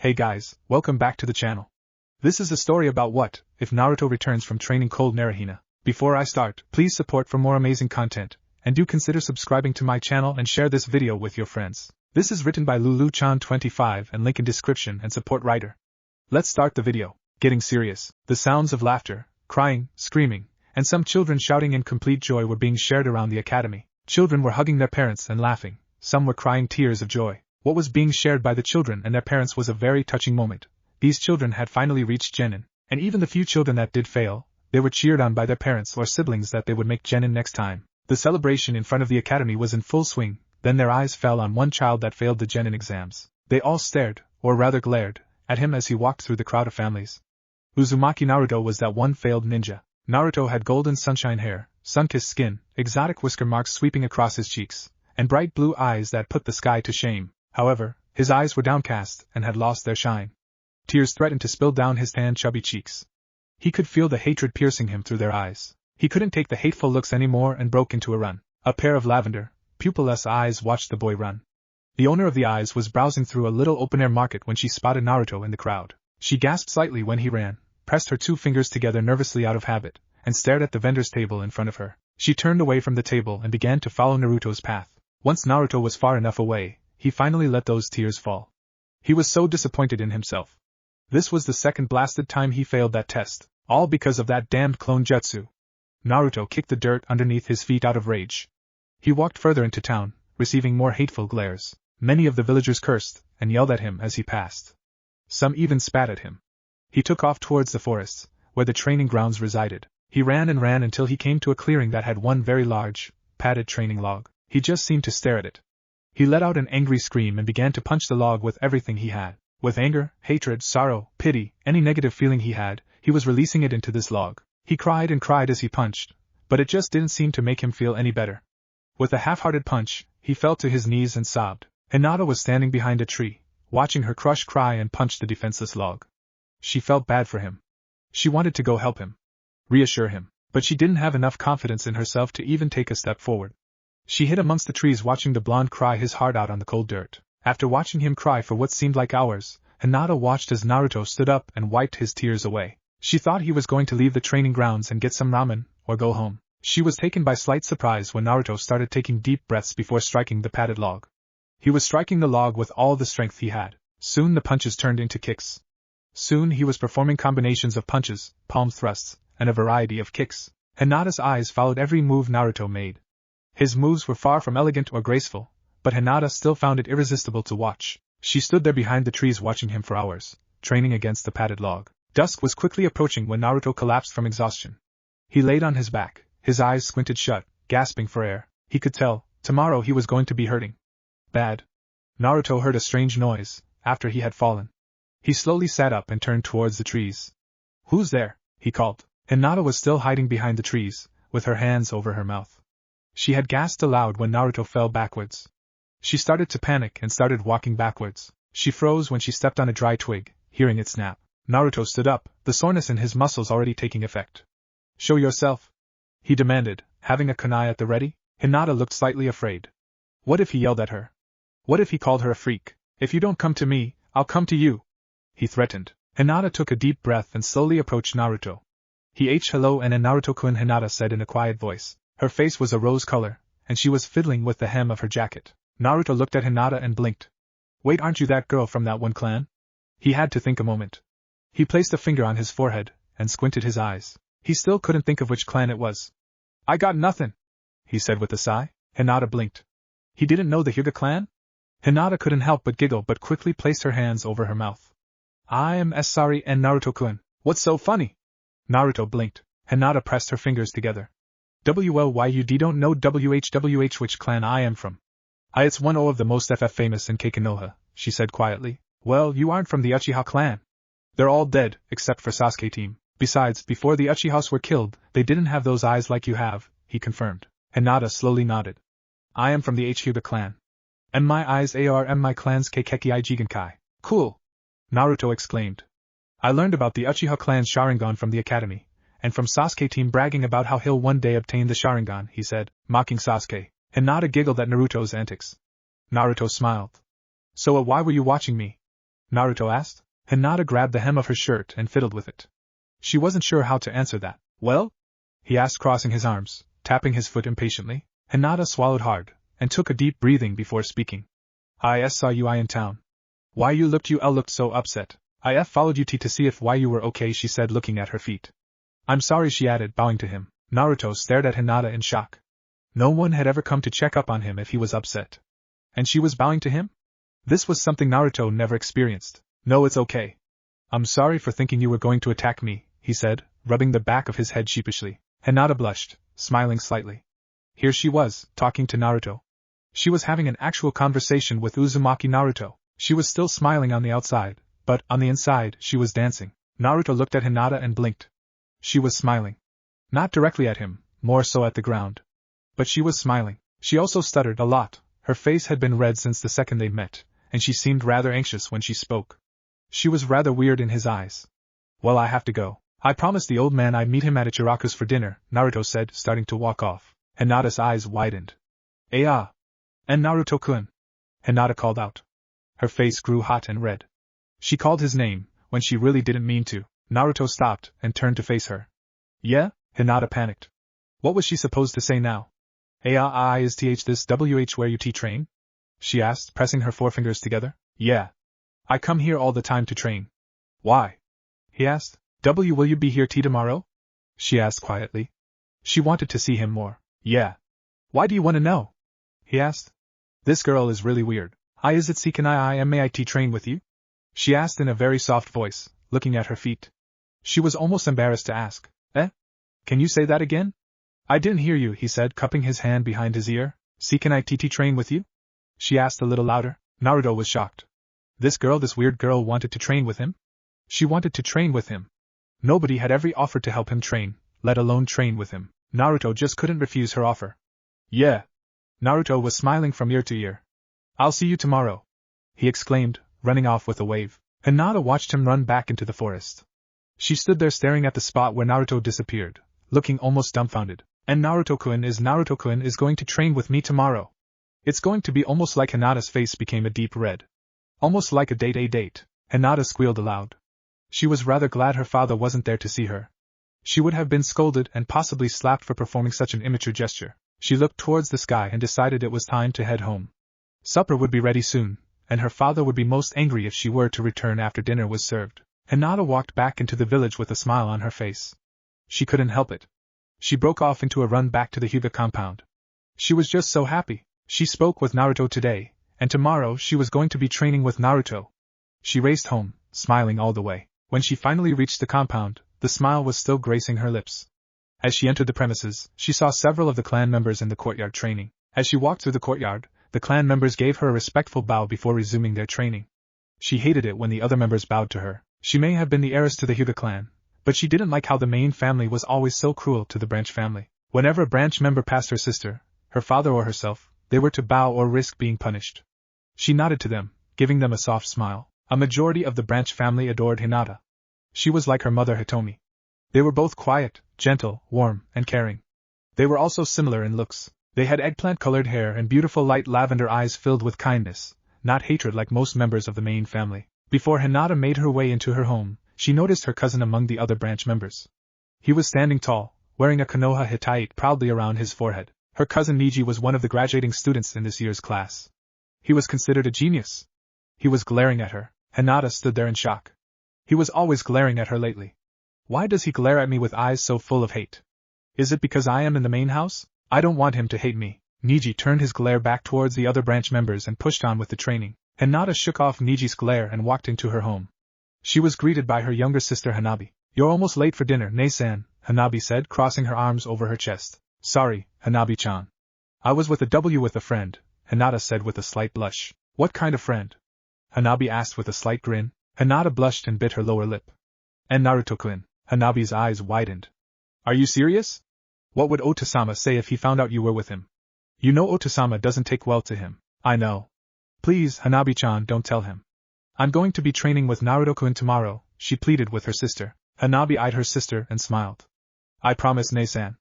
Hey guys, welcome back to the channel. This is a story about what if Naruto returns from training cold naruhina. Before I start, please support for more amazing content, and do consider subscribing to my channel and share this video with your friends. This is written by Lulu-chan25 and link in description and support writer. Let's start the video. Getting serious. The sounds of laughter, crying, screaming, and some children shouting in complete joy were being shared around the academy. Children were hugging their parents and laughing. Some were crying tears of joy. What was being shared by the children and their parents was a very touching moment. These children had finally reached genin, and even the few children that did fail, they were cheered on by their parents or siblings that they would make genin next time. The celebration in front of the academy was in full swing. Then their eyes fell on one child that failed the genin exams. They all stared, or rather glared, at him as he walked through the crowd of families. Uzumaki Naruto was that one failed ninja. Naruto had golden sunshine hair, sun-kissed skin, exotic whisker marks sweeping across his cheeks, and bright blue eyes that put the sky to shame. However, his eyes were downcast and had lost their shine. Tears threatened to spill down his tan chubby cheeks. He could feel the hatred piercing him through their eyes. He couldn't take the hateful looks anymore and broke into a run. A pair of lavender, pupilless eyes watched the boy run. The owner of the eyes was browsing through a little open-air market when she spotted Naruto in the crowd. She gasped slightly when he ran, pressed her two fingers together nervously out of habit, and stared at the vendor's table in front of her. She turned away from the table and began to follow Naruto's path. Once Naruto was far enough away, he finally let those tears fall. He was so disappointed in himself. This was the second blasted time he failed that test, all because of that damned clone jutsu. Naruto kicked the dirt underneath his feet out of rage. He walked further into town, receiving more hateful glares. Many of the villagers cursed and yelled at him as he passed. Some even spat at him. He took off towards the forests, where the training grounds resided. He ran and ran until he came to a clearing that had one very large, padded training log. He just seemed to stare at it. He let out an angry scream and began to punch the log with everything he had. With anger, hatred, sorrow, pity, any negative feeling he had, he was releasing it into this log. He cried and cried as he punched, but it just didn't seem to make him feel any better. With a half-hearted punch, he fell to his knees and sobbed. Hinata was standing behind a tree, watching her crush cry and punch the defenseless log. She felt bad for him. She wanted to go help him, reassure him, but she didn't have enough confidence in herself to even take a step forward. She hid amongst the trees watching the blonde cry his heart out on the cold dirt. After watching him cry for what seemed like hours, Hinata watched as Naruto stood up and wiped his tears away. She thought he was going to leave the training grounds and get some ramen, or go home. She was taken by slight surprise when Naruto started taking deep breaths before striking the padded log. He was striking the log with all the strength he had. Soon the punches turned into kicks. Soon he was performing combinations of punches, palm thrusts, and a variety of kicks. Hinata's eyes followed every move Naruto made. His moves were far from elegant or graceful, but Hinata still found it irresistible to watch. She stood there behind the trees watching him for hours, training against the padded log. Dusk was quickly approaching when Naruto collapsed from exhaustion. He laid on his back, his eyes squinted shut, gasping for air. He could tell, tomorrow he was going to be hurting bad. Naruto heard a strange noise, after he had fallen. He slowly sat up and turned towards the trees. "Who's there?" he called. Hinata was still hiding behind the trees, with her hands over her mouth. She had gasped aloud when Naruto fell backwards. She started to panic and started walking backwards. She froze when she stepped on a dry twig, hearing it snap. Naruto stood up, the soreness in his muscles already taking effect. "Show yourself," he demanded, having a kunai at the ready. Hinata looked slightly afraid. What if he yelled at her? What if he called her a freak? "If you don't come to me, I'll come to you," he threatened. Hinata took a deep breath and slowly approached Naruto. Hello and Naruto-kun," Hinata said in a quiet voice. Her face was a rose color, and she was fiddling with the hem of her jacket. Naruto looked at Hinata and blinked. "Wait, aren't you that girl from that one clan?" He had to think a moment. He placed a finger on his forehead, and squinted his eyes. He still couldn't think of which clan it was. "I got nothing," he said with a sigh. Hinata blinked. He didn't know the Hyuga clan? Hinata couldn't help but giggle but quickly placed her hands over her mouth. "I am sorry and Naruto-kun. What's so funny?" Naruto blinked. Hinata pressed her fingers together. "WLYUD don't know WHWH which clan I am from. It's one of the most famous in Keikonoha," she said quietly. "Well, you aren't from the Uchiha clan. They're all dead, except for Sasuke team. Besides, before the Uchihas were killed, they didn't have those eyes like you have," he confirmed. Hinata slowly nodded. "I am from the Hyuga clan. And my eyes are my clan's Keikeki Jigenkai." "Cool!" Naruto exclaimed. "I learned about the Uchiha clan's Sharingan from the academy, and from Sasuke team bragging about how he'll one day obtain the Sharingan," he said, mocking Sasuke. Hinata giggled at Naruto's antics. Naruto smiled. "So why were you watching me?" Naruto asked. Hinata grabbed the hem of her shirt and fiddled with it. She wasn't sure how to answer that. Well? He asked, crossing his arms, tapping his foot impatiently. Hinata swallowed hard, and took a deep breathing before speaking. I saw you in town. Why you looked so upset. I followed you to see if why you were okay, she said, looking at her feet. I'm sorry, she added, bowing to him. Naruto stared at Hinata in shock. No one had ever come to check up on him if he was upset. And she was bowing to him? This was something Naruto never experienced. No, it's okay. I'm sorry for thinking you were going to attack me, he said, rubbing the back of his head sheepishly. Hinata blushed, smiling slightly. Here she was, talking to Naruto. She was having an actual conversation with Uzumaki Naruto. She was still smiling on the outside, but on the inside she was dancing. Naruto looked at Hinata and blinked. She was smiling. Not directly at him, more so at the ground. But she was smiling. She also stuttered a lot. Her face had been red since the second they met, and she seemed rather anxious when she spoke. She was rather weird in his eyes. Well, I have to go. I promised the old man I'd meet him at Ichiraku's for dinner, Naruto said, starting to walk off. Hinata's eyes widened. And Naruto-kun, Hinata called out. Her face grew hot and red. She called his name, when she really didn't mean to. Naruto stopped and turned to face her. Yeah? Hinata panicked. What was she supposed to say now? Is this where you train? She asked, pressing her forefingers together. Yeah. I come here all the time to train. Why? He asked. Will you be here tomorrow? She asked quietly. She wanted to see him more. Yeah. Why do you want to know? He asked. This girl is really weird. Is it can may I train with you? She asked in a very soft voice, looking at her feet. She was almost embarrassed to ask. Can you say that again? I didn't hear you, he said, cupping his hand behind his ear. Can I train with you? She asked a little louder. Naruto was shocked. This weird girl wanted to train with him? She wanted to train with him. Nobody had ever offered to help him train, let alone train with him. Naruto just couldn't refuse her offer. Yeah. Naruto was smiling from ear to ear. I'll see you tomorrow, he exclaimed, running off with a wave. Hinata watched him run back into the forest. She stood there staring at the spot where Naruto disappeared, looking almost dumbfounded. And Naruto-kun is going to train with me tomorrow. It's going to be almost like Hinata's face became a deep red. Almost like a date. Hinata squealed aloud. She was rather glad her father wasn't there to see her. She would have been scolded and possibly slapped for performing such an immature gesture. She looked towards the sky and decided it was time to head home. Supper would be ready soon, and her father would be most angry if she were to return after dinner was served. Hinata walked back into the village with a smile on her face. She couldn't help it. She broke off into a run back to the Hyuga compound. She was just so happy. She spoke with Naruto today, and tomorrow she was going to be training with Naruto. She raced home, smiling all the way. When she finally reached the compound, the smile was still gracing her lips. As she entered the premises, she saw several of the clan members in the courtyard training. As she walked through the courtyard, the clan members gave her a respectful bow before resuming their training. She hated it when the other members bowed to her. She may have been the heiress to the Hyuga clan, but she didn't like how the main family was always so cruel to the branch family. Whenever a branch member passed her sister, her father or herself, they were to bow or risk being punished. She nodded to them, giving them a soft smile. A majority of the branch family adored Hinata. She was like her mother Hitomi. They were both quiet, gentle, warm, and caring. They were also similar in looks. They had eggplant-colored hair and beautiful light lavender eyes filled with kindness, not hatred like most members of the main family. Before Hinata made her way into her home, she noticed her cousin among the other branch members. He was standing tall, wearing a Konoha Hittite proudly around his forehead. Her cousin Neji was one of the graduating students in this year's class. He was considered a genius. He was glaring at her. Hinata stood there in shock. He was always glaring at her lately. Why does he glare at me with eyes so full of hate? Is it because I am in the main house? I don't want him to hate me. Neji turned his glare back towards the other branch members and pushed on with the training. Hinata shook off Neji's glare and walked into her home. She was greeted by her younger sister Hanabi. You're almost late for dinner, Nei-san, Hanabi said, crossing her arms over her chest. Sorry, Hanabi-chan. I was with a friend, Hinata said with a slight blush. What kind of friend? Hanabi asked with a slight grin. Hinata blushed and bit her lower lip. And Naruto-kun. Hanabi's eyes widened. Are you serious? What would Otosama say if he found out you were with him? You know Otosama doesn't take well to him. I know. Please, Hanabi-chan, don't tell him. I'm going to be training with Naruto-kun tomorrow, she pleaded with her sister. Hanabi eyed her sister and smiled. I promise, Nei-san.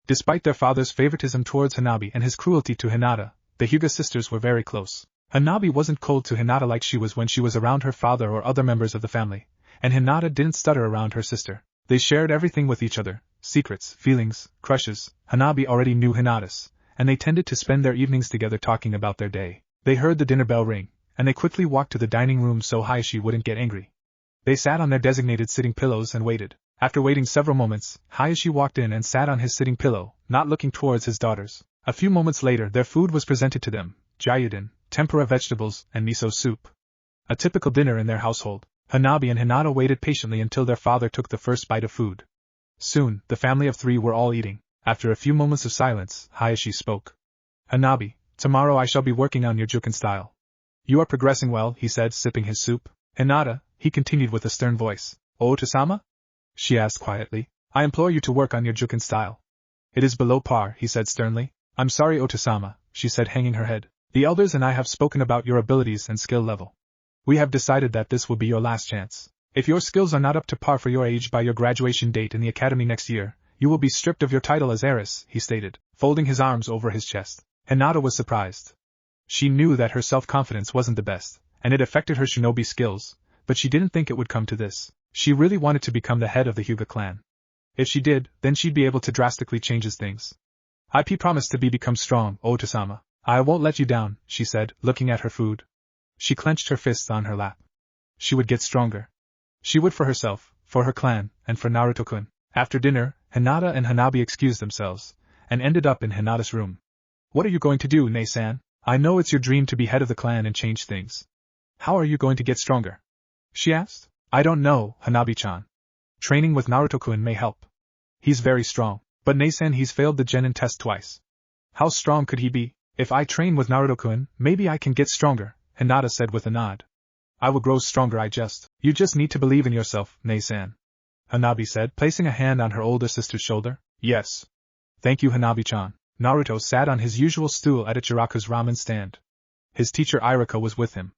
Despite their father's favoritism towards Hanabi and his cruelty to Hinata, the Hyuga sisters were very close. Hanabi wasn't cold to Hinata like she was when she was around her father or other members of the family, and Hinata didn't stutter around her sister. They shared everything with each other, secrets, feelings, crushes. Hanabi already knew Hinata's, and they tended to spend their evenings together talking about their day. They heard the dinner bell ring, and they quickly walked to the dining room so Hayashi wouldn't get angry. They sat on their designated sitting pillows and waited. After waiting several moments, Hayashi walked in and sat on his sitting pillow, not looking towards his daughters. A few moments later their food was presented to them, gyudon, tempura vegetables, and miso soup. A typical dinner in their household. Hanabi and Hinata waited patiently until their father took the first bite of food. Soon, the family of three were all eating. After a few moments of silence, Hayashi spoke. Hanabi, tomorrow I shall be working on your juken style. You are progressing well, he said, sipping his soup. Hinata, he continued with a stern voice. Oto-sama? She asked quietly. I implore you to work on your juken style. It is below par, he said sternly. I'm sorry, Oto-sama, she said, hanging her head. The elders and I have spoken about your abilities and skill level. We have decided that this will be your last chance. If your skills are not up to par for your age by your graduation date in the academy next year, you will be stripped of your title as heiress, he stated, folding his arms over his chest. Hinata was surprised. She knew that her self-confidence wasn't the best, and it affected her shinobi skills, but she didn't think it would come to this. She really wanted to become the head of the Hyuga clan. If she did, then she'd be able to drastically change things. IP promised to become strong, Oto-sama. I won't let you down, she said, looking at her food. She clenched her fists on her lap. She would get stronger. She would for herself, for her clan, and for Naruto-kun. After dinner, Hinata and Hanabi excused themselves, and ended up in Hinata's room. What are you going to do, Nei-san? I know it's your dream to be head of the clan and change things. How are you going to get stronger? She asked. I don't know, Hanabi-chan. Training with Naruto-kun may help. He's very strong, but Nei-san, he's failed the genin test twice. How strong could he be? If I train with Naruto-kun, maybe I can get stronger, Hinata said with a nod. I will grow stronger, You just need to believe in yourself, Nei-san. Hanabi said, placing a hand on her older sister's shoulder. Yes. Thank you, Hanabi-chan. Naruto sat on his usual stool at Ichiraku's ramen stand. His teacher Iruka was with him.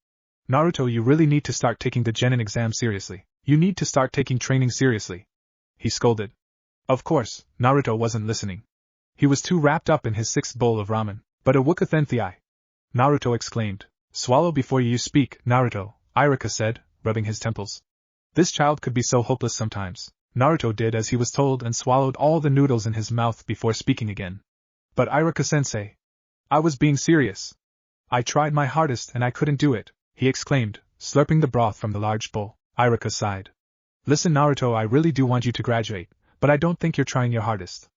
Naruto, you really need to start taking the genin exam seriously. You need to start taking training seriously. He scolded. Of course, Naruto wasn't listening. He was too wrapped up in his sixth bowl of ramen. But a wukathenthii! Naruto exclaimed. Swallow before you speak, Naruto, Iruka said, rubbing his temples. This child could be so hopeless sometimes. Naruto did as he was told and swallowed all the noodles in his mouth before speaking again. But Iruka-sensei. I was being serious. I tried my hardest and I couldn't do it, he exclaimed, slurping the broth from the large bowl. Iruka sighed. Listen, Naruto, I really do want you to graduate, but I don't think you're trying your hardest.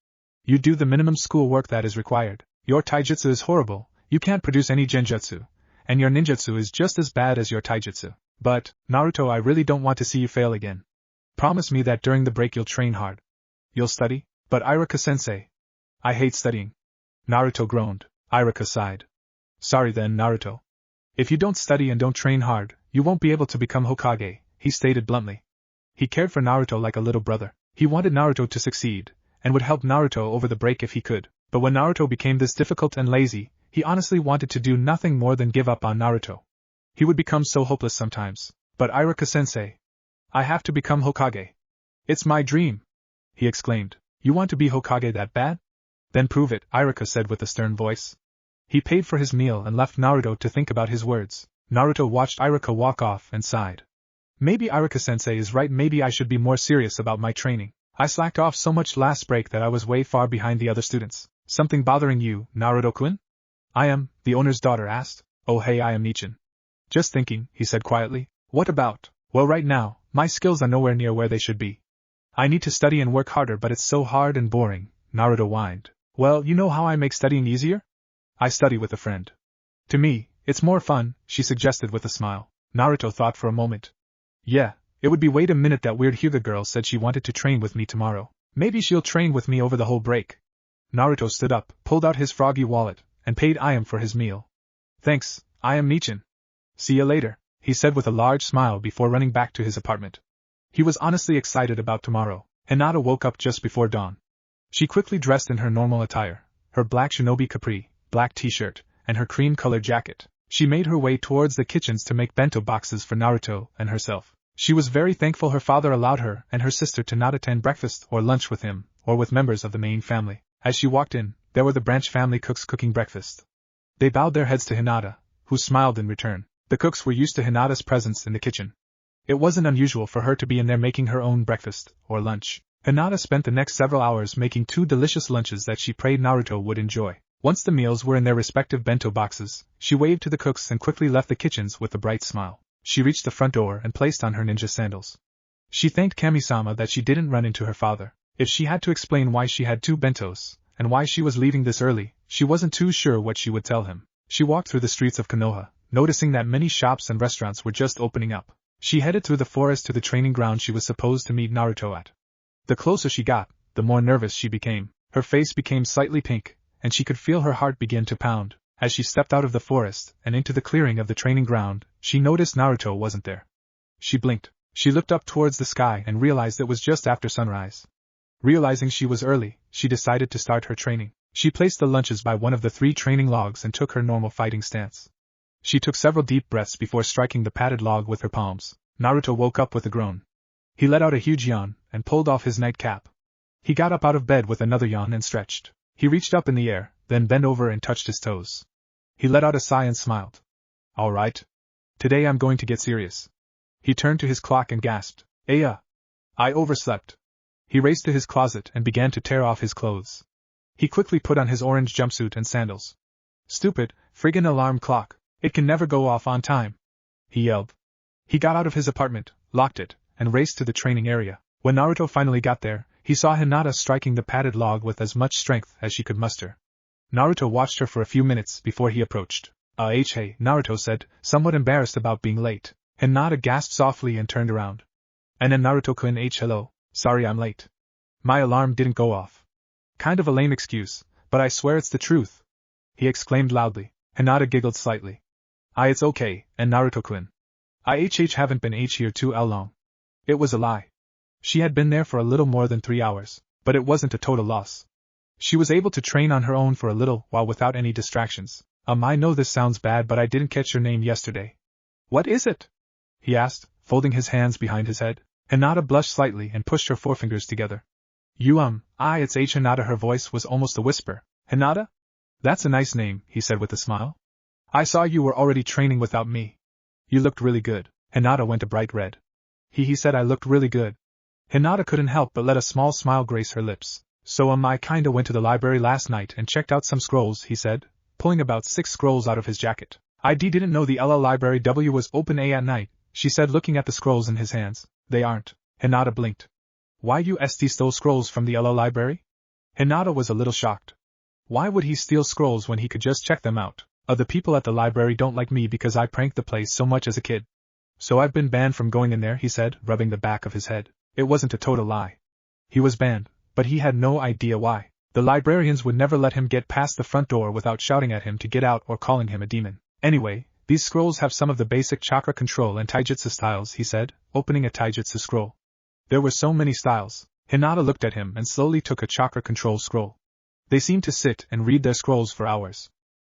You do the minimum school work that is required. Your taijutsu is horrible, you can't produce any genjutsu, and your ninjutsu is just as bad as your taijutsu. But, Naruto, I really don't want to see you fail again. Promise me that during the break you'll train hard. You'll study? But Iruka-sensei. I hate studying. Naruto groaned. Iruka sighed. Sorry then, Naruto. If you don't study and don't train hard, you won't be able to become Hokage, he stated bluntly. He cared for Naruto like a little brother. He wanted Naruto to succeed, and would help Naruto over the break if he could. But when Naruto became this difficult and lazy, he honestly wanted to do nothing more than give up on Naruto. He would become so hopeless sometimes. But Iruka-sensei. I have to become Hokage. It's my dream, he exclaimed. You want to be Hokage that bad? Then prove it, Iruka said with a stern voice. He paid for his meal and left Naruto to think about his words. Naruto watched Iruka walk off and sighed. Maybe Iruka-sensei is right, maybe I should be more serious about my training. I slacked off so much last break that I was way far behind the other students. Something bothering you, Naruto-kun? I am, the owner's daughter asked. Oh hey, I am Nichin. Just thinking, he said quietly. What about? Well, right now, my skills are nowhere near where they should be. I need to study and work harder, but it's so hard and boring, Naruto whined. Well, you know how I make studying easier? I study with a friend. To me, it's more fun, she suggested with a smile. Naruto thought for a moment. Yeah, it would be. Wait a minute, that weird Hyuga girl said she wanted to train with me tomorrow. Maybe she'll train with me over the whole break. Naruto stood up, pulled out his froggy wallet, and paid Iam for his meal. Thanks, Iam Nichin. See you later, he said with a large smile before running back to his apartment. He was honestly excited about tomorrow. Hinata woke up just before dawn. She quickly dressed in her normal attire, her black shinobi capri, black t-shirt, and her cream-colored jacket. She made her way towards the kitchens to make bento boxes for Naruto and herself. She was very thankful her father allowed her and her sister to not attend breakfast or lunch with him, or with members of the main family. As she walked in, there were the branch family cooks cooking breakfast. They bowed their heads to Hinata, who smiled in return. The cooks were used to Hinata's presence in the kitchen. It wasn't unusual for her to be in there making her own breakfast, or lunch. Hinata spent the next several hours making 2 delicious lunches that she prayed Naruto would enjoy. Once the meals were in their respective bento boxes, she waved to the cooks and quickly left the kitchens with a bright smile. She reached the front door and placed on her ninja sandals. She thanked Kami-sama that she didn't run into her father. If she had to explain why she had 2 bentos, and why she was leaving this early, she wasn't too sure what she would tell him. She walked through the streets of Konoha, noticing that many shops and restaurants were just opening up. She headed through the forest to the training ground she was supposed to meet Naruto at. The closer she got, the more nervous she became. Her face became slightly pink, and she could feel her heart begin to pound. As she stepped out of the forest and into the clearing of the training ground, she noticed Naruto wasn't there. She blinked. She looked up towards the sky and realized it was just after sunrise. Realizing she was early, she decided to start her training. She placed the lunches by one of the 3 training logs and took her normal fighting stance. She took several deep breaths before striking the padded log with her palms. Naruto woke up with a groan. He let out a huge yawn and pulled off his nightcap. He got up out of bed with another yawn and stretched. He reached up in the air, then bent over and touched his toes. He let out a sigh and smiled. All right. Today I'm going to get serious. He turned to his clock and gasped, Aya! I overslept. He raced to his closet and began to tear off his clothes. He quickly put on his orange jumpsuit and sandals. Stupid, friggin' alarm clock. It can never go off on time. He yelled. He got out of his apartment, locked it, and raced to the training area. When Naruto finally got there, he saw Hinata striking the padded log with as much strength as she could muster. Naruto watched her for a few minutes before he approached. Hey, Naruto said, somewhat embarrassed about being late. Hinata gasped softly and turned around. And then Naruto-kun hello, sorry I'm late. My alarm didn't go off. Kind of a lame excuse, but I swear it's the truth. He exclaimed loudly. Hinata giggled slightly. It's okay, and Naruto-kun. I haven't been here too long. It was a lie. She had been there for a little more than 3 hours, but it wasn't a total loss. She was able to train on her own for a little while without any distractions. I know this sounds bad, but I didn't catch your name yesterday. What is it? He asked, folding his hands behind his head. Hinata blushed slightly and pushed her forefingers together. It's Hinata. Her voice was almost a whisper. Hinata? That's a nice name, he said with a smile. I saw you were already training without me. You looked really good. Hinata went a bright red. He said I looked really good. Hinata couldn't help but let a small smile grace her lips. So I kinda went to the library last night and checked out some scrolls, he said, pulling about 6 scrolls out of his jacket. I didn't know the LL Library was open at night, she said looking at the scrolls in his hands. They aren't. Hinata blinked. Why you stole scrolls from the LL Library? Hinata was a little shocked. Why would he steal scrolls when he could just check them out? The people at the library don't like me because I pranked the place so much as a kid. So I've been banned from going in there, he said, rubbing the back of his head. It wasn't a total lie. He was banned, but he had no idea why. The librarians would never let him get past the front door without shouting at him to get out or calling him a demon. Anyway, these scrolls have some of the basic chakra control and taijutsu styles, he said, opening a taijutsu scroll. There were so many styles. Hinata looked at him and slowly took a chakra control scroll. They seemed to sit and read their scrolls for hours.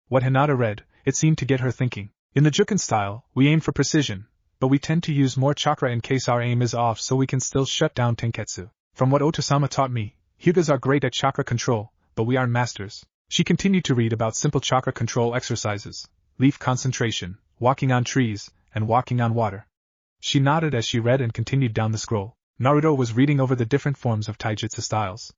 What Hinata read, it seemed to get her thinking. In the Juken style, we aim for precision, but we tend to use more chakra in case our aim is off so we can still shut down Tenketsu. From what Otosama taught me, Hyugas are great at chakra control, but we aren't masters. She continued to read about simple chakra control exercises, leaf concentration, walking on trees, and walking on water. She nodded as she read and continued down the scroll. Naruto was reading over the different forms of taijutsu styles.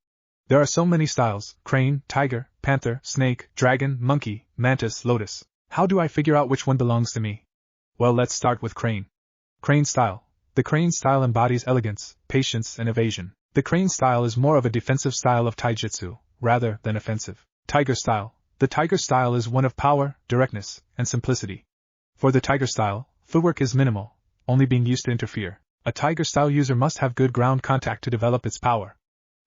There are so many styles: crane, tiger, panther, snake, dragon, monkey, mantis, lotus. How do I figure out which one belongs to me? Well, let's start with crane. Crane style. The crane style embodies elegance, patience, and evasion. The crane style is more of a defensive style of taijutsu, rather than offensive. Tiger style. The tiger style is one of power, directness, and simplicity. For the tiger style, footwork is minimal, only being used to interfere. A tiger style user must have good ground contact to develop its power.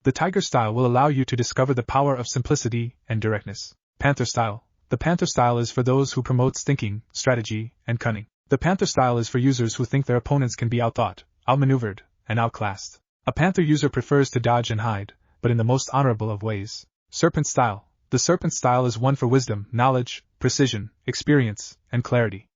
The tiger style will allow you to discover the power of simplicity and directness. Panther style. The panther style is for those who promotes thinking, strategy, and cunning. The panther style is for users who think their opponents can be outthought, outmaneuvered, and outclassed. A panther user prefers to dodge and hide, but in the most honorable of ways. Serpent style. The serpent style is one for wisdom, knowledge, precision, experience, and clarity.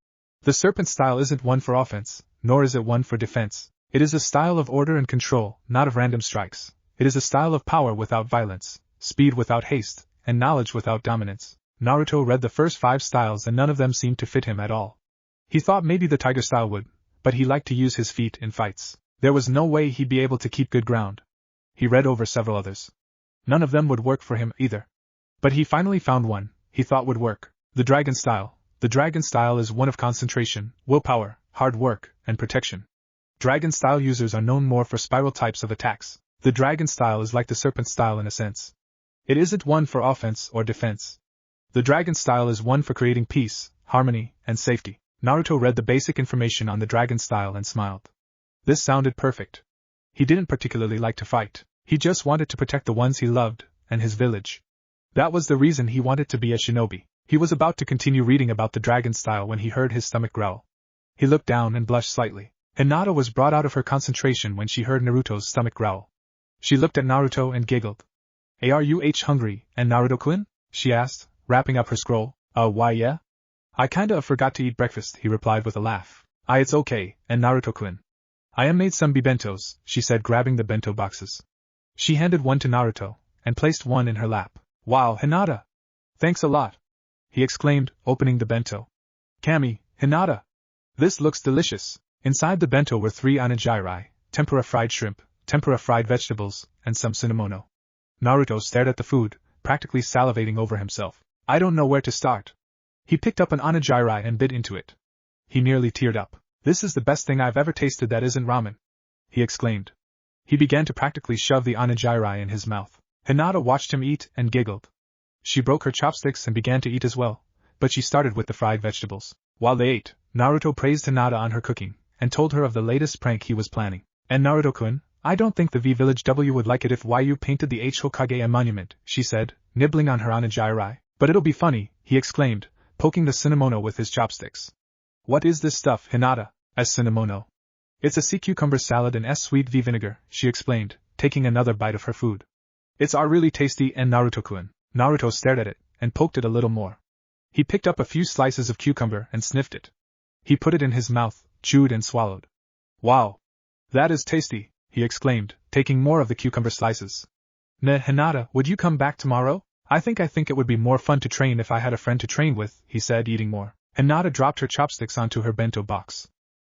The serpent style isn't one for offense, nor is it one for defense. It is a style of order and control, not of random strikes. It is a style of power without violence, speed without haste, and knowledge without dominance. Naruto read the first 5 styles and none of them seemed to fit him at all. He thought maybe the tiger style would, but he liked to use his feet in fights. There was no way he'd be able to keep good ground. He read over several others. None of them would work for him either. But he finally found one he thought would work. The dragon style. The dragon style is one of concentration, willpower, hard work, and protection. Dragon style users are known more for spiral types of attacks. The dragon style is like the serpent style in a sense. It isn't one for offense or defense. The dragon style is one for creating peace, harmony, and safety. Naruto read the basic information on the dragon style and smiled. This sounded perfect. He didn't particularly like to fight. He just wanted to protect the ones he loved, and his village. That was the reason he wanted to be a shinobi. He was about to continue reading about the dragon style when he heard his stomach growl. He looked down and blushed slightly. Hinata was brought out of her concentration when she heard Naruto's stomach growl. She looked at Naruto and giggled. Are you hungry, and Naruto-kun? She asked, wrapping up her scroll. Why yeah? I kinda forgot to eat breakfast, he replied with a laugh. It's okay, and Naruto-kun. I am made some bentos, she said, grabbing the bento boxes. She handed one to Naruto, and placed one in her lap. Wow, Hinata! Thanks a lot, he exclaimed, opening the bento. Kami, Hinata! This looks delicious. Inside the bento were 3 onigiri, tempura fried shrimp, tempura fried vegetables, and some cinnamono. Naruto stared at the food, practically salivating over himself. I don't know where to start. He picked up an onigiri and bit into it. He nearly teared up. This is the best thing I've ever tasted that isn't ramen, he exclaimed. He began to practically shove the onigiri in his mouth. Hinata watched him eat and giggled. She broke her chopsticks and began to eat as well, but she started with the fried vegetables. While they ate, Naruto praised Hinata on her cooking, and told her of the latest prank he was planning. And Naruto-kun, I don't think the V Village W would like it if you painted the Hokage a monument, she said, nibbling on her onigiri. But it'll be funny, he exclaimed, poking the cinnamono with his chopsticks. What is this stuff, Hinata? Asked cinnamono. It's a sea cucumber salad and sweet V vinegar, she explained, taking another bite of her food. It's really tasty, and Naruto-kun. Naruto stared at it, and poked it a little more. He picked up a few slices of cucumber and sniffed it. He put it in his mouth, chewed and swallowed. Wow! That is tasty, he exclaimed, taking more of the cucumber slices. Hinata, would you come back tomorrow? I think it would be more fun to train if I had a friend to train with, he said, eating more. Hinata dropped her chopsticks onto her bento box.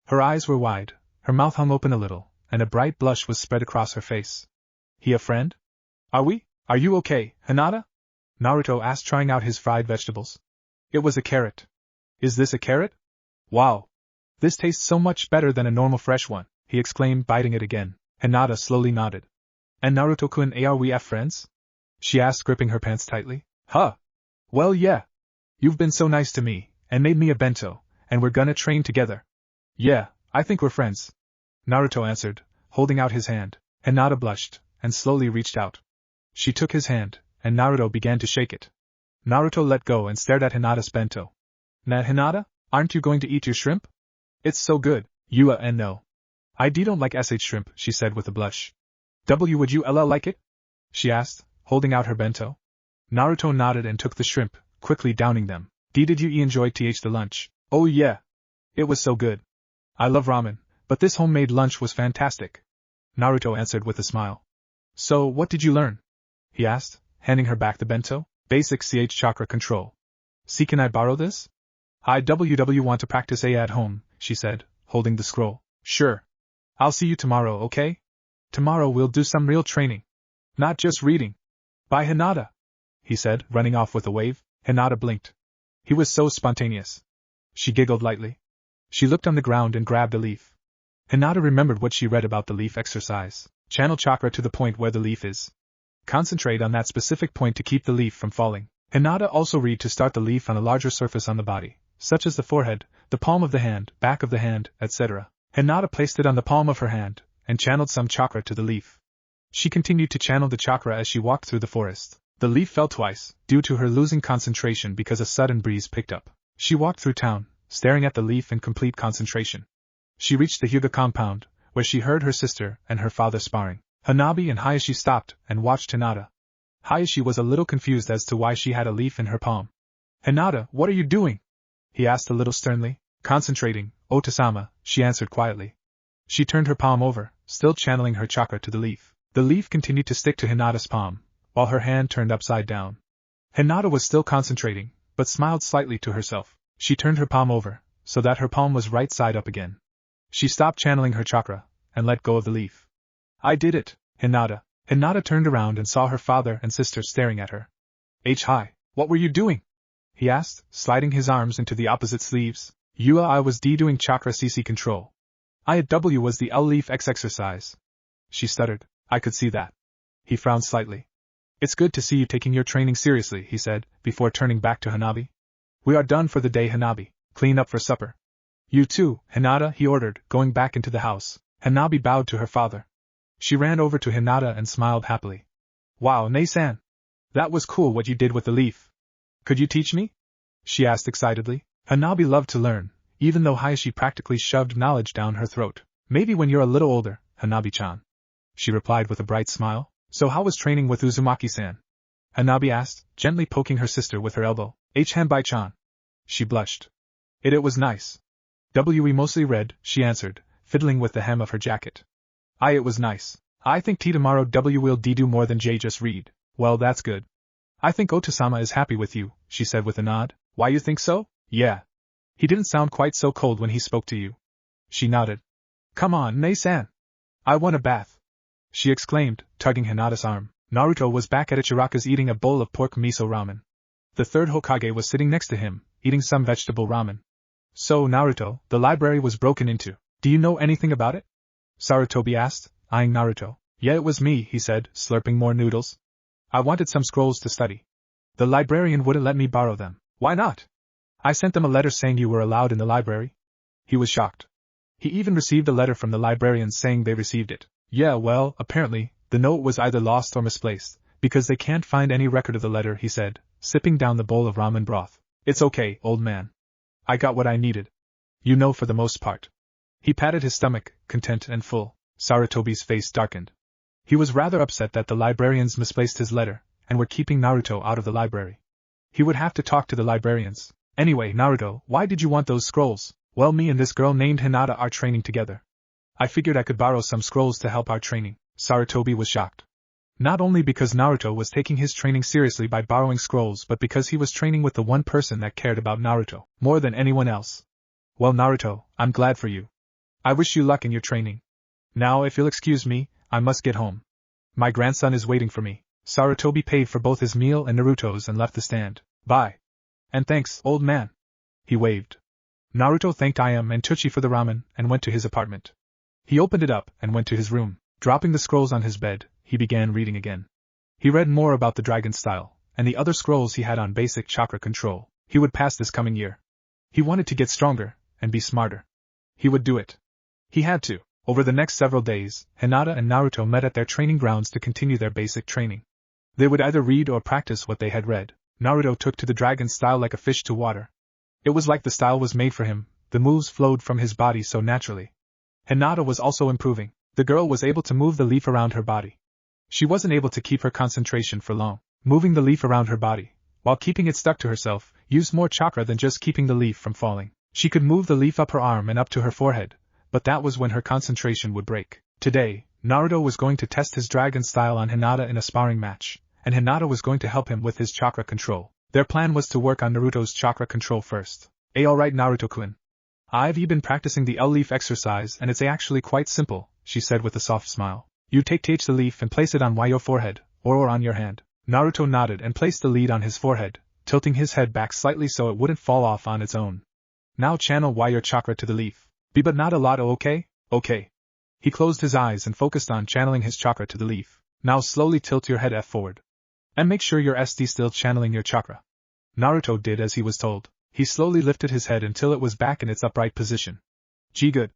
Her eyes were wide, her mouth hung open a little, and a bright blush was spread across her face. He a friend? Are you okay, Hinata? Naruto asked, trying out his fried vegetables. It was a carrot. Is this a carrot? Wow! This tastes so much better than a normal fresh one, he exclaimed, biting it again. Hinata slowly nodded. And Naruto-kun, are we friends? She asked, gripping her pants tightly. Huh? Well, yeah. You've been so nice to me, and made me a bento, and we're gonna train together. Yeah, I think we're friends, Naruto answered, holding out his hand. Hinata blushed, and slowly reached out. She took his hand, and Naruto began to shake it. Naruto let go and stared at Hinata's bento. Hinata, aren't you going to eat your shrimp? It's so good. No. I don't like shrimp, she said with a blush. Would you like it? She asked, holding out her bento. Naruto nodded and took the shrimp, quickly downing them. Did you enjoy the lunch? Oh yeah. It was so good. I love ramen, but this homemade lunch was fantastic, Naruto answered with a smile. So, what did you learn? He asked, handing her back the bento. Basic chakra control. See, can I borrow this? I want to practice at home, she said, holding the scroll. Sure. I'll see you tomorrow, okay? Tomorrow we'll do some real training. Not just reading. Bye, Hinata, he said, running off with a wave. Hinata blinked. He was so spontaneous. She giggled lightly. She looked on the ground and grabbed a leaf. Hinata remembered what she read about the leaf exercise. Channel chakra to the point where the leaf is. Concentrate on that specific point to keep the leaf from falling. Hinata also read to start the leaf on a larger surface on the body, such as the forehead, the palm of the hand, back of the hand, etc. Hinata placed it on the palm of her hand, and channeled some chakra to the leaf. She continued to channel the chakra as she walked through the forest. The leaf fell twice, due to her losing concentration because a sudden breeze picked up. She walked through town, staring at the leaf in complete concentration. She reached the Hyuga compound, where she heard her sister and her father sparring. Hanabi and Hayashi stopped and watched Hinata. Hayashi was a little confused as to why she had a leaf in her palm. Hinata, what are you doing? He asked a little sternly. Concentrating, Otasama, she answered quietly. She turned her palm over, still channeling her chakra to the leaf. The leaf continued to stick to Hinata's palm, while her hand turned upside down. Hinata was still concentrating, but smiled slightly to herself. She turned her palm over, so that her palm was right side up again. She stopped channeling her chakra, and let go of the leaf. I did it, Hinata. Hinata turned around and saw her father and sister staring at her. Hi, what were you doing? He asked, sliding his arms into the opposite sleeves. I was doing chakra CC control. W was the L leaf X exercise. She stuttered. I could see that. He frowned slightly. It's good to see you taking your training seriously, he said, before turning back to Hanabi. We are done for the day, Hanabi. Clean up for supper. You too, Hinata, he ordered, going back into the house. Hanabi bowed to her father. She ran over to Hinata and smiled happily. Wow, Nei-san. That was cool what you did with the leaf. Could you teach me? She asked excitedly. Hanabi loved to learn, even though Hayashi practically shoved knowledge down her throat. Maybe when you're a little older, Hanabi-chan. She replied with a bright smile. So how was training with Uzumaki-san? Hanabi asked, gently poking her sister with her elbow. Hanbai-chan. She blushed. It was nice. We mostly read, she answered, fiddling with the hem of her jacket. It was nice. I think tomorrow will do more than just read. Well, that's good. I think Otosama is happy with you, she said with a nod. Why you think so? Yeah. He didn't sound quite so cold when he spoke to you. She nodded. Come on, Nei-san. I want a bath. She exclaimed, tugging Hinata's arm. Naruto was back at Ichiraku's eating a bowl of pork miso ramen. The third Hokage was sitting next to him, eating some vegetable ramen. So, Naruto, the library was broken into. Do you know anything about it? Sarutobi asked, eyeing Naruto. Yeah, it was me, he said, slurping more noodles. I wanted some scrolls to study. The librarian wouldn't let me borrow them. Why not? I sent them a letter saying you were allowed in the library. He was shocked. He even received a letter from the librarians saying they received it. Yeah, well, apparently, the note was either lost or misplaced, because they can't find any record of the letter, he said, sipping down the bowl of ramen broth. It's okay, old man. I got what I needed. You know, for the most part. He patted his stomach, content and full. Sarutobi's face darkened. He was rather upset that the librarians misplaced his letter, and were keeping Naruto out of the library. He would have to talk to the librarians. Anyway, Naruto, why did you want those scrolls? Well, me and this girl named Hinata are training together. I figured I could borrow some scrolls to help our training. Sarutobi was shocked. Not only because Naruto was taking his training seriously by borrowing scrolls, but because he was training with the one person that cared about Naruto more than anyone else. Well, Naruto, I'm glad for you. I wish you luck in your training. Now, if you'll excuse me, I must get home. My grandson is waiting for me. Sarutobi paid for both his meal and Naruto's and left the stand. Bye. And thanks, old man. He waved. Naruto thanked Ayame and Tuchi for the ramen and went to his apartment. He opened it up and went to his room. Dropping the scrolls on his bed, he began reading again. He read more about the dragon style, and the other scrolls he had on basic chakra control. He would pass this coming year. He wanted to get stronger, and be smarter. He would do it. He had to. Over the next several days, Hinata and Naruto met at their training grounds to continue their basic training. They would either read or practice what they had read. Naruto took to the dragon style like a fish to water. It was like the style was made for him, the moves flowed from his body so naturally. Hinata was also improving. The girl was able to move the leaf around her body. She wasn't able to keep her concentration for long. Moving the leaf around her body, while keeping it stuck to herself, used more chakra than just keeping the leaf from falling. She could move the leaf up her arm and up to her forehead, but that was when her concentration would break. Today, Naruto was going to test his dragon style on Hinata in a sparring match, and Hinata was going to help him with his chakra control. Their plan was to work on Naruto's chakra control first. Alright Naruto-kun. I've been practicing the L-leaf exercise and it's actually quite simple, she said with a soft smile. You take the leaf and place it on your forehead, or on your hand. Naruto nodded and placed the lead on his forehead, tilting his head back slightly so it wouldn't fall off on its own. Now channel your chakra to the leaf. But not a lot, okay? Okay. He closed his eyes and focused on channeling his chakra to the leaf. Now slowly tilt your head F forward. And make sure you're still channeling your chakra. Naruto did as he was told. He slowly lifted his head until it was back in its upright position. Gee, good,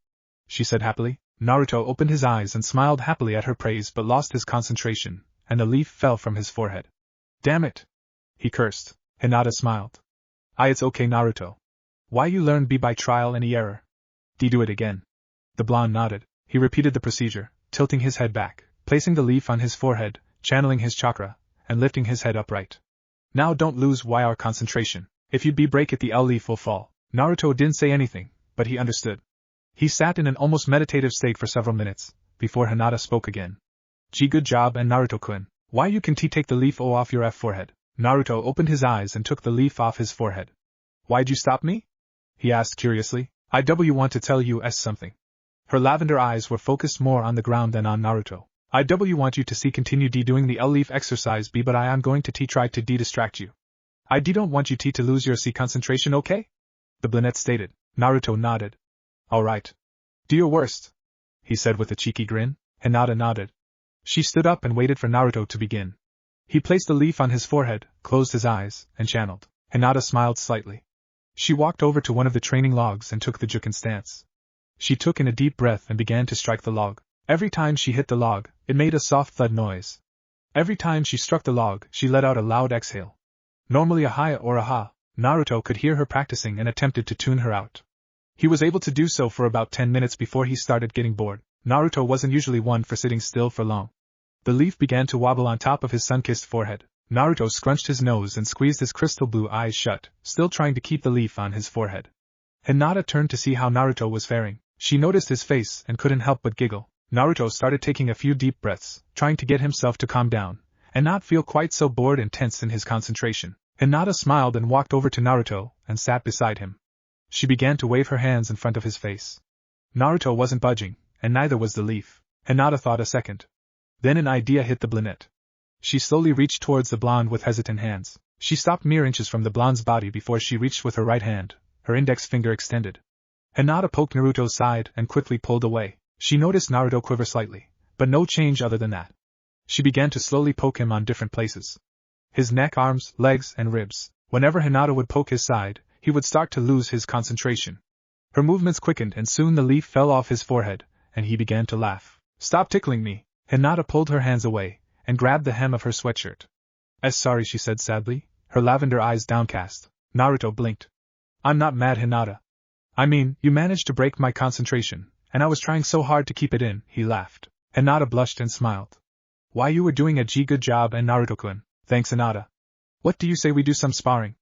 she said happily. Naruto opened his eyes and smiled happily at her praise but lost his concentration, and the leaf fell from his forehead. Damn it! He cursed. Hinata smiled. It's okay, Naruto. Why you learn by trial and error. Do it again. The blonde nodded. He repeated the procedure, tilting his head back, placing the leaf on his forehead, channeling his chakra, and lifting his head upright. Now don't lose your concentration. If you break it, the L leaf will fall. Naruto didn't say anything, but he understood. He sat in an almost meditative state for several minutes, before Hinata spoke again. Gee, good job, and Naruto-kun. Why you can take the leaf off your F forehead. Naruto opened his eyes and took the leaf off his forehead. Why'd you stop me? He asked curiously. I want to tell you something. Her lavender eyes were focused more on the ground than on Naruto. I want you to see continue doing the L leaf exercise but I am going to try to distract you. I don't want you to lose your concentration, okay? The brunette stated. Naruto nodded. Alright. Do your worst, he said with a cheeky grin. Hinata nodded. She stood up and waited for Naruto to begin. He placed the leaf on his forehead, closed his eyes, and channeled. Hinata smiled slightly. She walked over to one of the training logs and took the Juken stance. She took in a deep breath and began to strike the log. Every time she hit the log, it made a soft thud noise. Every time she struck the log, she let out a loud exhale. Normally a hi or a ha, Naruto could hear her practicing and attempted to tune her out. He was able to do so for about 10 minutes before he started getting bored. Naruto wasn't usually one for sitting still for long. The leaf began to wobble on top of his sun-kissed forehead. Naruto scrunched his nose and squeezed his crystal blue eyes shut, still trying to keep the leaf on his forehead. Hinata turned to see how Naruto was faring. She noticed his face and couldn't help but giggle. Naruto started taking a few deep breaths, trying to get himself to calm down, and not feel quite so bored and tense in his concentration. Hinata smiled and walked over to Naruto and sat beside him. She began to wave her hands in front of his face. Naruto wasn't budging, and neither was the leaf. Hinata thought a second. Then an idea hit the brunette. She slowly reached towards the blonde with hesitant hands. She stopped mere inches from the blonde's body before she reached with her right hand, her index finger extended. Hinata poked Naruto's side and quickly pulled away. She noticed Naruto quiver slightly, but no change other than that. She began to slowly poke him on different places. His neck, arms, legs, and ribs. Whenever Hinata would poke his side, he would start to lose his concentration. Her movements quickened and soon the leaf fell off his forehead, and he began to laugh. Stop tickling me! Hinata pulled her hands away, and grabbed the hem of her sweatshirt. Sorry, she said sadly, her lavender eyes downcast. Naruto blinked. I'm not mad, Hinata. I mean, you managed to break my concentration, and I was trying so hard to keep it in, he laughed. Hinata blushed and smiled. Why, you were doing a good job, and Naruto-kun. Thanks, Hinata. What do you say we do some sparring?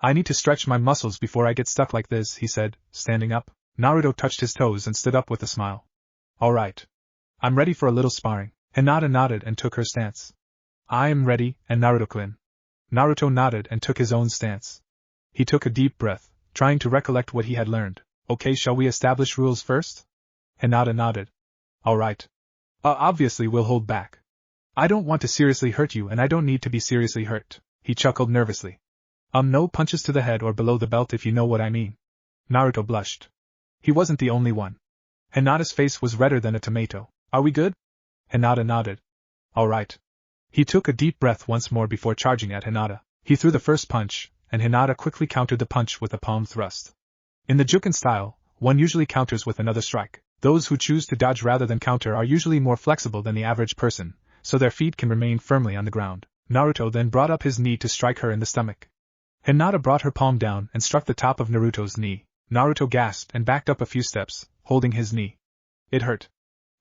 I need to stretch my muscles before I get stuck like this, he said, standing up. Naruto touched his toes and stood up with a smile. Alright. I'm ready for a little sparring. Hinata nodded and took her stance. I am ready, and Naruto-kun. Naruto nodded and took his own stance. He took a deep breath, trying to recollect what he had learned. Okay, shall we establish rules first? Hinata nodded. Alright. Obviously we'll hold back. I don't want to seriously hurt you and I don't need to be seriously hurt. He chuckled nervously. No punches to the head or below the belt if you know what I mean. Naruto blushed. He wasn't the only one. Hinata's face was redder than a tomato. Are we good? Hinata nodded. Alright. He took a deep breath once more before charging at Hinata. He threw the first punch, and Hinata quickly countered the punch with a palm thrust. In the Juken style, one usually counters with another strike. Those who choose to dodge rather than counter are usually more flexible than the average person, so their feet can remain firmly on the ground. Naruto then brought up his knee to strike her in the stomach. Hinata brought her palm down and struck the top of Naruto's knee. Naruto gasped and backed up a few steps, holding his knee. It hurt.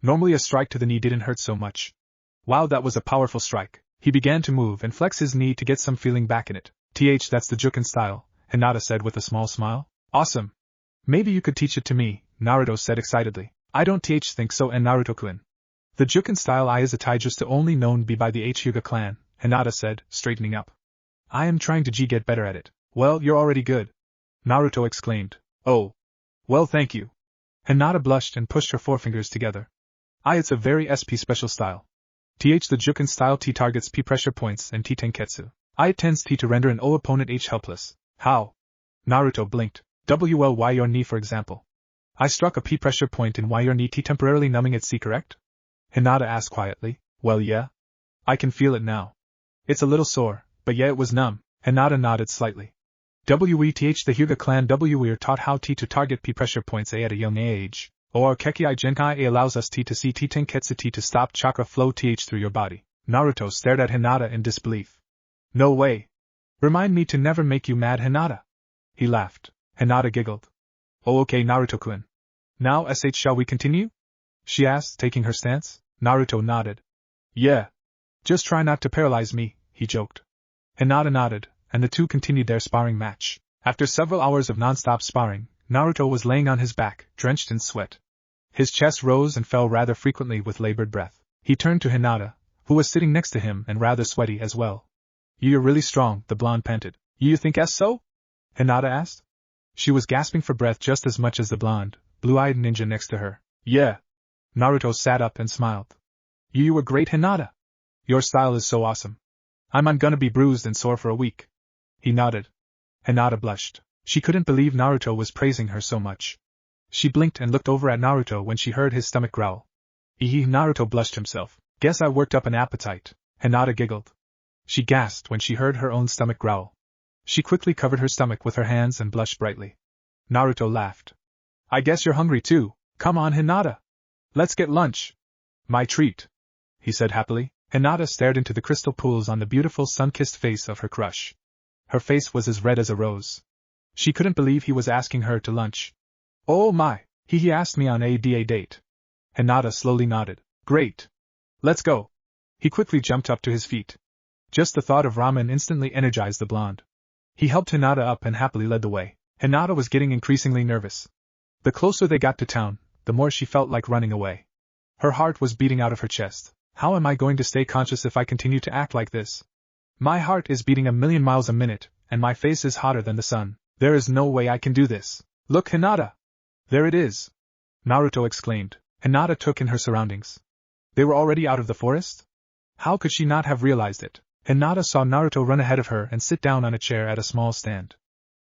Normally a strike to the knee didn't hurt so much. Wow, that was a powerful strike. He began to move and flex his knee to get some feeling back in it. That's the Juken style, Hinata said with a small smile. Awesome. Maybe you could teach it to me, Naruto said excitedly. I don't think so, and Naruto-kun. The Juken style is a taijutsu only known by the Hyuga clan, Hinata said, straightening up. I am trying to get better at it. Well, you're already good. Naruto exclaimed. Oh. Well, thank you. Hinata blushed and pushed her forefingers together. It's a very SP special style. The Juken style targets P pressure points and T tenketsu. It tends to render an opponent helpless. How? Naruto blinked. Why your knee, for example. I struck a P pressure point in your knee, temporarily numbing it, correct? Hinata asked quietly. Well, yeah. I can feel it now. It's a little sore, but yeah, it was numb. Hinata nodded slightly. The Hyuga clan were taught how to target P pressure points at a young age. Or Kekkei Genkai allows us to see tenketsu to stop chakra flow through your body. Naruto stared at Hinata in disbelief. No way. Remind me to never make you mad, Hinata. He laughed. Hinata giggled. Oh, okay, Naruto-kun. Now, shall we continue? She asked, taking her stance. Naruto nodded. Yeah. Just try not to paralyze me, he joked. Hinata nodded, and the two continued their sparring match. After several hours of non-stop sparring, Naruto was laying on his back, drenched in sweat. His chest rose and fell rather frequently with labored breath. He turned to Hinata, who was sitting next to him and rather sweaty as well. You're really strong, the blonde panted. You think so? Hinata asked. She was gasping for breath just as much as the blonde, blue-eyed ninja next to her. Yeah. Naruto sat up and smiled. You were great, Hinata. Your style is so awesome. I'm gonna be bruised and sore for a week. He nodded. Hinata blushed. She couldn't believe Naruto was praising her so much. She blinked and looked over at Naruto when she heard his stomach growl. Naruto blushed himself. Guess I worked up an appetite. Hinata giggled. She gasped when she heard her own stomach growl. She quickly covered her stomach with her hands and blushed brightly. Naruto laughed. I guess you're hungry too. Come on, Hinata. Let's get lunch. My treat, he said happily. Hinata stared into the crystal pools on the beautiful sun-kissed face of her crush. Her face was as red as a rose. She couldn't believe he was asking her to lunch. Oh my, he asked me on a date. Hinata slowly nodded. Great. Let's go. He quickly jumped up to his feet. Just the thought of ramen instantly energized the blonde. He helped Hinata up and happily led the way. Hinata was getting increasingly nervous. The closer they got to town, the more she felt like running away. Her heart was beating out of her chest. How am I going to stay conscious if I continue to act like this? My heart is beating 1,000,000 miles a minute, and my face is hotter than the sun. There is no way I can do this. Look, Hinata! There it is! Naruto exclaimed. Hinata took in her surroundings. They were already out of the forest? How could she not have realized it? Hinata saw Naruto run ahead of her and sit down on a chair at a small stand.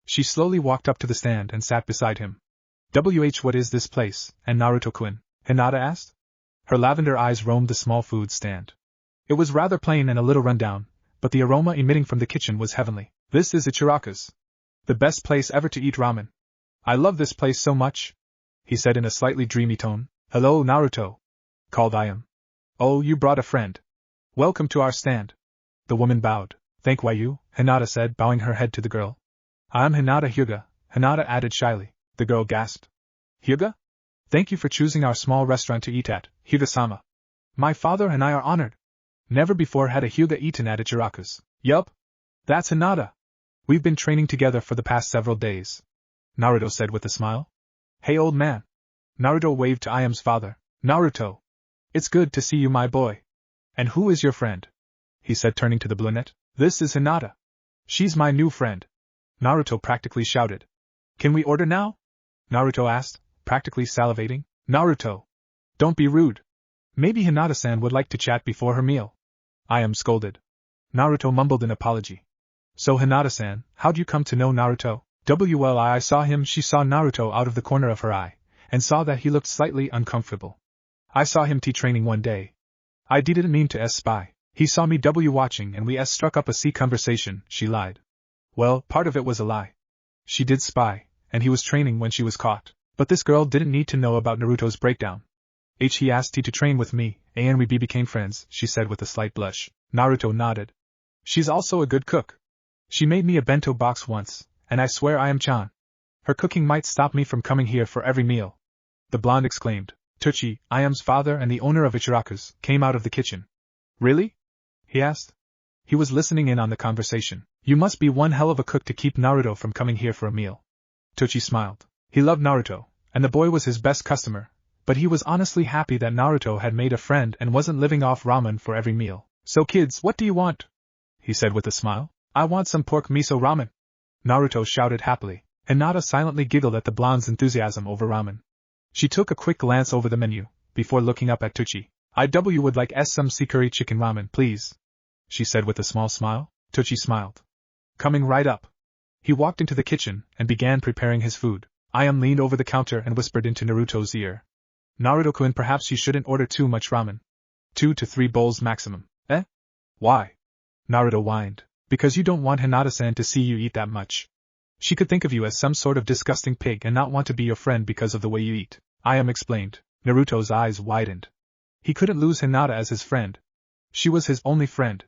She slowly walked up to the stand and sat beside him. What is this place, and Naruto-kun? Hinata asked. Her lavender eyes roamed the small food stand. It was rather plain and a little run-down, but the aroma emitting from the kitchen was heavenly. This is Ichiraku's. The best place ever to eat ramen. I love this place so much, he said in a slightly dreamy tone. Hello, Naruto, called Ayam. Oh, you brought a friend. Welcome to our stand. The woman bowed. Thank you, Hinata said, bowing her head to the girl. I'm Hinata Hyuga, Hinata added shyly. The girl gasped. Hyuga? Thank you for choosing our small restaurant to eat at, Hyuga-sama. My father and I are honored. Never before had a Hyuga eaten at Ichiraku's. Yup. That's Hinata. We've been training together for the past several days, Naruto said with a smile. Hey, old man. Naruto waved to Ayam's father. Naruto. It's good to see you, my boy. And who is your friend? He said, turning to the brunette. This is Hinata. She's my new friend. Naruto practically shouted. Can we order now? Naruto asked, practically salivating. Naruto. Don't be rude. Maybe Hinata-san would like to chat before her meal. Ayam scolded. Naruto mumbled an apology. So Hinata-san, how'd you come to know Naruto? Well, I saw him. She saw Naruto out of the corner of her eye, and saw that he looked slightly uncomfortable. I saw him training one day. I didn't mean to spy. He saw me watching and we struck up a conversation, she lied. Well, part of it was a lie. She did spy, and he was training when she was caught. But this girl didn't need to know about Naruto's breakdown. He asked to train with me, and we became friends, she said with a slight blush. Naruto nodded. She's also a good cook. She made me a bento box once, and I swear Ayam-chan. Her cooking might stop me from coming here for every meal. The blonde exclaimed. Tuchi, Ayam's father and the owner of Ichiraku's, came out of the kitchen. Really? He asked. He was listening in on the conversation. You must be one hell of a cook to keep Naruto from coming here for a meal. Tuchi smiled. He loved Naruto, and the boy was his best customer, but he was honestly happy that Naruto had made a friend and wasn't living off ramen for every meal. So kids, what do you want? He said with a smile. I want some pork miso ramen. Naruto shouted happily. Hinata silently giggled at the blonde's enthusiasm over ramen. She took a quick glance over the menu, before looking up at Tuchi. I would like some curry chicken ramen, please, she said with a small smile. Tuchi smiled. Coming right up. He walked into the kitchen and began preparing his food. Ayam leaned over the counter and whispered into Naruto's ear. Naruto-kun, perhaps you shouldn't order too much ramen. 2 to 3 bowls maximum. Why? Naruto whined. Because you don't want Hinata-san to see you eat that much. She could think of you as some sort of disgusting pig and not want to be your friend because of the way you eat. Ayam explained. Naruto's eyes widened. He couldn't lose Hinata as his friend. She was his only friend.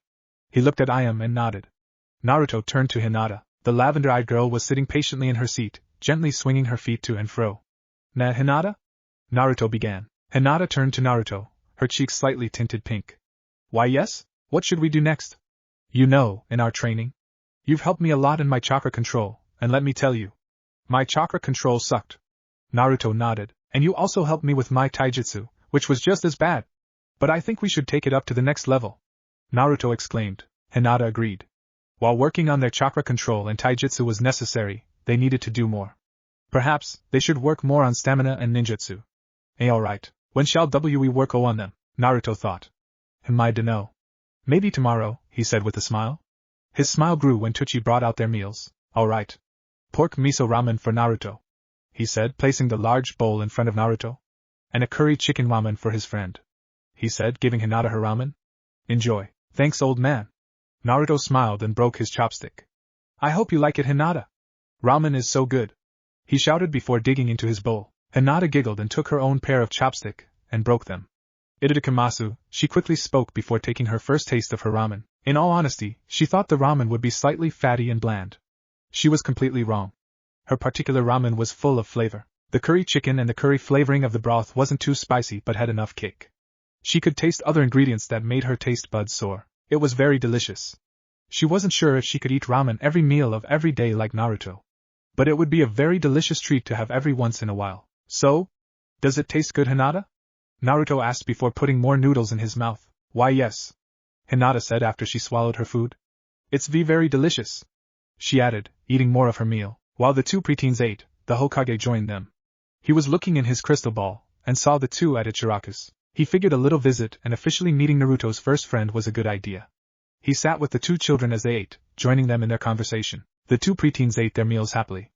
He looked at Ayam and nodded. Naruto turned to Hinata. The lavender-eyed girl was sitting patiently in her seat, gently swinging her feet to and fro. Hinata? Naruto began. Hinata turned to Naruto, her cheeks slightly tinted pink. Why yes? What should we do next? You know, in our training. You've helped me a lot in my chakra control, and let me tell you. My chakra control sucked. Naruto nodded. And you also helped me with my taijutsu, which was just as bad. But I think we should take it up to the next level. Naruto exclaimed. Hinata agreed. While working on their chakra control and taijutsu was necessary, they needed to do more. Perhaps, they should work more on stamina and ninjutsu. Alright, when shall we work on them? Naruto thought. I dunno. Maybe tomorrow, he said with a smile. His smile grew when Teuchi brought out their meals. Alright. Pork miso ramen for Naruto, he said, placing the large bowl in front of Naruto. And a curry chicken ramen for his friend, he said, giving Hinata her ramen. Enjoy. Thanks, old man. Naruto smiled and broke his chopstick. I hope you like it, Hinata. Ramen is so good, he shouted before digging into his bowl. Hinata giggled and took her own pair of chopstick, and broke them. Itadakimasu, she quickly spoke before taking her first taste of her ramen. In all honesty, she thought the ramen would be slightly fatty and bland. She was completely wrong. Her particular ramen was full of flavor. The curry chicken and the curry flavoring of the broth wasn't too spicy but had enough kick. She could taste other ingredients that made her taste buds soar. It was very delicious. She wasn't sure if she could eat ramen every meal of every day like Naruto. But it would be a very delicious treat to have every once in a while. So? Does it taste good, Hinata? Naruto asked before putting more noodles in his mouth. Why yes, Hinata said after she swallowed her food. It's very delicious, she added, eating more of her meal. While the two preteens ate, the Hokage joined them. He was looking in his crystal ball, and saw the two at Ichiraku's. He figured a little visit and officially meeting Naruto's first friend was a good idea. He sat with the two children as they ate, joining them in their conversation. The two preteens ate their meals happily.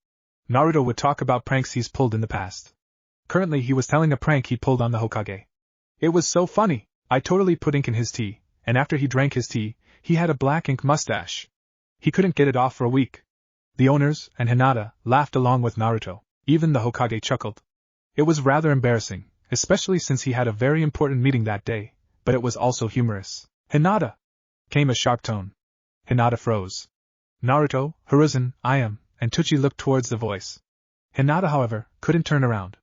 Naruto would talk about pranks he's pulled in the past. Currently he was telling a prank he pulled on the Hokage. It was so funny. I totally put ink in his tea, and after he drank his tea, he had a black ink mustache. He couldn't get it off for a week. The owners, and Hinata, laughed along with Naruto. Even the Hokage chuckled. It was rather embarrassing, especially since he had a very important meeting that day, but it was also humorous. Hinata! Came a sharp tone. Hinata froze. Naruto, Hiruzen, I am, and Teuchi looked towards the voice. Hinata, however, couldn't turn around.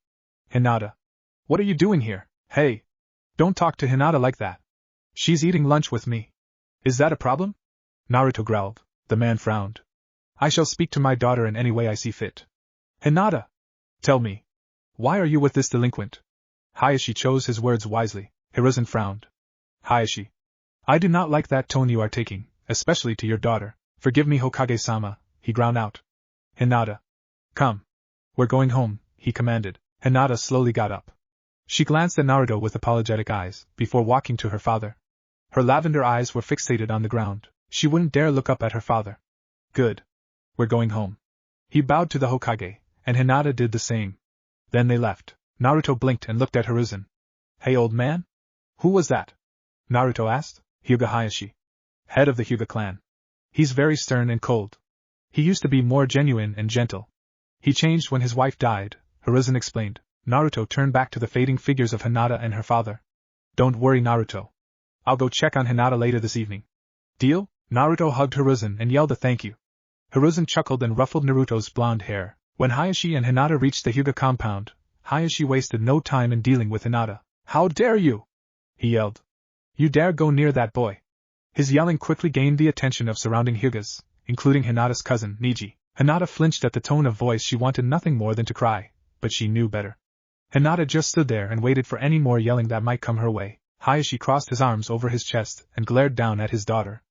Hinata. What are you doing here? Hey! Don't talk to Hinata like that. She's eating lunch with me. Is that a problem? Naruto growled. The man frowned. I shall speak to my daughter in any way I see fit. Hinata! Tell me. Why are you with this delinquent? Hayashi chose his words wisely. Hiruzen frowned. Hayashi. I do not like that tone you are taking, especially to your daughter. Forgive me, Hokage-sama, he ground out. Hinata. Come. We're going home, he commanded. Hinata slowly got up. She glanced at Naruto with apologetic eyes, before walking to her father. Her lavender eyes were fixated on the ground. She wouldn't dare look up at her father. Good. We're going home. He bowed to the Hokage, and Hinata did the same. Then they left. Naruto blinked and looked at Hiruzen. Hey, old man? Who was that? Naruto asked. Hyuga Hayashi. Head of the Hyuga clan. He's very stern and cold. He used to be more genuine and gentle. He changed when his wife died, Hiruzen explained. Naruto turned back to the fading figures of Hinata and her father. Don't worry, Naruto. I'll go check on Hinata later this evening. Deal? Naruto hugged Hiruzen and yelled a thank you. Hiruzen chuckled and ruffled Naruto's blonde hair. When Hayashi and Hinata reached the Hyuga compound, Hayashi wasted no time in dealing with Hinata. How dare you? He yelled. You dare go near that boy. His yelling quickly gained the attention of surrounding Hyugas, including Hinata's cousin, Neji. Hinata flinched at the tone of voice. She wanted nothing more than to cry, but she knew better. Hinata just stood there and waited for any more yelling that might come her way. Hayashi crossed his arms over his chest and glared down at his daughter.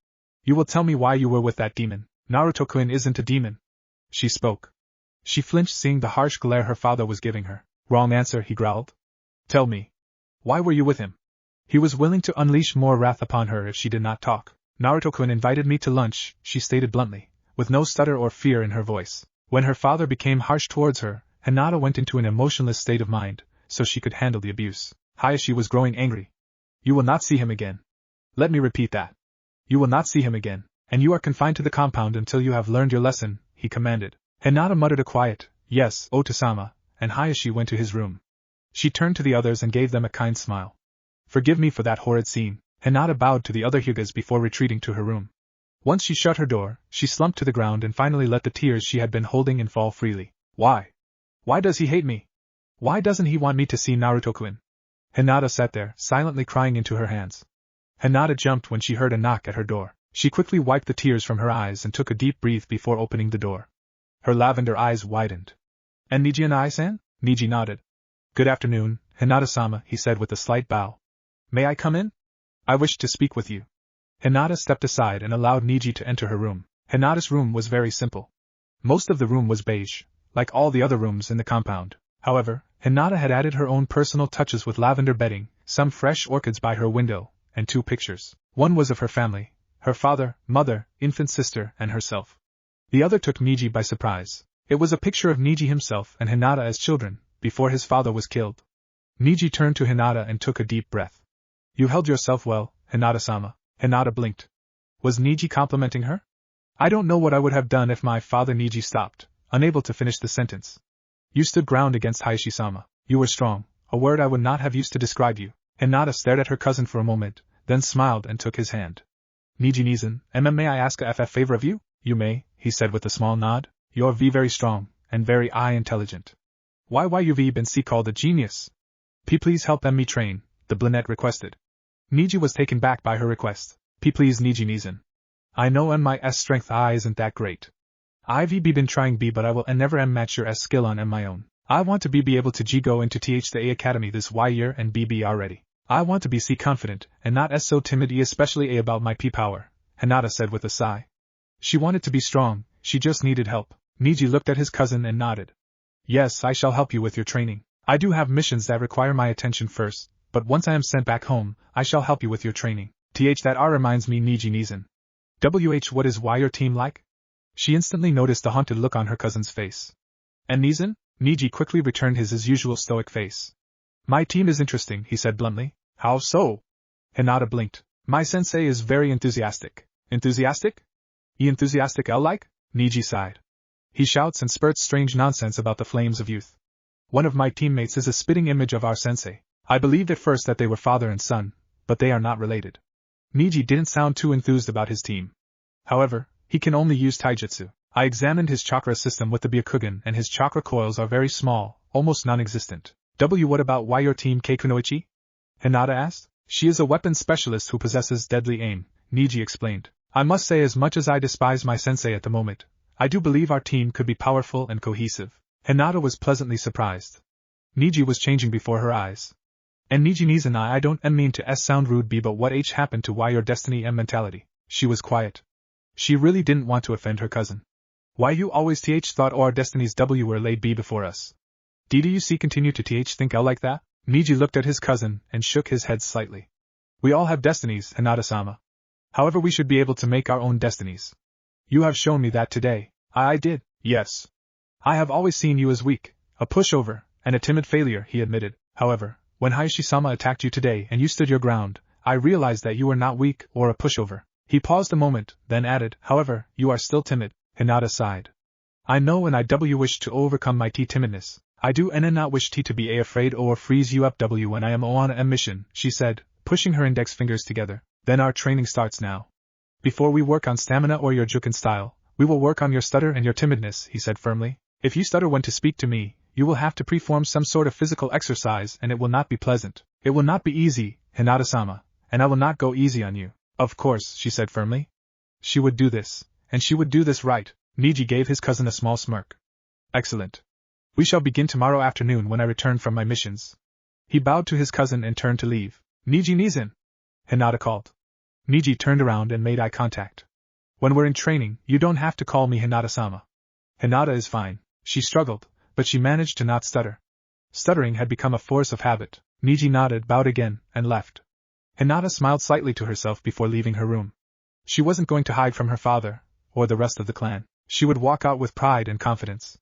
You will tell me why you were with that demon. Naruto-kun isn't a demon. She spoke. She flinched seeing the harsh glare her father was giving her. Wrong answer, he growled. Tell me. Why were you with him? He was willing to unleash more wrath upon her if she did not talk. Naruto-kun invited me to lunch, she stated bluntly, with no stutter or fear in her voice. When her father became harsh towards her, Hinata went into an emotionless state of mind, so she could handle the abuse. Hayashi was growing angry. You will not see him again. Let me repeat that. You will not see him again, and you are confined to the compound until you have learned your lesson, he commanded. Hinata muttered a quiet, yes, Oto-sama, and Hayashi went to his room. She turned to the others and gave them a kind smile. Forgive me for that horrid scene. Hinata bowed to the other Hyugas before retreating to her room. Once she shut her door, she slumped to the ground and finally let the tears she had been holding in fall freely. Why? Why does he hate me? Why doesn't he want me to see Naruto-kun? Hinata sat there, silently crying into her hands. Hinata jumped when she heard a knock at her door. She quickly wiped the tears from her eyes and took a deep breath before opening the door. Her lavender eyes widened. And Neji and I-san? Neji nodded. Good afternoon, Hinata-sama, he said with a slight bow. May I come in? I wish to speak with you. Hinata stepped aside and allowed Neji to enter her room. Hinata's room was very simple. Most of the room was beige, like all the other rooms in the compound. However, Hinata had added her own personal touches with lavender bedding, some fresh orchids by her window, and 2 pictures. One was of her family, her father, mother, infant sister, and herself. The other took Neji by surprise. It was a picture of Neji himself and Hinata as children, before his father was killed. Neji turned to Hinata and took a deep breath. You held yourself well, Hinata-sama. Hinata blinked. Was Neji complimenting her? I don't know what I would have done if my father. Neji stopped, unable to finish the sentence. You stood ground against Hayashi-sama. You were strong, a word I would not have used to describe you. Hinata stared at her cousin for a moment, then smiled and took his hand. Neji-nizen, may I ask a favor of you? You may, he said with a small nod. You're very strong, and very intelligent. Why you've been called a genius? Please help me train, the brunette requested. Neji was taken back by her request. Please Neji-nizen. I know my strength isn't that great. I've been trying but I will never match your skill on my own. I want to be able to go into the A Academy this year and be already. I want to be confident, and not so timid especially about my power, Hinata said with a sigh. She wanted to be strong, she just needed help. Neji looked at his cousin and nodded. Yes, I shall help you with your training. I do have missions that require my attention first, but once I am sent back home, I shall help you with your training. That reminds me Neji-nizen. What is your team like? She instantly noticed the haunted look on her cousin's face. And Nizen? Neji quickly returned his usual stoic face. My team is interesting, he said bluntly. How so? Hinata blinked. My sensei is very enthusiastic. Enthusiastic? Enthusiastic like? Neji sighed. He shouts and spurts strange nonsense about the flames of youth. One of my teammates is a spitting image of our sensei. I believed at first that they were father and son, but they are not related. Neji didn't sound too enthused about his team. However, he can only use taijutsu. I examined his chakra system with the Byakugan and his chakra coils are very small, almost non-existent. What about your team Keikunoichi? Hinata asked. She is a weapons specialist who possesses deadly aim, Neji explained. I must say as much as I despise my sensei at the moment, I do believe our team could be powerful and cohesive. Hinata was pleasantly surprised. Neji was changing before her eyes. And Neji-nizen, I don't mean to sound rude but what happened to your destiny and mentality? She was quiet. She really didn't want to offend her cousin. Why you always thought our destinies were laid before us? Did you continue to think like that? Neji looked at his cousin and shook his head slightly. We all have destinies, Hinata-sama. However, we should be able to make our own destinies. You have shown me that today. I did, yes. I have always seen you as weak, a pushover, and a timid failure, he admitted. However, when Hayashi-sama attacked you today and you stood your ground, I realized that you were not weak or a pushover. He paused a moment, then added, however, you are still timid. Hinata sighed. I know and I wish to overcome my timidness. I do not wish to be afraid or freeze you up when I am on a mission, she said, pushing her index fingers together. Then our training starts now. Before we work on stamina or your juken style, we will work on your stutter and your timidness, he said firmly. If you stutter when to speak to me, you will have to perform some sort of physical exercise and it will not be pleasant. It will not be easy, Hinata-sama, and I will not go easy on you. Of course, she said firmly. She would do this, and she would do this right. Neji gave his cousin a small smirk. Excellent. We shall begin tomorrow afternoon when I return from my missions. He bowed to his cousin and turned to leave. Neji-nizen! Hinata called. Neji turned around and made eye contact. When we're in training, you don't have to call me Hinata-sama. Hinata is fine. She struggled, but she managed to not stutter. Stuttering had become a force of habit. Neji nodded, bowed again, and left. Hinata smiled slightly to herself before leaving her room. She wasn't going to hide from her father, or the rest of the clan. She would walk out with pride and confidence.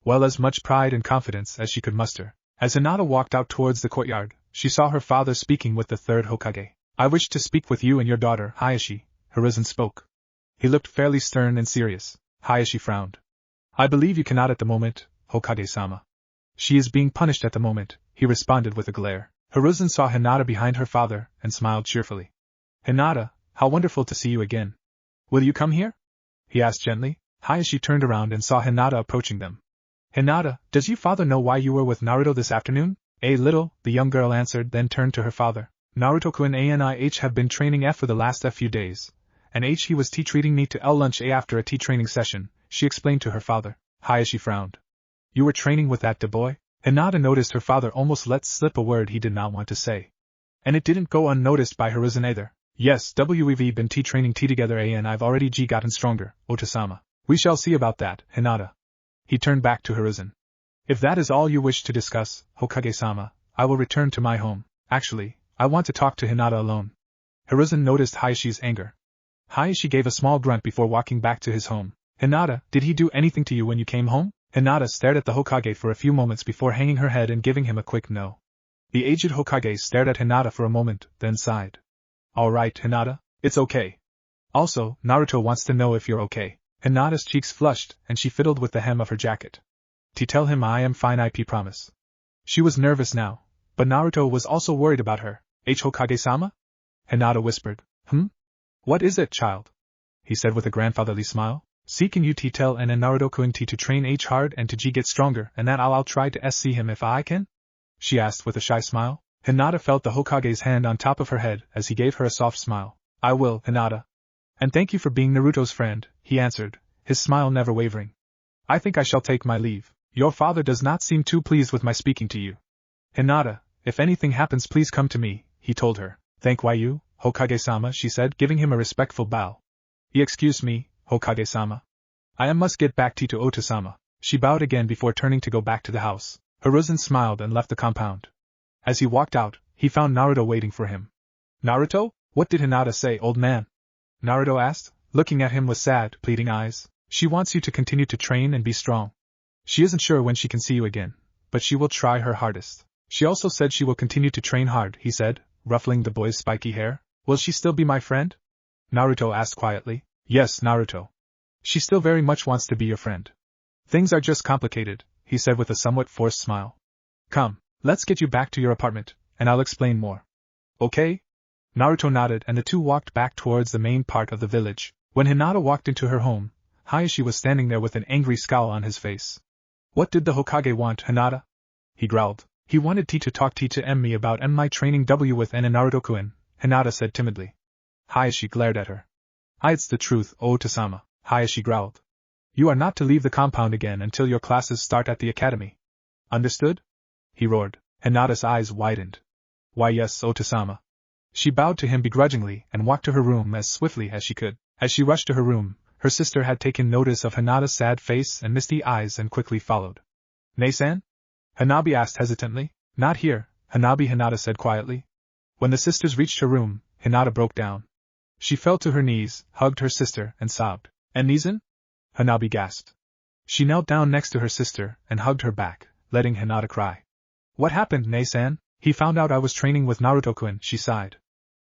Well, as much pride and confidence as she could muster. As Hinata walked out towards the courtyard, she saw her father speaking with the third Hokage. I wish to speak with you and your daughter, Hayashi, Hiruzen spoke. He looked fairly stern and serious. Hayashi frowned. I believe you cannot at the moment, Hokage-sama. She is being punished at the moment, he responded with a glare. Hiruzen saw Hinata behind her father, and smiled cheerfully. Hinata, how wonderful to see you again. Will you come here? He asked gently. Hayashi turned around and saw Hinata approaching them. Hinata, does your father know why you were with Naruto this afternoon? A little, the young girl answered, then turned to her father. Naruto-kun and have been training for the last few days, and he was treating me to lunch after a training session, she explained to her father. Hayashi frowned. You were training with that boy? Hinata noticed her father almost let slip a word he did not want to say. And it didn't go unnoticed by Hiruzen either. Yes, we've been training together and I've already gotten stronger, Otasama. We shall see about that, Hinata. He turned back to Hiruzen. If that is all you wish to discuss, Hokage-sama, I will return to my home. Actually, I want to talk to Hinata alone. Hiruzen noticed Hayashi's anger. Hayashi gave a small grunt before walking back to his home. Hinata, did he do anything to you when you came home? Hinata stared at the Hokage for a few moments before hanging her head and giving him a quick no. The aged Hokage stared at Hinata for a moment, then sighed. Alright, Hinata, it's okay. Also, Naruto wants to know if you're okay. Hinata's cheeks flushed, and she fiddled with the hem of her jacket. To tell him I am fine, I promise. She was nervous now, but Naruto was also worried about her. Hokage-sama? Hinata whispered. What is it, child? He said with a grandfatherly smile. Seeking you to tell and Naruto-kun to train hard and to get stronger, and that I'll try to see him if I can? She asked with a shy smile. Hinata felt the Hokage's hand on top of her head as he gave her a soft smile. I will, Hinata. And thank you for being Naruto's friend, he answered, his smile never wavering. I think I shall take my leave. Your father does not seem too pleased with my speaking to you. Hinata, if anything happens please come to me, he told her. Thank you, Hokage-sama, she said, giving him a respectful bow. Excuse me, Hokage-sama. I must get back to Otasama. She bowed again before turning to go back to the house. Hiruzen smiled and left the compound. As he walked out, he found Naruto waiting for him. Naruto? What did Hinata say, old man? Naruto asked, looking at him with sad, pleading eyes. She wants you to continue to train and be strong. She isn't sure when she can see you again, but she will try her hardest. She also said she will continue to train hard, he said, ruffling the boy's spiky hair. Will she still be my friend? Naruto asked quietly. Yes, Naruto. She still very much wants to be your friend. Things are just complicated, he said with a somewhat forced smile. Come, let's get you back to your apartment, and I'll explain more. Okay? Naruto nodded and the two walked back towards the main part of the village. When Hinata walked into her home, Hayashi was standing there with an angry scowl on his face. What did the Hokage want, Hinata? He growled. He wanted to talk to me about my training with Naruto-kun, Hinata said timidly. Hayashi glared at her. It's the truth, Otasama, Hayashi growled. You are not to leave the compound again until your classes start at the academy. Understood? He roared. Hinata's eyes widened. Why yes, Otasama. She bowed to him begrudgingly and walked to her room as swiftly as she could. As she rushed to her room, her sister had taken notice of Hinata's sad face and misty eyes and quickly followed. Nei-san? Hanabi asked hesitantly. Not here, Hanabi, Hinata said quietly. When the sisters reached her room, Hinata broke down. She fell to her knees, hugged her sister, and sobbed. And Nizan? Hanabi gasped. She knelt down next to her sister and hugged her back, letting Hinata cry. What happened, Nei-san? He found out I was training with Naruto-kun, she sighed.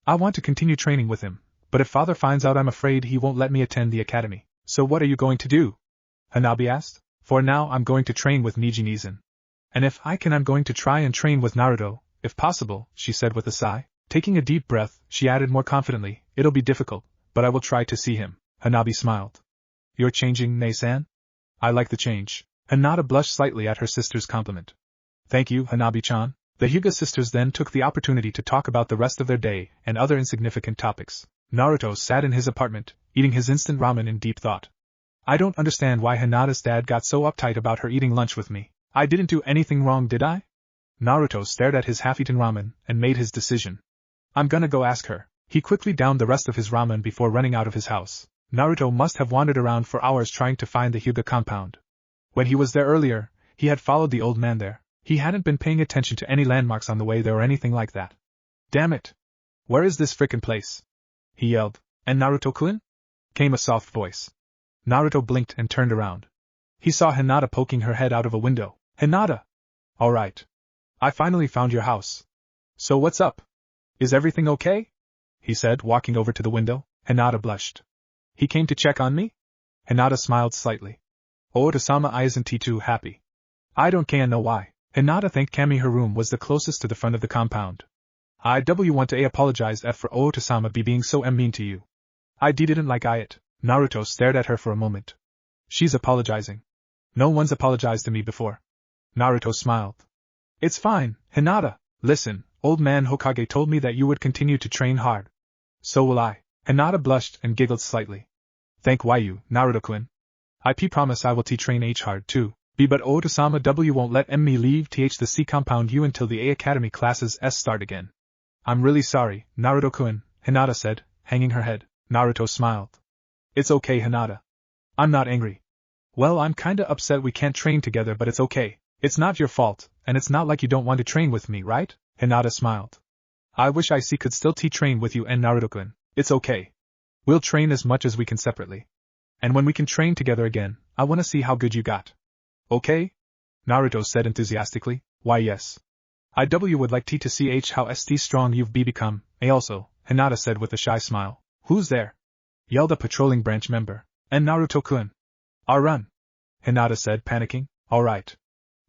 I want to continue training with him, but if father finds out I'm afraid he won't let me attend the academy. So what are you going to do? Hanabi asked. For now I'm going to train with Neji Nizan. And if I can I'm going to try and train with Naruto, if possible, she said with a sigh. Taking a deep breath, she added more confidently, it'll be difficult, but I will try to see him. Hanabi smiled. You're changing, Nei-san? I like the change. Hinata blushed slightly at her sister's compliment. Thank you, Hanabi-chan. The Hyuga sisters then took the opportunity to talk about the rest of their day and other insignificant topics. Naruto sat in his apartment, eating his instant ramen in deep thought. I don't understand why Hinata's dad got so uptight about her eating lunch with me. I didn't do anything wrong, did I? Naruto stared at his half-eaten ramen and made his decision. I'm gonna go ask her. He quickly downed the rest of his ramen before running out of his house. Naruto must have wandered around for hours trying to find the Hyuga compound. When he was there earlier, he had followed the old man there. He hadn't been paying attention to any landmarks on the way there or anything like that. Damn it! Where is this frickin' place? He yelled. And Naruto-kun? Came a soft voice. Naruto blinked and turned around. He saw Hinata poking her head out of a window. Hinata! Alright. I finally found your house. So what's up? Is everything okay? He said, walking over to the window. Hinata blushed. He came to check on me? Hinata smiled slightly. Otasama isn't too happy. I don't know why. Hinata thanked Kami her room was the closest to the front of the compound. I want to apologize for Otasama being so mean to you. I didn't like it. Naruto stared at her for a moment. She's apologizing. No one's apologized to me before. Naruto smiled. It's fine, Hinata. Listen, old man Hokage told me that you would continue to train hard. So will I. Hinata blushed and giggled slightly. Thank you, Naruto-kun. I promise I will train hard too. But Otasama won't let me leave the C compound until the A Academy classes start again. I'm really sorry, Naruto-kun, Hinata said, hanging her head. Naruto smiled. It's okay, Hinata. I'm not angry. Well, I'm kinda upset we can't train together, but it's okay. It's not your fault, and it's not like you don't want to train with me, right? Hinata smiled. I wish I could still train with you and Naruto-kun. It's okay. We'll train as much as we can separately. And when we can train together again, I wanna see how good you got. Okay? Naruto said enthusiastically. Why yes. I would like to see how strong you've become. Also, Hinata said with a shy smile. Who's there? Yelled a patrolling branch member. And Naruto-kun. I'll run. Hinata said, panicking. Alright.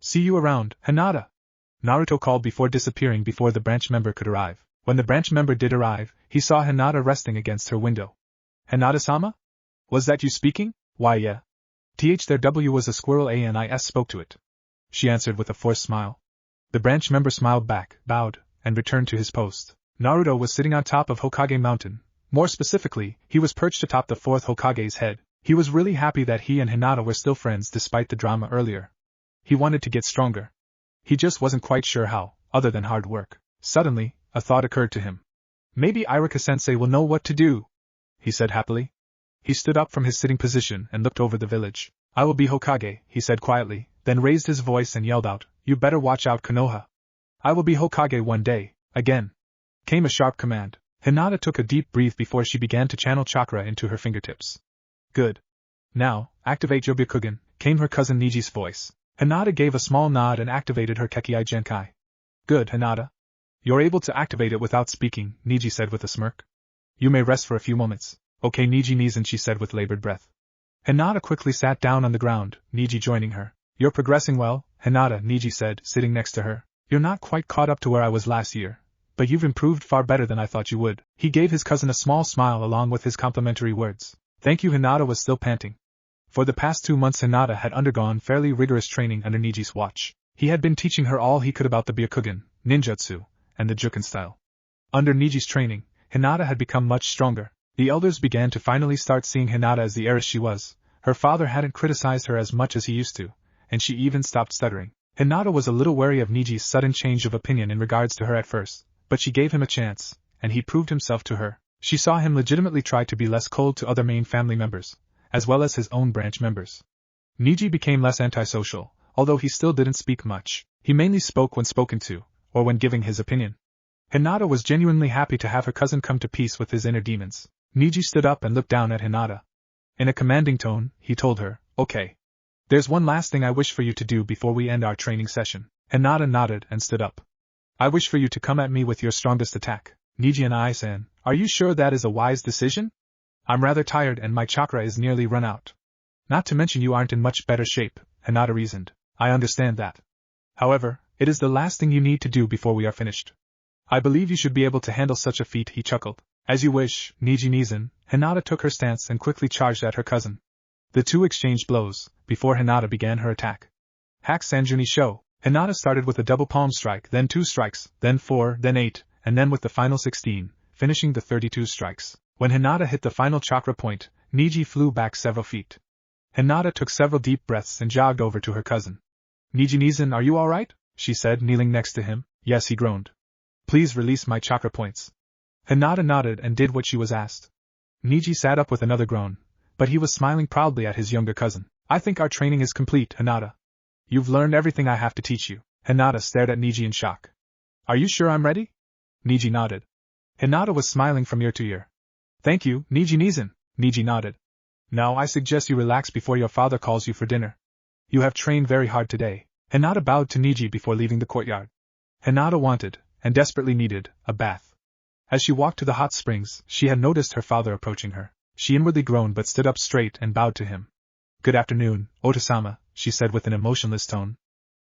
See you around, Hinata. Naruto called before disappearing before the branch member could arrive. When the branch member did arrive, he saw Hinata resting against her window. Hinata-sama? Was that you speaking? Why yeah. There was a squirrel and I spoke to it. She answered with a forced smile. The branch member smiled back, bowed, and returned to his post. Naruto was sitting on top of Hokage Mountain. More specifically, he was perched atop the fourth Hokage's head. He was really happy that he and Hinata were still friends despite the drama earlier. He wanted to get stronger. He just wasn't quite sure how, other than hard work. Suddenly, a thought occurred to him. Maybe Iruka-sensei will know what to do, he said happily. He stood up from his sitting position and looked over the village. I will be Hokage, he said quietly, then raised his voice and yelled out, You better watch out, Konoha. I will be Hokage one day. Again. Came a sharp command. Hinata took a deep breath before she began to channel chakra into her fingertips. Good. Now, activate your Byakugan, came her cousin Neji's voice. Hinata gave a small nod and activated her Kekkai Genkai. Good, Hinata. You're able to activate it without speaking, Neji said with a smirk. You may rest for a few moments. Okay, Neji Nizan, she said with labored breath. Hinata quickly sat down on the ground, Neji joining her. You're progressing well, Hinata, Neji said, sitting next to her. You're not quite caught up to where I was last year, but you've improved far better than I thought you would. He gave his cousin a small smile along with his complimentary words. Thank you. Hinata was still panting. For the past 2 months Hinata had undergone fairly rigorous training under Neji's watch. He had been teaching her all he could about the Byakugan, ninjutsu, and the Juken style. Under Neji's training, Hinata had become much stronger. The elders began to finally start seeing Hinata as the heiress she was. Her father hadn't criticized her as much as he used to, and she even stopped stuttering. Hinata was a little wary of Neji's sudden change of opinion in regards to her at first, but she gave him a chance, and he proved himself to her. She saw him legitimately try to be less cold to other main family members, as well as his own branch members. Neji became less antisocial, although he still didn't speak much. He mainly spoke when spoken to, or when giving his opinion. Hinata was genuinely happy to have her cousin come to peace with his inner demons. Neji stood up and looked down at Hinata. In a commanding tone, he told her, Okay. There's one last thing I wish for you to do before we end our training session. Hinata nodded and stood up. I wish for you to come at me with your strongest attack. Neji and I-san, are you sure that is a wise decision? I'm rather tired and my chakra is nearly run out. Not to mention you aren't in much better shape, Hinata reasoned. I understand that. However, it is the last thing you need to do before we are finished. I believe you should be able to handle such a feat, he chuckled. As you wish, Neji Nizan. Hinata took her stance and quickly charged at her cousin. The two exchanged blows, before Hinata began her attack. Hack Sanjuni Sho. Hinata started with a double palm strike, then 2 strikes, then 4, then 8, and then with the final 16, finishing the 32 strikes. When Hinata hit the final chakra point, Neji flew back several feet. Hinata took several deep breaths and jogged over to her cousin. Neji Nizan, are you alright? She said, kneeling next to him. Yes, he groaned. Please release my chakra points. Hinata nodded and did what she was asked. Neji sat up with another groan, but he was smiling proudly at his younger cousin. I think our training is complete, Hinata. You've learned everything I have to teach you. Hinata stared at Neji in shock. Are you sure I'm ready? Neji nodded. Hinata was smiling from ear to ear. Thank you, Neji Nizan. Neji nodded. Now I suggest you relax before your father calls you for dinner. You have trained very hard today. Hinata bowed to Neji before leaving the courtyard. Hinata wanted, and desperately needed, a bath. As she walked to the hot springs, she had noticed her father approaching her. She inwardly groaned but stood up straight and bowed to him. Good afternoon, Otasama, she said with an emotionless tone.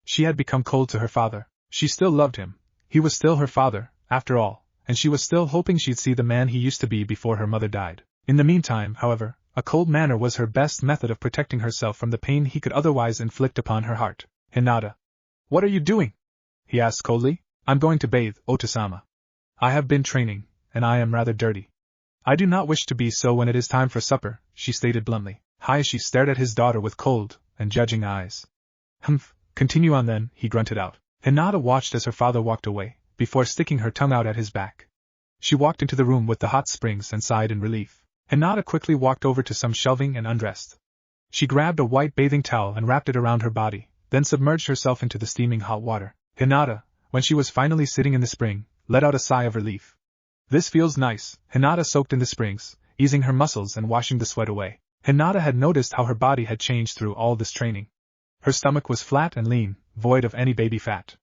She had become cold to her father. She still loved him. He was still her father, after all, and she was still hoping she'd see the man he used to be before her mother died. In the meantime, however, a cold manner was her best method of protecting herself from the pain he could otherwise inflict upon her heart. Hinata. What are you doing? He asked coldly. I'm going to bathe, Otasama. I have been training, and I am rather dirty. I do not wish to be so when it is time for supper, she stated bluntly. Hayashi stared at his daughter with cold and judging eyes. Humph, continue on then, he grunted out. Hinata watched as her father walked away, before sticking her tongue out at his back. She walked into the room with the hot springs and sighed in relief. Hinata quickly walked over to some shelving and undressed. She grabbed a white bathing towel and wrapped it around her body, then submerged herself into the steaming hot water. Hinata, when she was finally sitting in the spring, let out a sigh of relief. This feels nice. Hinata soaked in the springs, easing her muscles and washing the sweat away. Hinata had noticed how her body had changed through all this training. Her stomach was flat and lean, void of any baby fat.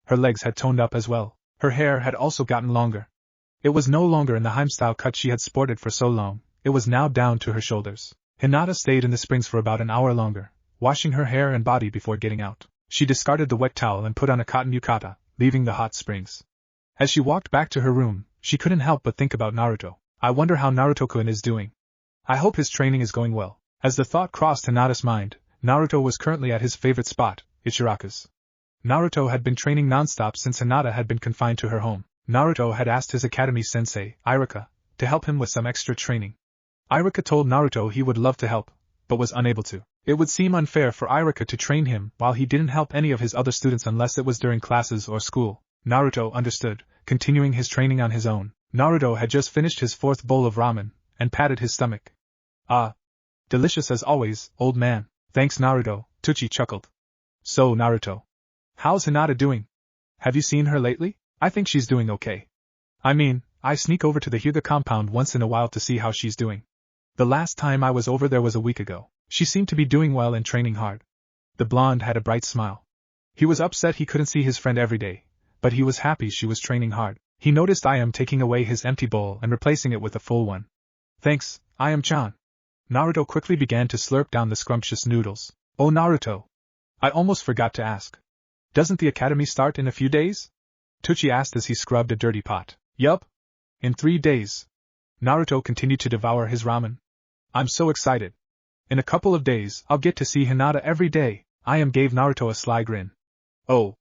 Her legs had toned up as well. Her hair had also gotten longer. It was no longer in the Heim-style cut she had sported for so long, it was now down to her shoulders. Hinata stayed in the springs for about an hour longer, washing her hair and body before getting out. She discarded the wet towel and put on a cotton yukata, leaving the hot springs. As she walked back to her room, she couldn't help but think about Naruto. I wonder how Naruto-kun is doing. I hope his training is going well. As the thought crossed Hinata's mind, Naruto was currently at his favorite spot, Ichiraku's. Naruto had been training non-stop since Hinata had been confined to her home. Naruto had asked his academy sensei, Iruka, to help him with some extra training. Iruka told Naruto he would love to help, but was unable to. It would seem unfair for Iruka to train him while he didn't help any of his other students unless it was during classes or school. Naruto understood, continuing his training on his own. Naruto had just finished his 4th bowl of ramen, and patted his stomach. Ah. Delicious as always, old man. Thanks Naruto, Tsuchi chuckled. So Naruto. How's Hinata doing? Have you seen her lately? I think she's doing okay. I mean, I sneak over to the Hyuga compound once in a while to see how she's doing. The last time I was over there was a week ago. She seemed to be doing well and training hard. The blonde had a bright smile. He was upset he couldn't see his friend every day, but he was happy she was training hard. He noticed I am taking away his empty bowl and replacing it with a full one. Thanks, I am-chan. Naruto quickly began to slurp down the scrumptious noodles. Oh Naruto. I almost forgot to ask. Doesn't the academy start in a few days? Tsuchi asked as he scrubbed a dirty pot. Yup. In 3 days. Naruto continued to devour his ramen. I'm so excited. In a couple of days, I'll get to see Hinata every day. I gave Naruto a sly grin. Oh.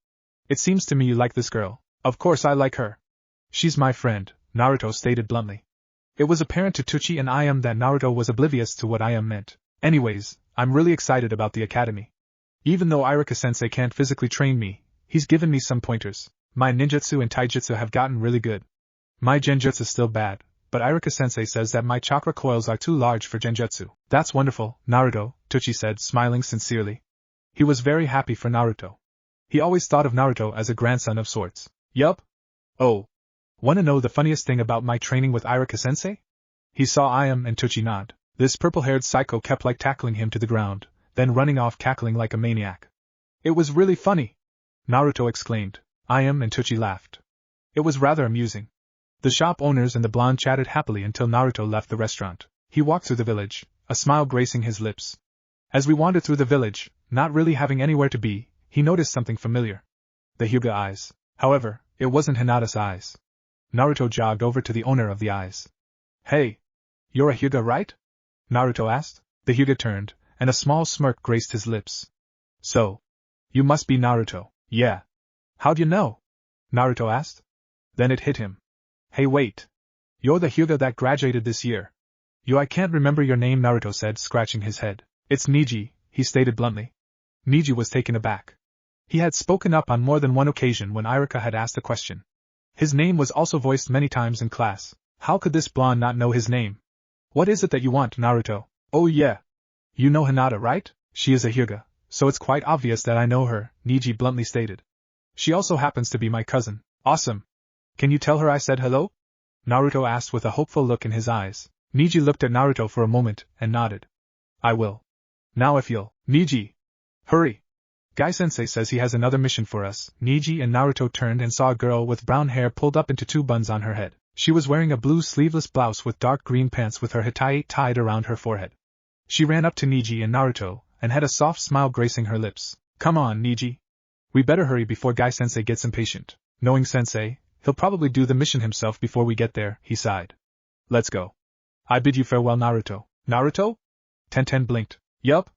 It seems to me you like this girl. Of course I like her. She's my friend, Naruto stated bluntly. It was apparent to Tsuchi and that Naruto was oblivious to what meant. Anyways, I'm really excited about the academy. Even though Iruka-sensei can't physically train me, he's given me some pointers. My ninjutsu and taijutsu have gotten really good. My genjutsu is still bad, but Iruka-sensei says that my chakra coils are too large for genjutsu. That's wonderful, Naruto, Tsuchi said, smiling sincerely. He was very happy for Naruto. He always thought of Naruto as a grandson of sorts. Yup. Oh. Wanna know the funniest thing about my training with Iruka-sensei? He saw and Tsuchi nod. This purple-haired psycho kept tackling him to the ground, then running off cackling like a maniac. It was really funny, Naruto exclaimed. and Tsuchi laughed. It was rather amusing. The shop owners and the blonde chatted happily until Naruto left the restaurant. He walked through the village, a smile gracing his lips. As we wandered through the village, not really having anywhere to be, he noticed something familiar. The Hyuga eyes. However, it wasn't Hinata's eyes. Naruto jogged over to the owner of the eyes. Hey! You're a Hyuga, right? Naruto asked. The Hyuga turned, and a small smirk graced his lips. So. You must be Naruto. Yeah. How'd you know? Naruto asked. Then it hit him. Hey wait. You're the Hyuga that graduated this year. I can't remember your name, Naruto said, scratching his head. It's Neji, he stated bluntly. Neji was taken aback. He had spoken up on more than one occasion when Iruka had asked a question. His name was also voiced many times in class. How could this blonde not know his name? What is it that you want, Naruto? Oh yeah. You know Hinata, right? She is a Hyuga, so it's quite obvious that I know her, Neji bluntly stated. She also happens to be my cousin. Awesome. Can you tell her I said hello? Naruto asked with a hopeful look in his eyes. Neji looked at Naruto for a moment and nodded. I will. Now if you'll. Neji! Hurry! Guy-sensei says he has another mission for us. Neji and Naruto turned and saw a girl with brown hair pulled up into 2 buns on her head. She was wearing a blue sleeveless blouse with dark green pants with her hitae tied around her forehead. She ran up to Neji and Naruto, and had a soft smile gracing her lips. Come on, Neji. We better hurry before Guy-sensei gets impatient. Knowing Sensei, he'll probably do the mission himself before we get there, he sighed. Let's go. I bid you farewell, Naruto. Naruto? Tenten blinked. Yup.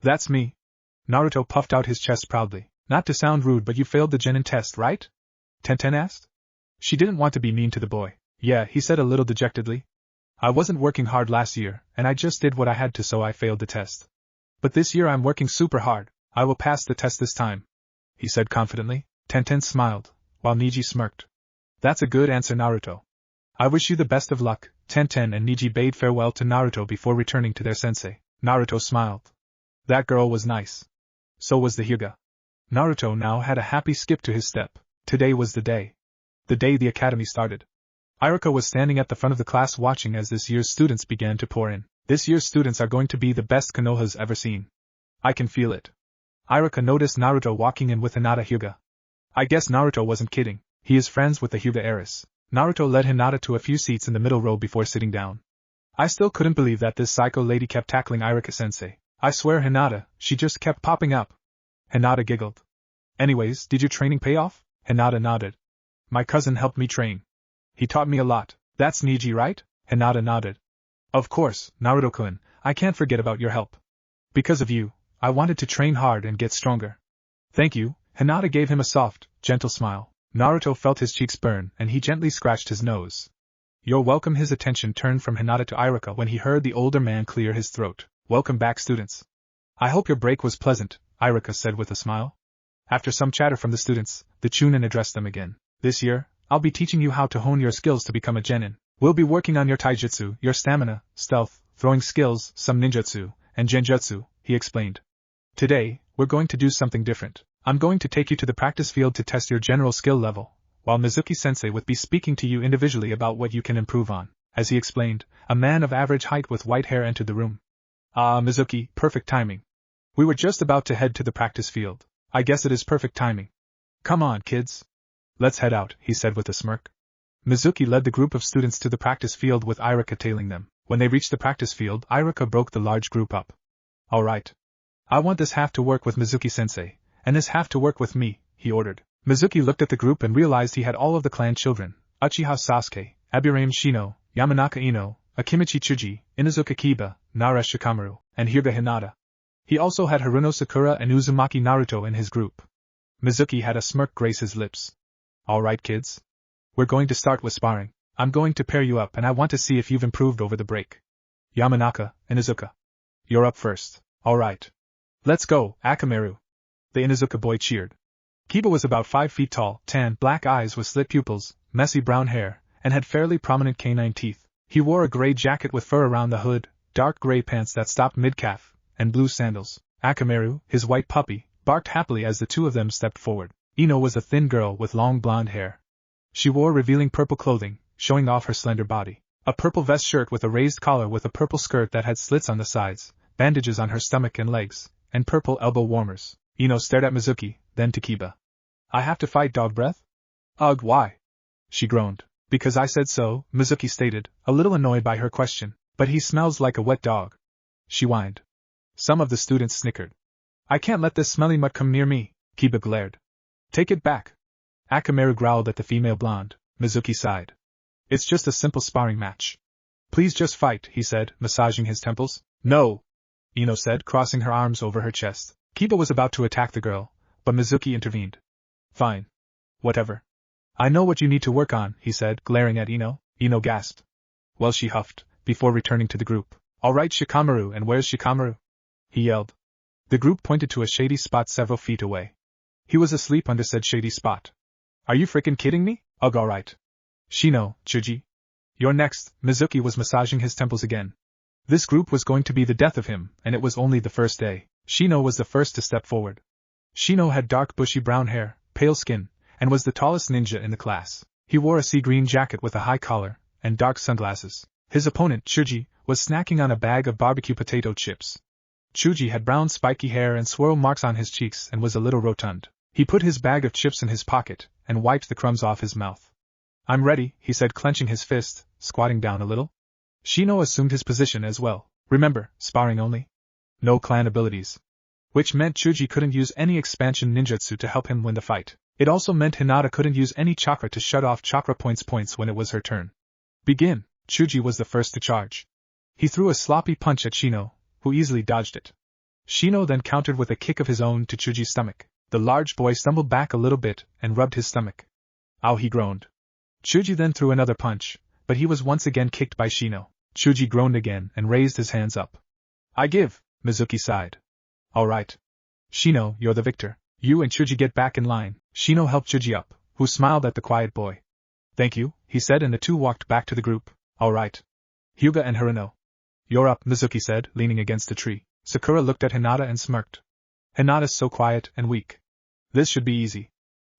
That's me. Naruto puffed out his chest proudly. Not to sound rude, but you failed the genin test, right? Tenten asked. She didn't want to be mean to the boy. Yeah, he said a little dejectedly. I wasn't working hard last year, and I just did what I had to, so I failed the test. But this year I'm working super hard. I will pass the test this time, he said confidently. Tenten smiled, while Neji smirked. That's a good answer, Naruto. I wish you the best of luck. Tenten and Neji bade farewell to Naruto before returning to their sensei. Naruto smiled. That girl was nice. So was the Hyuga. Naruto now had a happy skip to his step. Today was the day. The day the academy started. Iruka was standing at the front of the class watching as this year's students began to pour in. This year's students are going to be the best Konoha's ever seen. I can feel it. Iruka noticed Naruto walking in with Hinata Hyuga. I guess Naruto wasn't kidding. He is friends with the Hyuga heiress. Naruto led Hinata to a few seats in the middle row before sitting down. I still couldn't believe that this psycho lady kept tackling Iruka-sensei. I swear Hinata, she just kept popping up. Hinata giggled. Anyways, did your training pay off? Hinata nodded. My cousin helped me train. He taught me a lot. That's Neji, right? Hinata nodded. Of course, Naruto-kun, I can't forget about your help. Because of you, I wanted to train hard and get stronger. Thank you. Hinata gave him a soft, gentle smile. Naruto felt his cheeks burn and he gently scratched his nose. You're welcome. His attention turned from Hinata to Iruka when he heard the older man clear his throat. Welcome back, students. I hope your break was pleasant, Iruka said with a smile. After some chatter from the students, the Chunin addressed them again. This year, I'll be teaching you how to hone your skills to become a genin. We'll be working on your taijutsu, your stamina, stealth, throwing skills, some ninjutsu, and genjutsu, he explained. Today, we're going to do something different. I'm going to take you to the practice field to test your general skill level, while Mizuki-sensei would be speaking to you individually about what you can improve on. As he explained, a man of average height with white hair entered the room. Ah, Mizuki, perfect timing. We were just about to head to the practice field. I guess it is perfect timing. Come on, kids. Let's head out, he said with a smirk. Mizuki led the group of students to the practice field with Iruka tailing them. When they reached the practice field, Iruka broke the large group up. All right. I want this half to work with Mizuki-sensei, and this half to work with me, he ordered. Mizuki looked at the group and realized he had all of the clan children, Uchiha Sasuke, Aburame Shino, Yamanaka Ino, Akimichi Chuji, Inuzuka Kiba, Nara Shikamaru, and Hyuga Hinata. He also had Haruno Sakura and Uzumaki Naruto in his group. Mizuki had a smirk grace his lips. All right, kids. We're going to start with sparring. I'm going to pair you up and I want to see if you've improved over the break. Yamanaka, Inuzuka. You're up first. All right. Let's go, Akamaru. The Inuzuka boy cheered. Kiba was about 5 feet tall, tan, black eyes with slit pupils, messy brown hair, and had fairly prominent canine teeth. He wore a gray jacket with fur around the hood, dark gray pants that stopped mid-calf, and blue sandals. Akamaru, his white puppy, barked happily as the two of them stepped forward. Ino was a thin girl with long blonde hair. She wore revealing purple clothing, showing off her slender body. A purple vest shirt with a raised collar with a purple skirt that had slits on the sides, bandages on her stomach and legs, and purple elbow warmers. Ino stared at Mizuki, then to Kiba. I have to fight, dog breath? Ugh, why? She groaned. Because I said so, Mizuki stated, a little annoyed by her question. But he smells like a wet dog. She whined. Some of the students snickered. I can't let this smelly mutt come near me, Kiba glared. Take it back. Akamaru growled at the female blonde. Mizuki sighed. It's just a simple sparring match. Please just fight, he said, massaging his temples. No, Ino said, crossing her arms over her chest. Kiba was about to attack the girl, but Mizuki intervened. Fine. Whatever. I know what you need to work on, he said, glaring at Ino. Ino gasped. Well, she huffed, before returning to the group. All right, Shikamaru, and where's Shikamaru? He yelled. The group pointed to a shady spot several feet away. He was asleep under said shady spot. Are you frickin' kidding me? Ugh, all right. Shino, Chuji. You're next. Mizuki was massaging his temples again. This group was going to be the death of him, and it was only the first day. Shino was the first to step forward. Shino had dark bushy brown hair, pale skin, and was the tallest ninja in the class. He wore a sea green jacket with a high collar, and dark sunglasses. His opponent, Chuji, was snacking on a bag of barbecue potato chips. Chuji had brown spiky hair and swirl marks on his cheeks and was a little rotund. He put his bag of chips in his pocket, and wiped the crumbs off his mouth. I'm ready, he said, clenching his fist, squatting down a little. Shino assumed his position as well. Remember, sparring only. No clan abilities. Which meant Chuji couldn't use any expansion ninjutsu to help him win the fight. It also meant Hinata couldn't use any chakra to shut off chakra points when it was her turn. Begin. Chuji was the first to charge. He threw a sloppy punch at Shino, who easily dodged it. Shino then countered with a kick of his own to Chuji's stomach. The large boy stumbled back a little bit and rubbed his stomach. Ow, he groaned. Chuji then threw another punch, but he was once again kicked by Shino. Chuji groaned again and raised his hands up. I give, Mizuki sighed. All right. Shino, you're the victor. You and Chuji get back in line. Shino helped Chuji up, who smiled at the quiet boy. Thank you, he said, and the two walked back to the group. Alright. Hyuga and Hiruno. You're up, Mizuki said, leaning against a tree. Sakura looked at Hinata and smirked. Hinata's so quiet and weak. This should be easy.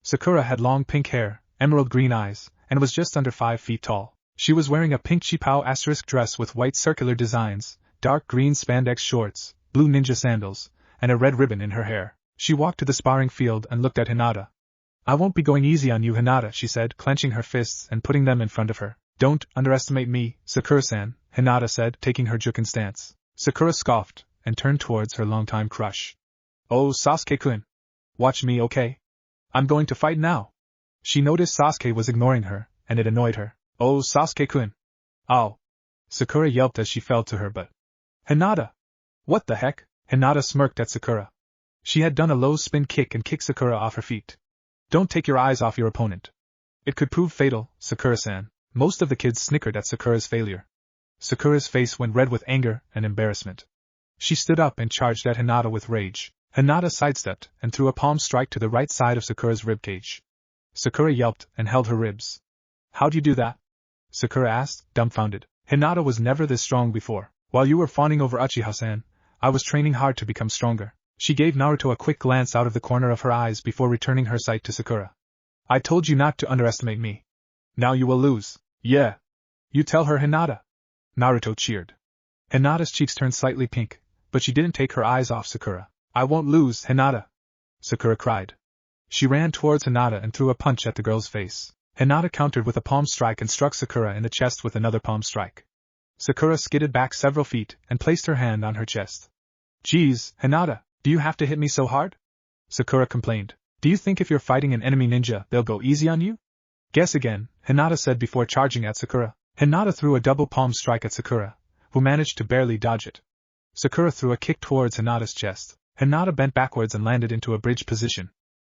Sakura had long pink hair, emerald green eyes, and was just under 5 feet tall. She was wearing a pink chipao asterisk dress with white circular designs, dark green spandex shorts, blue ninja sandals, and a red ribbon in her hair. She walked to the sparring field and looked at Hinata. I won't be going easy on you, Hinata, she said, clenching her fists and putting them in front of her. Don't underestimate me, Sakura-san, Hinata said, taking her juken stance. Sakura scoffed and turned towards her longtime crush. Oh, Sasuke-kun. Watch me, okay? I'm going to fight now. She noticed Sasuke was ignoring her, and it annoyed her. Oh, Sasuke-kun. Ow. Sakura yelped as she fell to her butt. Hinata! What the heck? Hinata smirked at Sakura. She had done a low spin kick and kicked Sakura off her feet. Don't take your eyes off your opponent. It could prove fatal, Sakura-san. Most of the kids snickered at Sakura's failure. Sakura's face went red with anger and embarrassment. She stood up and charged at Hinata with rage. Hinata sidestepped and threw a palm strike to the right side of Sakura's ribcage. Sakura yelped and held her ribs. How'd you do that? Sakura asked, dumbfounded. Hinata was never this strong before. While you were fawning over Uchiha-san, I was training hard to become stronger. She gave Naruto a quick glance out of the corner of her eyes before returning her sight to Sakura. I told you not to underestimate me. Now you will lose. Yeah. You tell her, Hinata. Naruto cheered. Hinata's cheeks turned slightly pink, but she didn't take her eyes off Sakura. I won't lose, Hinata. Sakura cried. She ran towards Hinata and threw a punch at the girl's face. Hinata countered with a palm strike and struck Sakura in the chest with another palm strike. Sakura skidded back several feet and placed her hand on her chest. Geez, Hinata, do you have to hit me so hard? Sakura complained. Do you think if you're fighting an enemy ninja, they'll go easy on you? Guess again, Hinata said before charging at Sakura. Hinata threw a double palm strike at Sakura, who managed to barely dodge it. Sakura threw a kick towards Hinata's chest. Hinata bent backwards and landed into a bridge position.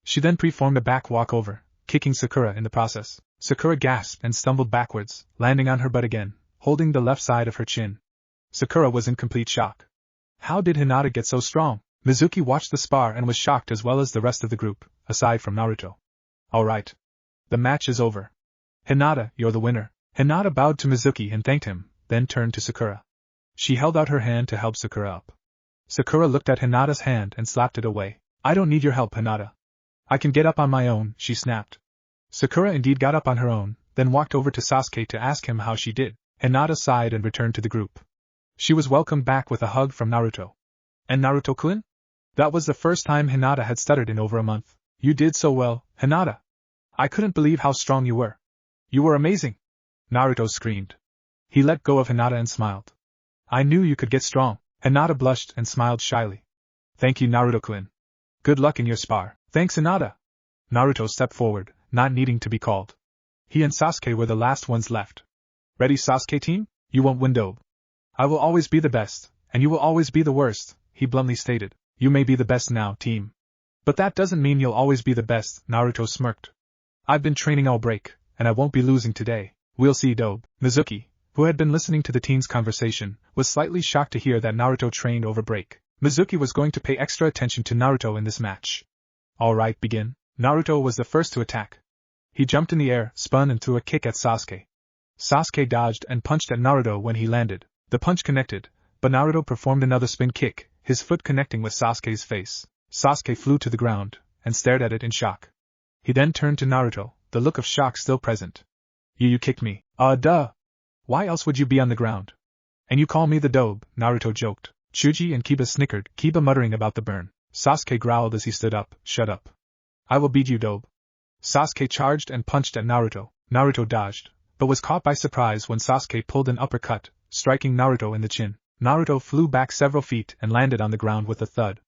She then performed a back walkover, kicking Sakura in the process. Sakura gasped and stumbled backwards, landing on her butt again, holding the left side of her chin. Sakura was in complete shock. How did Hinata get so strong? Mizuki watched the spar and was shocked as well as the rest of the group, aside from Naruto. Alright. The match is over. Hinata, you're the winner. Hinata bowed to Mizuki and thanked him, then turned to Sakura. She held out her hand to help Sakura up. Sakura looked at Hinata's hand and slapped it away. I don't need your help, Hinata. I can get up on my own, she snapped. Sakura indeed got up on her own, then walked over to Sasuke to ask him how she did. Hinata sighed and returned to the group. She was welcomed back with a hug from Naruto. And Naruto-kun? That was the first time Hinata had stuttered in over a month. You did so well, Hinata. I couldn't believe how strong you were. You were amazing. Naruto screamed. He let go of Hinata and smiled. I knew you could get strong. Hinata blushed and smiled shyly. Thank you, Naruto-kun. Good luck in your spar. Thanks, Hinata. Naruto stepped forward, not needing to be called. He and Sasuke were the last ones left. Ready, Sasuke team? You won't win, Dobe. I will always be the best, and you will always be the worst, he bluntly stated. You may be the best now, team. But that doesn't mean you'll always be the best, Naruto smirked. I've been training all break, and I won't be losing today. We'll see, Dobe. Mizuki, who had been listening to the teens' conversation, was slightly shocked to hear that Naruto trained over break. Mizuki was going to pay extra attention to Naruto in this match. Alright, begin. Naruto was the first to attack. He jumped in the air, spun and threw a kick at Sasuke. Sasuke dodged and punched at Naruto when he landed. The punch connected, but Naruto performed another spin kick, his foot connecting with Sasuke's face. Sasuke flew to the ground and stared at it in shock. He then turned to Naruto, the look of shock still present. You kicked me. Duh. Why else would you be on the ground? And you call me the Dobe, Naruto joked. Chuji and Kiba snickered, Kiba muttering about the burn. Sasuke growled as he stood up. Shut up. I will beat you, Dobe. Sasuke charged and punched at Naruto. Naruto dodged, but was caught by surprise when Sasuke pulled an uppercut, striking Naruto in the chin. Naruto flew back several feet and landed on the ground with a thud.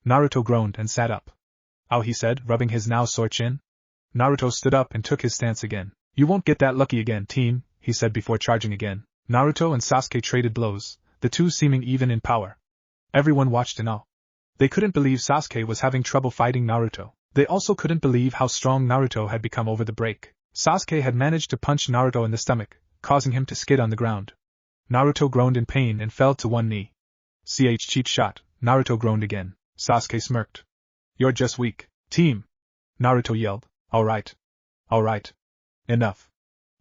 Naruto groaned and sat up. Ow, he said, rubbing his now sore chin. Naruto stood up and took his stance again. You won't get that lucky again, team, he said before charging again. Naruto and Sasuke traded blows, the two seeming even in power. Everyone watched in awe. They couldn't believe Sasuke was having trouble fighting Naruto. They also couldn't believe how strong Naruto had become over the break. Sasuke had managed to punch Naruto in the stomach, causing him to skid on the ground. Naruto groaned in pain and fell to one knee. Cheap shot, Naruto groaned again. Sasuke smirked. You're just weak, team. Naruto yelled. Alright. Alright. Enough.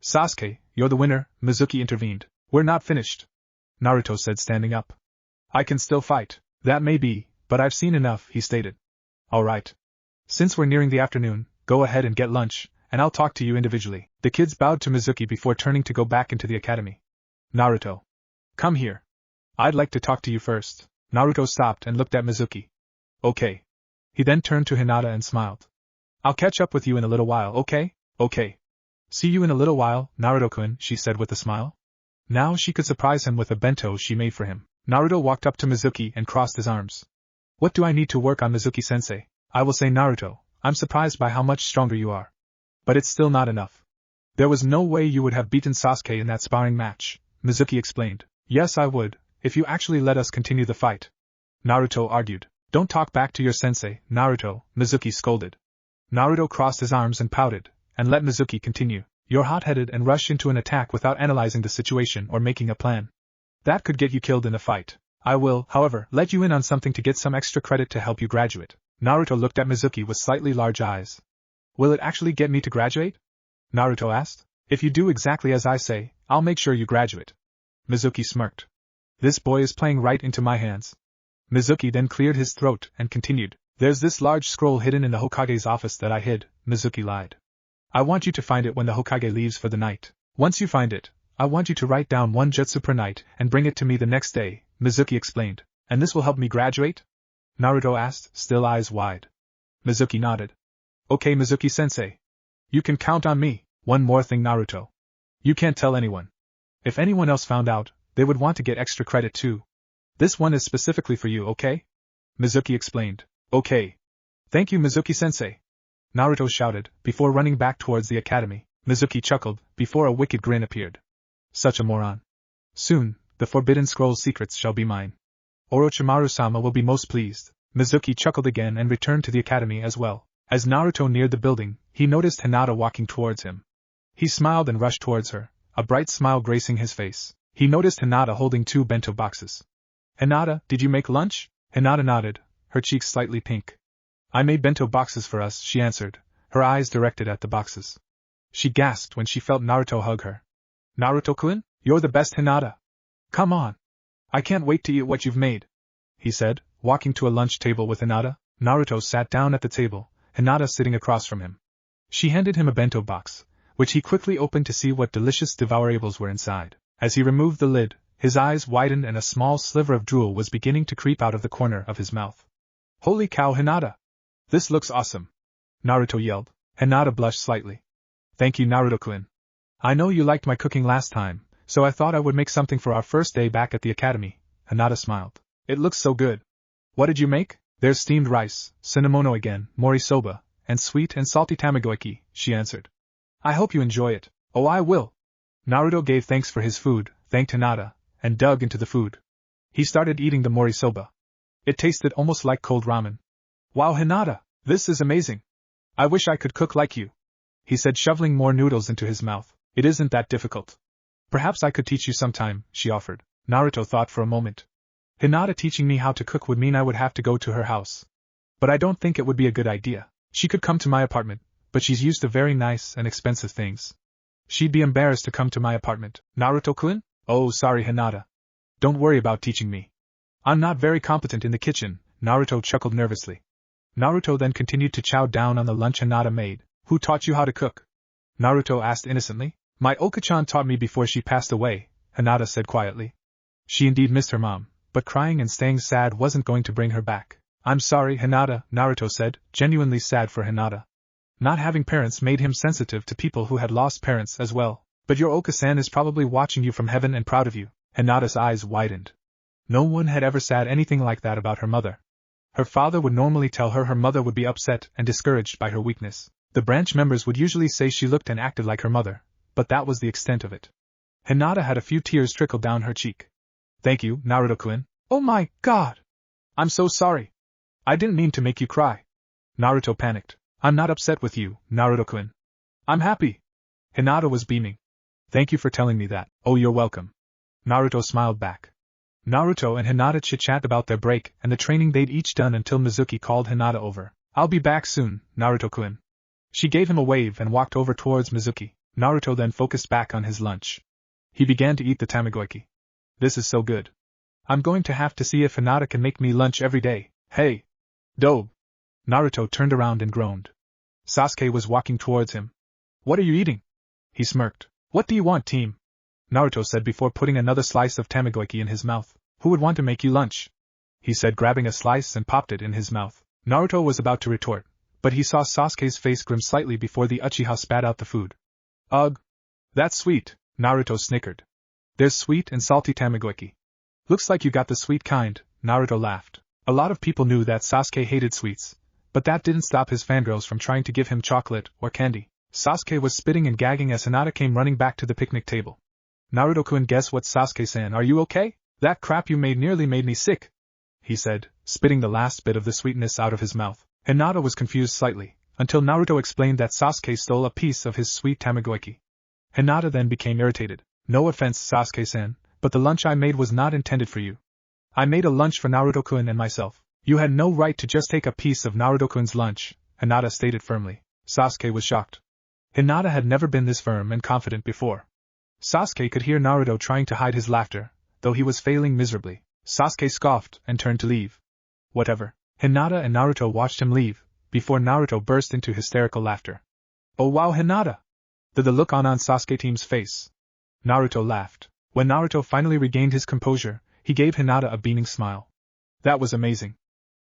Sasuke, you're the winner, Mizuki intervened. We're not finished, Naruto said, standing up. I can still fight. That may be, but I've seen enough, he stated. Alright. Since we're nearing the afternoon, go ahead and get lunch, and I'll talk to you individually. The kids bowed to Mizuki before turning to go back into the academy. Naruto. Come here. I'd like to talk to you first. Naruto stopped and looked at Mizuki. Okay. He then turned to Hinata and smiled. I'll catch up with you in a little while, okay? Okay. See you in a little while, Naruto-kun, she said with a smile. Now she could surprise him with a bento she made for him. Naruto walked up to Mizuki and crossed his arms. What do I need to work on, Mizuki-sensei? I will say, Naruto, I'm surprised by how much stronger you are. But it's still not enough. There was no way you would have beaten Sasuke in that sparring match, Mizuki explained. Yes, I would, if you actually let us continue the fight. Naruto argued. Don't talk back to your sensei, Naruto, Mizuki scolded. Naruto crossed his arms and pouted, and let Mizuki continue. You're hot-headed and rush into an attack without analyzing the situation or making a plan. That could get you killed in a fight. I will, however, let you in on something to get some extra credit to help you graduate. Naruto looked at Mizuki with slightly large eyes. Will it actually get me to graduate? Naruto asked. If you do exactly as I say, I'll make sure you graduate. Mizuki smirked. This boy is playing right into my hands. Mizuki then cleared his throat and continued. There's this large scroll hidden in the Hokage's office that I hid, Mizuki lied. I want you to find it when the Hokage leaves for the night. Once you find it, I want you to write down 1 jutsu per night and bring it to me the next day, Mizuki explained. And this will help me graduate? Naruto asked, still eyes wide. Mizuki nodded. Okay, Mizuki-sensei. You can count on me. One more thing, Naruto. You can't tell anyone. If anyone else found out, they would want to get extra credit too. This one is specifically for you, okay? Mizuki explained. Okay. Thank you, Mizuki-sensei. Naruto shouted, before running back towards the academy. Mizuki chuckled, before a wicked grin appeared. Such a moron. Soon, the Forbidden Scroll's secrets shall be mine. Orochimaru-sama will be most pleased. Mizuki chuckled again and returned to the academy as well. As Naruto neared the building, he noticed Hinata walking towards him. He smiled and rushed towards her, a bright smile gracing his face. He noticed Hinata holding 2 bento boxes. Hinata, did you make lunch? Hinata nodded, her cheeks slightly pink. I made bento boxes for us, she answered, her eyes directed at the boxes. She gasped when she felt Naruto hug her. Naruto-kun, you're the best, Hinata. Come on. I can't wait to eat what you've made, he said, walking to a lunch table with Hinata. Naruto sat down at the table, Hinata sitting across from him. She handed him a bento box, which he quickly opened to see what delicious devourables were inside. As he removed the lid, his eyes widened and a small sliver of drool was beginning to creep out of the corner of his mouth. Holy cow, Hinata! This looks awesome! Naruto yelled. Hinata blushed slightly. Thank you, Naruto-kun. I know you liked my cooking last time, so I thought I would make something for our first day back at the academy. Hinata smiled. It looks so good. What did you make? There's steamed rice, cinnamono again, morisoba, and sweet and salty tamagoyaki, she answered. I hope you enjoy it. Oh, I will. Naruto gave thanks for his food, thanked Hinata, and dug into the food. He started eating the morisoba. It tasted almost like cold ramen. Wow, Hinata, this is amazing. I wish I could cook like you, he said, shoveling more noodles into his mouth. It isn't that difficult. Perhaps I could teach you sometime, she offered. Naruto thought for a moment. Hinata teaching me how to cook would mean I would have to go to her house. But I don't think it would be a good idea. She could come to my apartment, but she's used to very nice and expensive things. She'd be embarrassed to come to my apartment. Naruto-kun? Oh, sorry, Hinata. Don't worry about teaching me. I'm not very competent in the kitchen, Naruto chuckled nervously. Naruto then continued to chow down on the lunch Hinata made. Who taught you how to cook? Naruto asked innocently. My Oka-chan taught me before she passed away, Hinata said quietly. She indeed missed her mom, but crying and staying sad wasn't going to bring her back. I'm sorry, Hinata, Naruto said, genuinely sad for Hinata. Not having parents made him sensitive to people who had lost parents as well. But your Oka-san is probably watching you from heaven and proud of you. Hinata's eyes widened. No one had ever said anything like that about her mother. Her father would normally tell her mother would be upset and discouraged by her weakness. The branch members would usually say she looked and acted like her mother, but that was the extent of it. Hinata had a few tears trickle down her cheek. Thank you, Naruto-kun. Oh my god! I'm so sorry. I didn't mean to make you cry. Naruto panicked. I'm not upset with you, Naruto-kun. I'm happy. Hinata was beaming. Thank you for telling me that. Oh, you're welcome. Naruto smiled back. Naruto and Hinata chit-chat about their break and the training they'd each done until Mizuki called Hinata over. I'll be back soon, Naruto-kun. She gave him a wave and walked over towards Mizuki. Naruto then focused back on his lunch. He began to eat the tamagoyaki. This is so good. I'm going to have to see if Hinata can make me lunch every day. Hey! Dobe! Naruto turned around and groaned. Sasuke was walking towards him. What are you eating? He smirked. What do you want, team? Naruto said before putting another slice of tamagoyaki in his mouth. Who would want to make you lunch? He said, grabbing a slice and popped it in his mouth. Naruto was about to retort, but he saw Sasuke's face grim slightly before the Uchiha spat out the food. Ugh! That's sweet, Naruto snickered. There's sweet and salty tamagoyaki. Looks like you got the sweet kind, Naruto laughed. A lot of people knew that Sasuke hated sweets, but that didn't stop his fangirls from trying to give him chocolate or candy. Sasuke was spitting and gagging as Hinata came running back to the picnic table. Naruto-kun, guess what, Sasuke-san, are you okay? That crap you made nearly made me sick, he said, spitting the last bit of the sweetness out of his mouth. Hinata was confused slightly, until Naruto explained that Sasuke stole a piece of his sweet tamagoyaki. Hinata then became irritated. No offense, Sasuke-san, but the lunch I made was not intended for you. I made a lunch for Naruto-kun and myself. You had no right to just take a piece of Naruto-kun's lunch, Hinata stated firmly. Sasuke was shocked. Hinata had never been this firm and confident before. Sasuke could hear Naruto trying to hide his laughter, though he was failing miserably. Sasuke scoffed and turned to leave. Whatever. Hinata and Naruto watched him leave, before Naruto burst into hysterical laughter. Oh wow, Hinata! Did the look on Sasuke team's face. Naruto laughed. When Naruto finally regained his composure, he gave Hinata a beaming smile. That was amazing.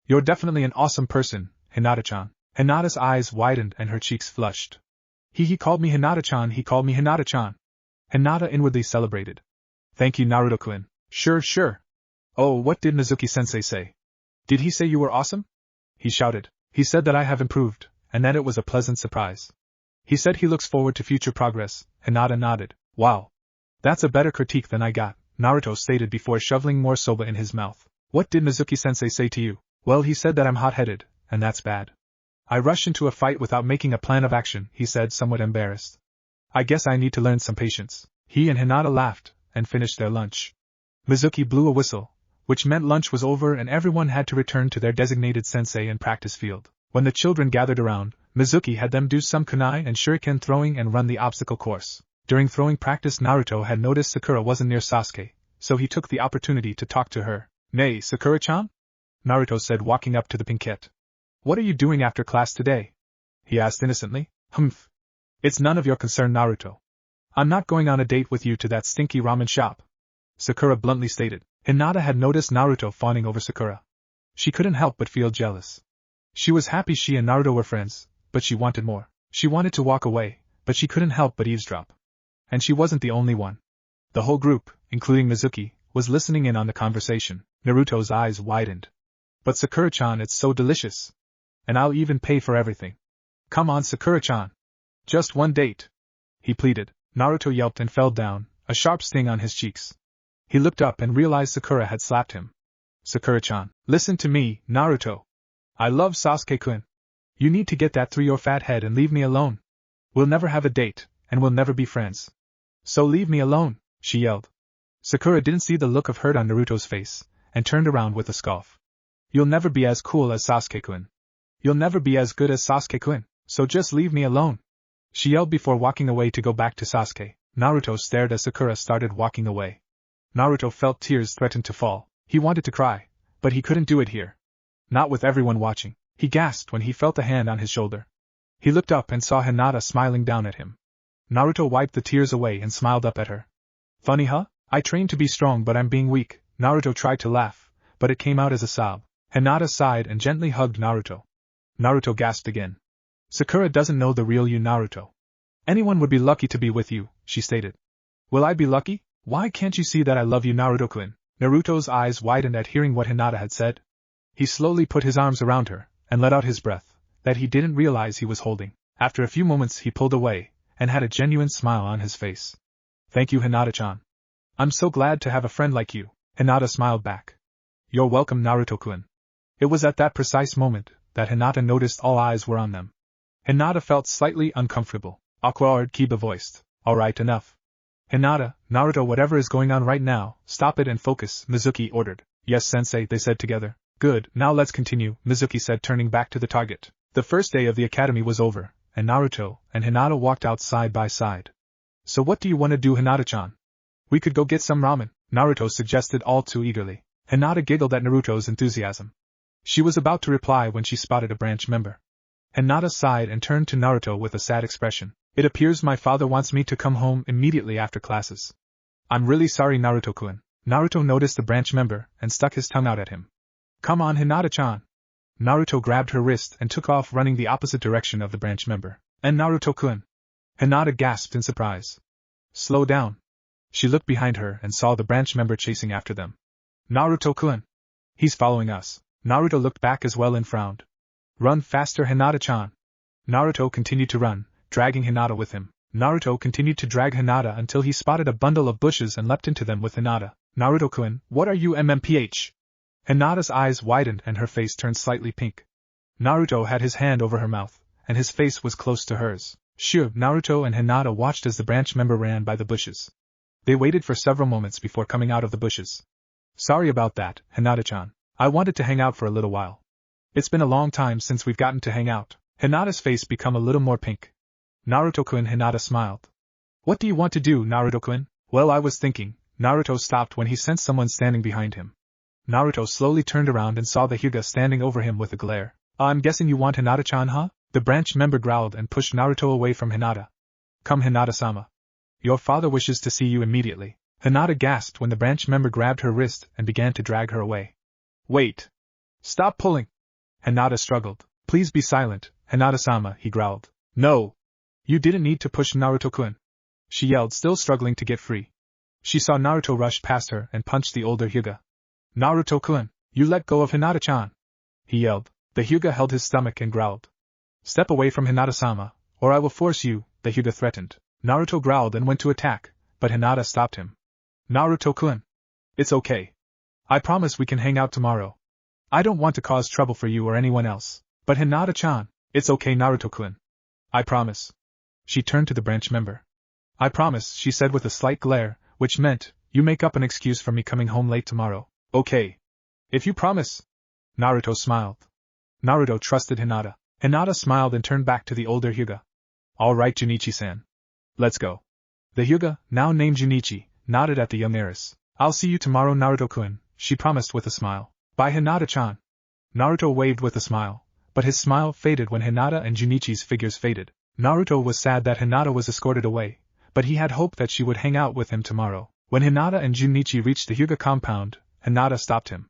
You're definitely an awesome person, Hinata-chan. Hinata's eyes widened and her cheeks flushed. He called me Hinata-chan, he called me Hinata-chan. Hinata inwardly celebrated. Thank you, Naruto-kun. Sure. Oh, what did Mizuki-sensei say? Did he say you were awesome? He shouted. He said that I have improved, and that it was a pleasant surprise. He said he looks forward to future progress. Hinata nodded. Wow. That's a better critique than I got, Naruto stated before shoveling more soba in his mouth. What did Mizuki-sensei say to you? Well, he said that I'm hot-headed, and that's bad. I rushed into a fight without making a plan of action, he said, somewhat embarrassed. I guess I need to learn some patience. He and Hinata laughed, and finished their lunch. Mizuki blew a whistle, which meant lunch was over and everyone had to return to their designated sensei and practice field. When the children gathered around, Mizuki had them do some kunai and shuriken throwing and run the obstacle course. During throwing practice, Naruto had noticed Sakura wasn't near Sasuke, so he took the opportunity to talk to her. Nay, Sakura-chan? Naruto said, walking up to the pinkette. What are you doing after class today? He asked innocently. Humph. It's none of your concern, Naruto. I'm not going on a date with you to that stinky ramen shop, Sakura bluntly stated. Hinata had noticed Naruto fawning over Sakura. She couldn't help but feel jealous. She was happy she and Naruto were friends, but she wanted more. She wanted to walk away, but she couldn't help but eavesdrop. And she wasn't the only one. The whole group, including Mizuki, was listening in on the conversation. Naruto's eyes widened. But Sakura-chan, it's so delicious. And I'll even pay for everything. Come on, Sakura-chan. Just one date, he pleaded. Naruto yelped and fell down, a sharp sting on his cheeks. He looked up and realized Sakura had slapped him. Sakura-chan, listen to me, Naruto. I love Sasuke-kun. You need to get that through your fat head and leave me alone. We'll never have a date, and we'll never be friends. So leave me alone, she yelled. Sakura didn't see the look of hurt on Naruto's face, and turned around with a scoff. You'll never be as cool as Sasuke-kun. You'll never be as good as Sasuke-kun, so just leave me alone, she yelled before walking away to go back to Sasuke. Naruto stared as Sakura started walking away. Naruto felt tears threaten to fall. He wanted to cry, but he couldn't do it here. Not with everyone watching. He gasped when he felt a hand on his shoulder. He looked up and saw Hinata smiling down at him. Naruto wiped the tears away and smiled up at her. Funny, huh? I trained to be strong, but I'm being weak. Naruto tried to laugh, but it came out as a sob. Hinata sighed and gently hugged Naruto. Naruto gasped again. Sakura doesn't know the real you, Naruto. Anyone would be lucky to be with you, she stated. Will I be lucky? Why can't you see that I love you, Naruto-kun? Naruto's eyes widened at hearing what Hinata had said. He slowly put his arms around her, and let out his breath, that he didn't realize he was holding. After a few moments he pulled away, and had a genuine smile on his face. Thank you, Hinata-chan. I'm so glad to have a friend like you. Hinata smiled back. You're welcome, Naruto-kun. It was at that precise moment that Hinata noticed all eyes were on them. Hinata felt slightly uncomfortable. Awkward, Kiba voiced. Alright, enough. Hinata, Naruto, whatever is going on right now, stop it and focus, Mizuki ordered. Yes, Sensei, they said together. Good, now let's continue, Mizuki said, turning back to the target. The first day of the academy was over, and Naruto and Hinata walked out side by side. So what do you want to do, Hinata-chan? We could go get some ramen, Naruto suggested all too eagerly. Hinata giggled at Naruto's enthusiasm. She was about to reply when she spotted a branch member. Hinata sighed and turned to Naruto with a sad expression. It appears my father wants me to come home immediately after classes. I'm really sorry, Naruto-kun. Naruto noticed the branch member and stuck his tongue out at him. Come on, Hinata-chan. Naruto grabbed her wrist and took off running the opposite direction of the branch member. And Naruto-kun. Hinata gasped in surprise. Slow down. She looked behind her and saw the branch member chasing after them. Naruto-kun. He's following us. Naruto looked back as well and frowned. Run faster, Hinata-chan. Naruto continued to run, dragging Hinata with him. Naruto continued to drag Hinata until he spotted a bundle of bushes and leapt into them with Hinata. Naruto-kun, what are you MMPH? Hinata's eyes widened and her face turned slightly pink. Naruto had his hand over her mouth, and his face was close to hers. Sure, Naruto and Hinata watched as the branch member ran by the bushes. They waited for several moments before coming out of the bushes. Sorry about that, Hinata-chan. I wanted to hang out for a little while. It's been a long time since we've gotten to hang out. Hinata's face became a little more pink. Naruto-kun, Hinata smiled. What do you want to do, Naruto-kun? Well, I was thinking. Naruto stopped when he sensed someone standing behind him. Naruto slowly turned around and saw the Hyuga standing over him with a glare. I'm guessing you want Hinata-chan, huh? The branch member growled and pushed Naruto away from Hinata. Come, Hinata-sama. Your father wishes to see you immediately. Hinata gasped when the branch member grabbed her wrist and began to drag her away. Wait. Stop pulling. Hinata struggled. Please be silent, Hinata-sama, he growled. No. You didn't need to push Naruto-kun. She yelled, still struggling to get free. She saw Naruto rush past her and punched the older Hyuga. Naruto-kun, you let go of Hinata-chan. He yelled. The Hyuga held his stomach and growled. Step away from Hinata-sama, or I will force you, the Hyuga threatened. Naruto growled and went to attack, but Hinata stopped him. Naruto-kun. It's okay. I promise we can hang out tomorrow. I don't want to cause trouble for you or anyone else. But Hinata-chan, it's okay, Naruto-kun. I promise. She turned to the branch member. I promise, she said with a slight glare, which meant, you make up an excuse for me coming home late tomorrow. Okay. If you promise. Naruto smiled. Naruto trusted Hinata. Hinata smiled and turned back to the older Hyuga. All right, Junichi-san. Let's go. The Hyuga, now named Junichi, nodded at the young heiress. I'll see you tomorrow, Naruto-kun, she promised with a smile. Bye, Hinata-chan. Naruto waved with a smile, but his smile faded when Hinata and Junichi's figures faded. Naruto was sad that Hinata was escorted away, but he had hoped that she would hang out with him tomorrow. When Hinata and Junichi reached the Hyuga compound, Hinata stopped him.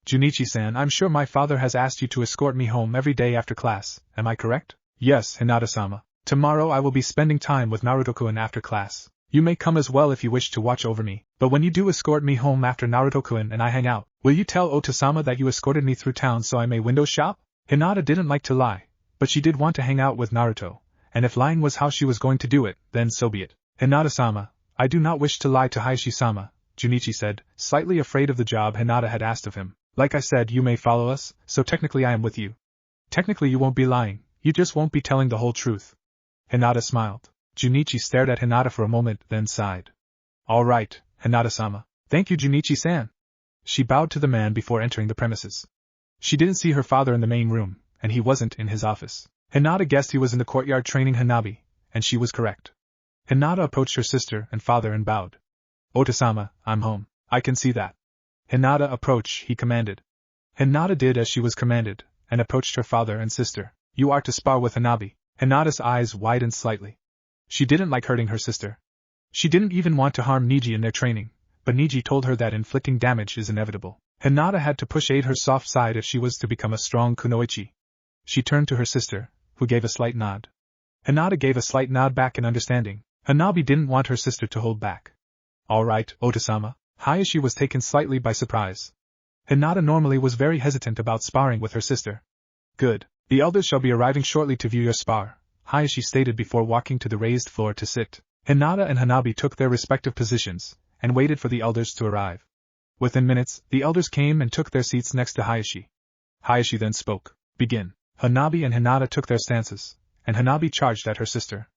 Junichi-san, I'm sure my father has asked you to escort me home every day after class, am I correct? Yes, Hinata-sama. Tomorrow I will be spending time with Naruto-kun after class. You may come as well if you wish to watch over me, but when you do escort me home after Naruto-kun and I hang out, will you tell Ota-sama that you escorted me through town so I may window shop? Hinata didn't like to lie, but she did want to hang out with Naruto, and if lying was how she was going to do it, then so be it. Hinata-sama, I do not wish to lie to Hayashi-sama, Junichi said, slightly afraid of the job Hinata had asked of him. Like I said, you may follow us, so technically I am with you. Technically you won't be lying, you just won't be telling the whole truth. Hinata smiled. Junichi stared at Hinata for a moment, then sighed. All right, Hinata-sama. Thank you, Junichi-san. She bowed to the man before entering the premises. She didn't see her father in the main room, and he wasn't in his office. Hinata guessed he was in the courtyard training Hanabi, and she was correct. Hinata approached her sister and father and bowed. Ota-sama, I'm home. I can see that. Hinata, approach, he commanded. Hinata did as she was commanded, and approached her father and sister. You are to spar with Hanabi. Hinata's eyes widened slightly. She didn't like hurting her sister. She didn't even want to harm Neji in their training, but Neji told her that inflicting damage is inevitable. Hinata had to push aid her soft side if she was to become a strong kunoichi. She turned to her sister, who gave a slight nod. Hinata gave a slight nod back in understanding. Hanabi didn't want her sister to hold back. All right, Ota-sama. Hayashi was taken slightly by surprise. Hinata normally was very hesitant about sparring with her sister. Good. The elders shall be arriving shortly to view your spar, Hayashi stated before walking to the raised floor to sit. Hinata and Hanabi took their respective positions, and waited for the elders to arrive. Within minutes, the elders came and took their seats next to Hayashi. Hayashi then spoke. Begin. Hanabi and Hinata took their stances, and Hanabi charged at her sister.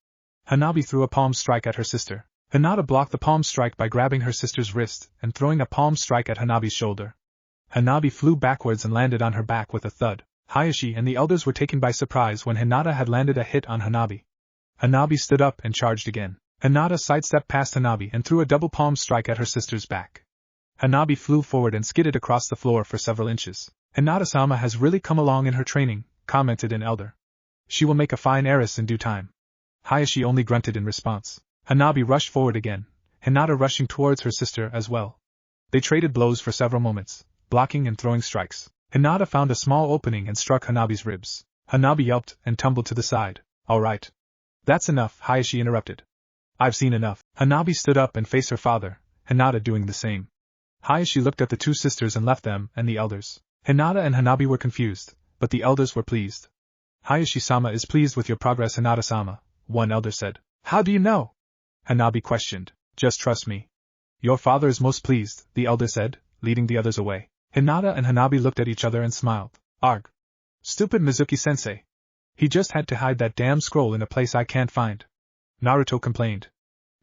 Hanabi threw a palm strike at her sister. Hinata blocked the palm strike by grabbing her sister's wrist and throwing a palm strike at Hanabi's shoulder. Hanabi flew backwards and landed on her back with a thud. Hayashi and the elders were taken by surprise when Hinata had landed a hit on Hanabi. Hanabi stood up and charged again. Hinata sidestepped past Hanabi and threw a double palm strike at her sister's back. Hanabi flew forward and skidded across the floor for several inches. Hinata-sama has really come along in her training, commented an elder. She will make a fine heiress in due time. Hayashi only grunted in response. Hanabi rushed forward again, Hinata rushing towards her sister as well. They traded blows for several moments, blocking and throwing strikes. Hinata found a small opening and struck Hanabi's ribs. Hanabi yelped and tumbled to the side. All right. That's enough, Hayashi interrupted. I've seen enough. Hanabi stood up and faced her father, Hinata doing the same. Hayashi looked at the two sisters and left them and the elders. Hinata and Hanabi were confused, but the elders were pleased. Hayashi-sama is pleased with your progress, Hinata-sama, one elder said. How do you know? Hanabi questioned. Just trust me. Your father is most pleased, the elder said, leading the others away. Hinata and Hanabi looked at each other and smiled. Arg. Stupid Mizuki-sensei. He just had to hide that damn scroll in a place I can't find. Naruto complained.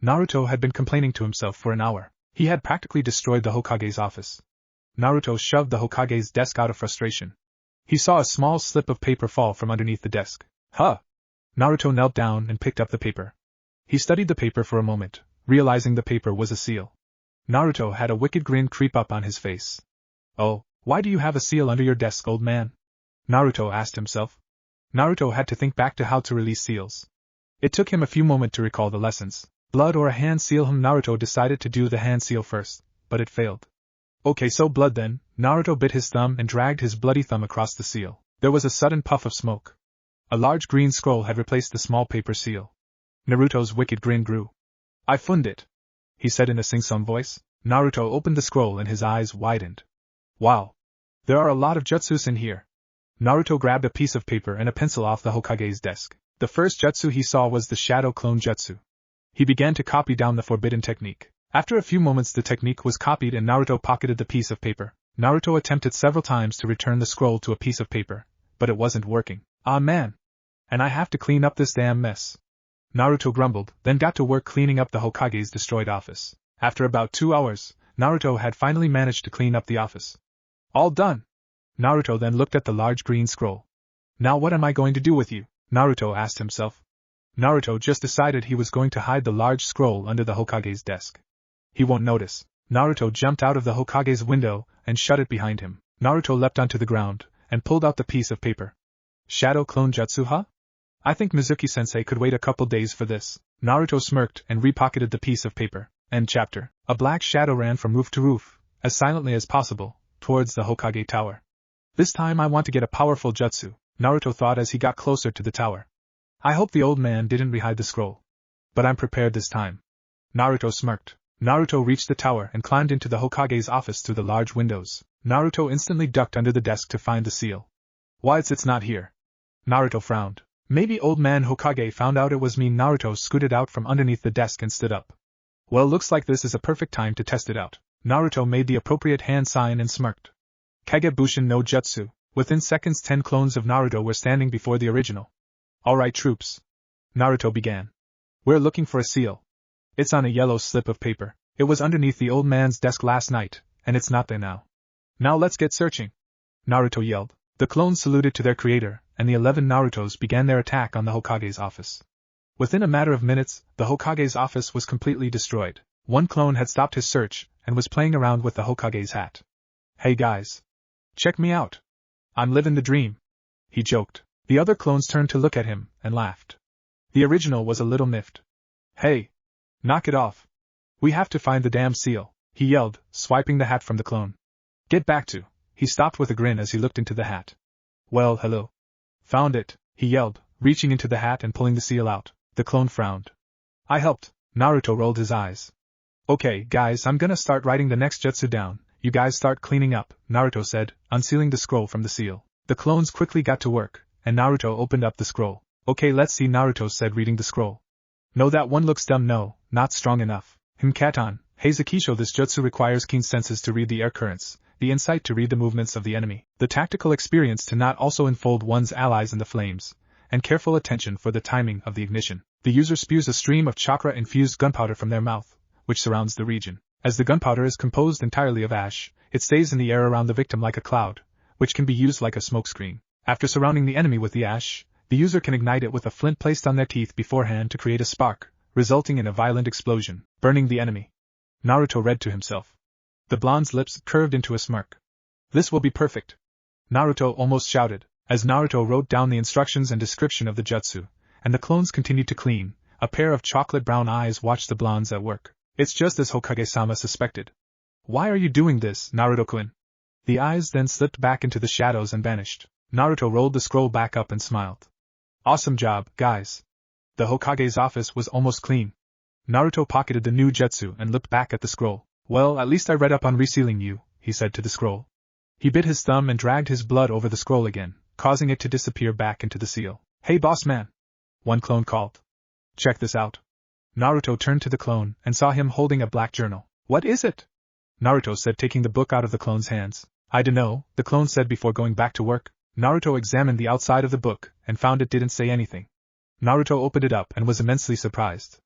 Naruto had been complaining to himself for an hour. He had practically destroyed the Hokage's office. Naruto shoved the Hokage's desk out of frustration. He saw a small slip of paper fall from underneath the desk. Huh! Naruto knelt down and picked up the paper. He studied the paper for a moment, realizing the paper was a seal. Naruto had a wicked grin creep up on his face. Oh, why do you have a seal under your desk, old man? Naruto asked himself. Naruto had to think back to how to release seals. It took him a few moments to recall the lessons. Blood or a hand seal. Naruto decided to do the hand seal first, but it failed. Okay, so blood then. Naruto bit his thumb and dragged his bloody thumb across the seal. There was a sudden puff of smoke. A large green scroll had replaced the small paper seal. Naruto's wicked grin grew. I found it, he said in a sing-song voice. Naruto opened the scroll and his eyes widened. Wow. There are a lot of jutsus in here. Naruto grabbed a piece of paper and a pencil off the Hokage's desk. The first jutsu he saw was the shadow clone jutsu. He began to copy down the forbidden technique. After a few moments the technique was copied and Naruto pocketed the piece of paper. Naruto attempted several times to return the scroll to a piece of paper, but it wasn't working. Ah man! And I have to clean up this damn mess. Naruto grumbled, then got to work cleaning up the Hokage's destroyed office. After about 2 hours, Naruto had finally managed to clean up the office. All done! Naruto then looked at the large green scroll. Now what am I going to do with you? Naruto asked himself. Naruto just decided he was going to hide the large scroll under the Hokage's desk. He won't notice. Naruto jumped out of the Hokage's window and shut it behind him. Naruto leapt onto the ground and pulled out the piece of paper. Shadow clone jutsu, huh? I think Mizuki-sensei could wait a couple days for this. Naruto smirked and repocketed the piece of paper. End chapter. A black shadow ran from roof to roof, as silently as possible, towards the Hokage tower. This time I want to get a powerful jutsu, Naruto thought as he got closer to the tower. I hope the old man didn't rehide the scroll. But I'm prepared this time. Naruto smirked. Naruto reached the tower and climbed into the Hokage's office through the large windows. Naruto instantly ducked under the desk to find the seal. Why it's not here? Naruto frowned. Maybe old man Hokage found out it was me. Naruto scooted out from underneath the desk and stood up. Well, looks like this is a perfect time to test it out. Naruto made the appropriate hand sign and smirked. Kagebushin no Jutsu. Within seconds 10 clones of Naruto were standing before the original. Alright troops. Naruto began. We're looking for a seal. It's on a yellow slip of paper. It was underneath the old man's desk last night, and it's not there now. Now let's get searching. Naruto yelled. The clones saluted to their creator, and the 11 Narutos began their attack on the Hokage's office. Within a matter of minutes, the Hokage's office was completely destroyed. One clone had stopped his search, and was playing around with the Hokage's hat. Hey guys. Check me out. I'm living the dream. He joked. The other clones turned to look at him, and laughed. The original was a little miffed. Hey. Knock it off. We have to find the damn seal, he yelled, swiping the hat from the clone. Get back to. He stopped with a grin as he looked into the hat. Well, hello. Found it, he yelled, reaching into the hat and pulling the seal out. The clone frowned. I helped. Naruto rolled his eyes. Okay, guys, I'm gonna start writing the next jutsu down. You guys start cleaning up, Naruto said, unsealing the scroll from the seal. The clones quickly got to work, and Naruto opened up the scroll. Okay, let's see, Naruto said, reading the scroll. No, that one looks dumb. No, not strong enough. Katan, Heizakisho. This jutsu requires keen senses to read the air currents, the insight to read the movements of the enemy, the tactical experience to not also enfold one's allies in the flames, and careful attention for the timing of the ignition. The user spews a stream of chakra-infused gunpowder from their mouth, which surrounds the region. As the gunpowder is composed entirely of ash, it stays in the air around the victim like a cloud, which can be used like a smokescreen. After surrounding the enemy with the ash, the user can ignite it with a flint placed on their teeth beforehand to create a spark, resulting in a violent explosion, burning the enemy. Naruto read to himself. The blonde's lips curved into a smirk. This will be perfect. Naruto almost shouted, as Naruto wrote down the instructions and description of the jutsu, and the clones continued to clean. A pair of chocolate-brown eyes watched the blondes at work. It's just as Hokage-sama suspected. Why are you doing this, Naruto-kun? The eyes then slipped back into the shadows and vanished. Naruto rolled the scroll back up and smiled. Awesome job, guys. The Hokage's office was almost clean. Naruto pocketed the new jutsu and looked back at the scroll. Well, at least I read up on resealing you, he said to the scroll. He bit his thumb and dragged his blood over the scroll again, causing it to disappear back into the seal. Hey boss man! One clone called. Check this out. Naruto turned to the clone and saw him holding a black journal. What is it? Naruto said, taking the book out of the clone's hands. I dunno, the clone said before going back to work. Naruto examined the outside of the book and found it didn't say anything. Naruto opened it up and was immensely surprised.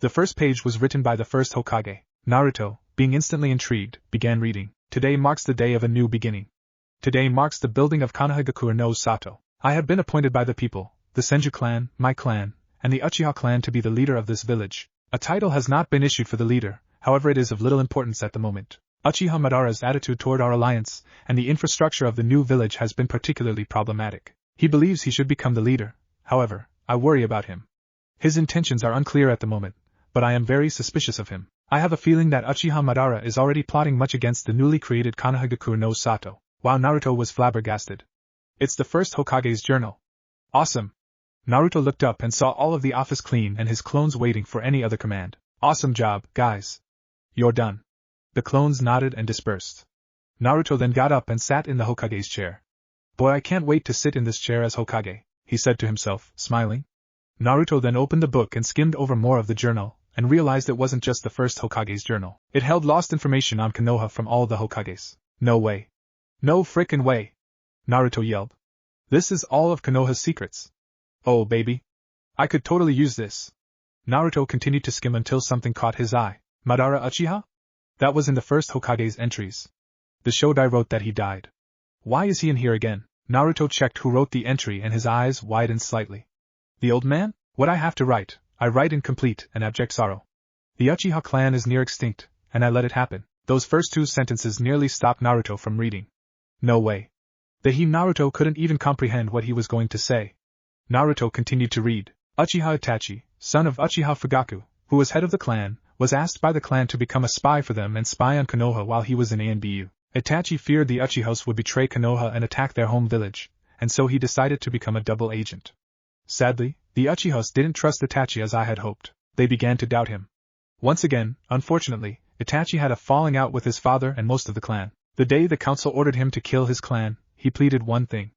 The first page was written by the first Hokage. Naruto, being instantly intrigued, began reading. Today marks the day of a new beginning. Today marks the building of Konohagakure no Sato. I have been appointed by the people, the Senju clan, my clan, and the Uchiha clan to be the leader of this village. A title has not been issued for the leader, however it is of little importance at the moment. Uchiha Madara's attitude toward our alliance and the infrastructure of the new village has been particularly problematic. He believes he should become the leader, however, I worry about him. His intentions are unclear at the moment, but I am very suspicious of him. I have a feeling that Uchiha Madara is already plotting much against the newly created Konohagakure no Sato. Wow, Naruto was flabbergasted. It's the first Hokage's journal. Awesome. Naruto looked up and saw all of the office clean and his clones waiting for any other command. Awesome job, guys. You're done. The clones nodded and dispersed. Naruto then got up and sat in the Hokage's chair. Boy, I can't wait to sit in this chair as Hokage, he said to himself, smiling. Naruto then opened the book and skimmed over more of the journal, and realized it wasn't just the first Hokage's journal. It held lost information on Konoha from all the Hokages. No way. No frickin' way! Naruto yelled. This is all of Konoha's secrets. Oh baby. I could totally use this. Naruto continued to skim until something caught his eye. Madara Uchiha? That was in the first Hokage's entries. The Shodai wrote that he died. Why is he in here again? Naruto checked who wrote the entry and his eyes widened slightly. The old man? What I have to write, I write in complete and abject sorrow. The Uchiha clan is near extinct, and I let it happen. Those first two sentences nearly stopped Naruto from reading. No way. Naruto couldn't even comprehend what he was going to say. Naruto continued to read. Uchiha Itachi, son of Uchiha Fugaku, who was head of the clan, was asked by the clan to become a spy for them and spy on Konoha while he was in ANBU. Itachi feared the Uchihas would betray Konoha and attack their home village, and so he decided to become a double agent. Sadly, the Uchihas didn't trust Itachi as I had hoped. They began to doubt him. Once again, unfortunately, Itachi had a falling out with his father and most of the clan. The day the council ordered him to kill his clan, he pleaded one thing.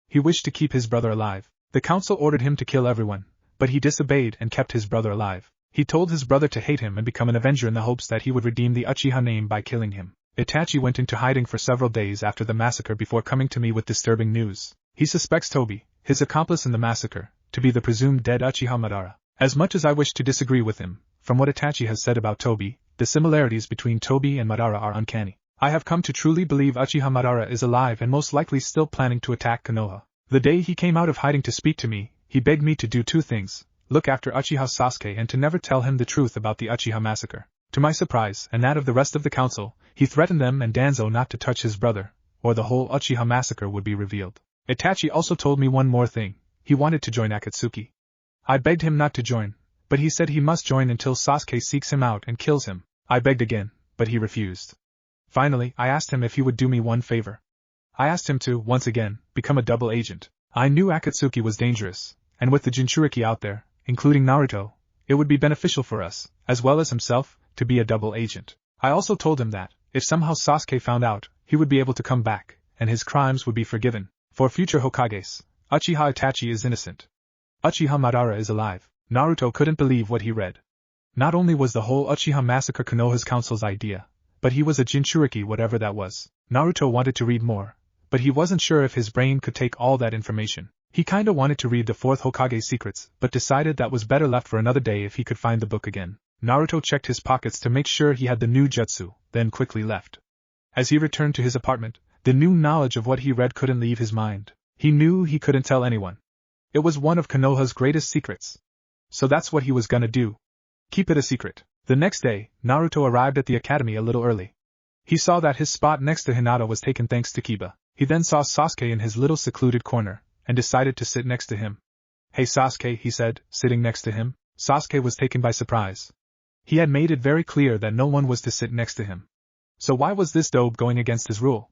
He wished to keep his brother alive. The council ordered him to kill everyone, but he disobeyed and kept his brother alive. He told his brother to hate him and become an avenger in the hopes that he would redeem the Uchiha name by killing him. Itachi went into hiding for several days after the massacre before coming to me with disturbing news. He suspects Tobi, his accomplice in the massacre, to be the presumed dead Uchiha Madara. As much as I wish to disagree with him, from what Itachi has said about Tobi, the similarities between Tobi and Madara are uncanny. I have come to truly believe Uchiha Madara is alive and most likely still planning to attack Konoha. The day he came out of hiding to speak to me, he begged me to do two things: look after Uchiha Sasuke and to never tell him the truth about the Uchiha massacre. To my surprise, and that of the rest of the council, he threatened them and Danzo not to touch his brother, or the whole Uchiha massacre would be revealed. Itachi also told me one more thing: he wanted to join Akatsuki. I begged him not to join, but he said he must join until Sasuke seeks him out and kills him. I begged again, but he refused. Finally, I asked him if he would do me one favor. I asked him to, once again, become a double agent. I knew Akatsuki was dangerous, and with the Jinchuriki out there, including Naruto, it would be beneficial for us, as well as himself, to be a double agent. I also told him that, if somehow Sasuke found out, he would be able to come back, and his crimes would be forgiven. For future Hokages, Uchiha Itachi is innocent. Uchiha Madara is alive. Naruto couldn't believe what he read. Not only was the whole Uchiha massacre Konoha's council's idea, but he was a Jinchuriki, whatever that was. Naruto wanted to read more, but he wasn't sure if his brain could take all that information. He kinda wanted to read the fourth Hokage's secrets, but decided that was better left for another day if he could find the book again. Naruto checked his pockets to make sure he had the new jutsu, then quickly left. As he returned to his apartment, the new knowledge of what he read couldn't leave his mind. He knew he couldn't tell anyone. It was one of Konoha's greatest secrets. So that's what he was gonna do. Keep it a secret. The next day, Naruto arrived at the academy a little early. He saw that his spot next to Hinata was taken thanks to Kiba. He then saw Sasuke in his little secluded corner, and decided to sit next to him. Hey Sasuke, he said, sitting next to him. Sasuke was taken by surprise. He had made it very clear that no one was to sit next to him. So why was this dope going against his rule?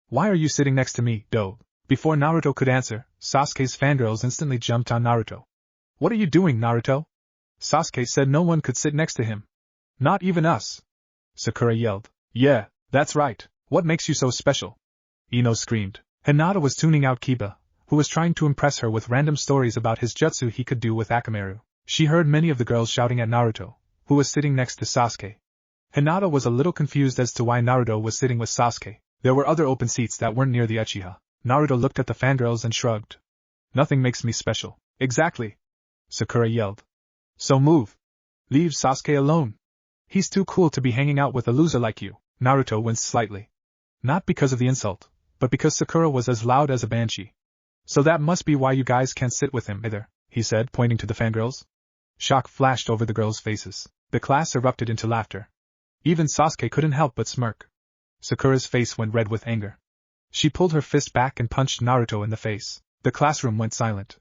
Why are you sitting next to me, dope? Before Naruto could answer, Sasuke's fangirls instantly jumped on Naruto. What are you doing, Naruto? Sasuke said no one could sit next to him. Not even us. Sakura yelled. Yeah, that's right. What makes you so special? Ino screamed. Hinata was tuning out Kiba, who was trying to impress her with random stories about his jutsu he could do with Akamaru. She heard many of the girls shouting at Naruto, who was sitting next to Sasuke. Hinata was a little confused as to why Naruto was sitting with Sasuke. There were other open seats that weren't near the Uchiha. Naruto looked at the fangirls and shrugged. Nothing makes me special. Exactly. Sakura yelled. So move. Leave Sasuke alone. He's too cool to be hanging out with a loser like you. Naruto winced slightly. Not because of the insult, but because Sakura was as loud as a banshee. So that must be why you guys can't sit with him either, he said, pointing to the fangirls. Shock flashed over the girls' faces. The class erupted into laughter. Even Sasuke couldn't help but smirk. Sakura's face went red with anger. She pulled her fist back and punched Naruto in the face. The classroom went silent.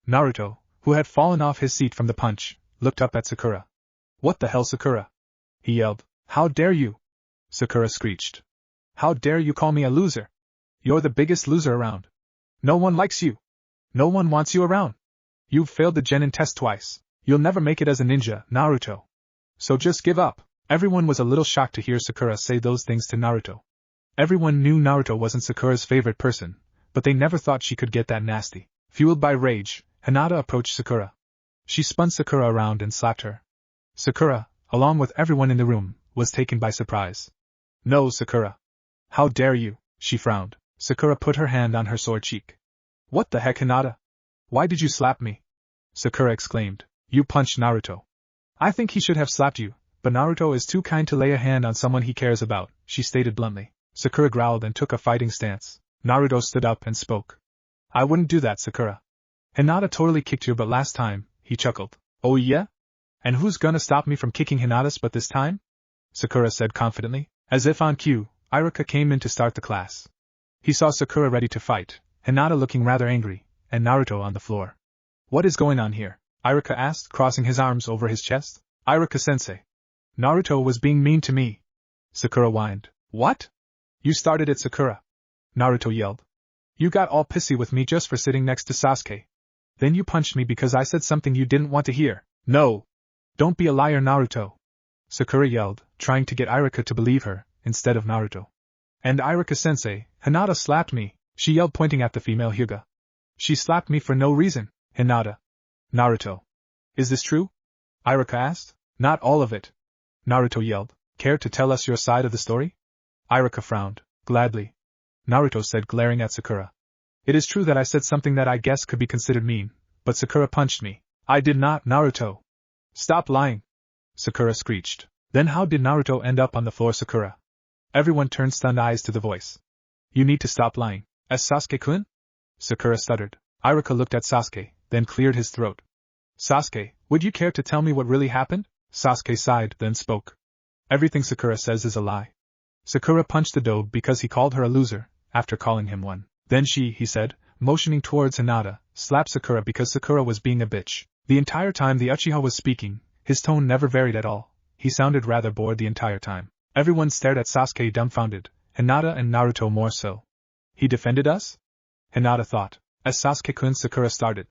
Naruto, who had fallen off his seat from the punch, looked up at Sakura. What the hell, Sakura? He yelled. How dare you? Sakura screeched. How dare you call me a loser? You're the biggest loser around. No one likes you. No one wants you around. You've failed the Genin test twice. You'll never make it as a ninja, Naruto. So just give up. Everyone was a little shocked to hear Sakura say those things to Naruto. Everyone knew Naruto wasn't Sakura's favorite person, but they never thought she could get that nasty. Fueled by rage, Hinata approached Sakura. She spun Sakura around and slapped her. Sakura, along with everyone in the room, was taken by surprise. No, Sakura. How dare you? She frowned. Sakura put her hand on her sore cheek. What the heck, Hinata? Why did you slap me? Sakura exclaimed. You punched Naruto. I think he should have slapped you, but Naruto is too kind to lay a hand on someone he cares about, she stated bluntly. Sakura growled and took a fighting stance. Naruto stood up and spoke. I wouldn't do that, Sakura. Hinata totally kicked you but last time, he chuckled. Oh yeah? And who's gonna stop me from kicking Hinata's butt this time? Sakura said confidently. As if on cue, Iruka came in to start the class. He saw Sakura ready to fight, Hinata looking rather angry, and Naruto on the floor. What is going on here? Iruka asked, crossing his arms over his chest. Iruka-sensei. Naruto was being mean to me. Sakura whined. What? You started it, Sakura. Naruto yelled. You got all pissy with me just for sitting next to Sasuke. Then you punched me because I said something you didn't want to hear. No. Don't be a liar, Naruto. Sakura yelled, trying to get Iruka to believe her, instead of Naruto. And Iruka-sensei, Hinata slapped me, she yelled, pointing at the female Hyuga. She slapped me for no reason, Hinata. Naruto. Is this true? Iruka asked. Not all of it. Naruto yelled. Care to tell us your side of the story? Iruka frowned. Gladly. Naruto said, glaring at Sakura. It is true that I said something that I guess could be considered mean, but Sakura punched me. I did not, Naruto. Stop lying. Sakura screeched. Then how did Naruto end up on the floor, Sakura? Everyone turned stunned eyes to the voice. You need to stop lying. As Sasuke-kun? Sakura stuttered. Iruka looked at Sasuke, then cleared his throat. Sasuke, would you care to tell me what really happened? Sasuke sighed, then spoke. Everything Sakura says is a lie. Sakura punched the dobe because he called her a loser, after calling him one. Then he said, motioning towards Hinata, slapped Sakura because Sakura was being a bitch. The entire time the Uchiha was speaking, his tone never varied at all. He sounded rather bored the entire time. Everyone stared at Sasuke dumbfounded, Hinata and Naruto more so. He defended us? Hinata thought. As Sasuke-kun, Sakura started.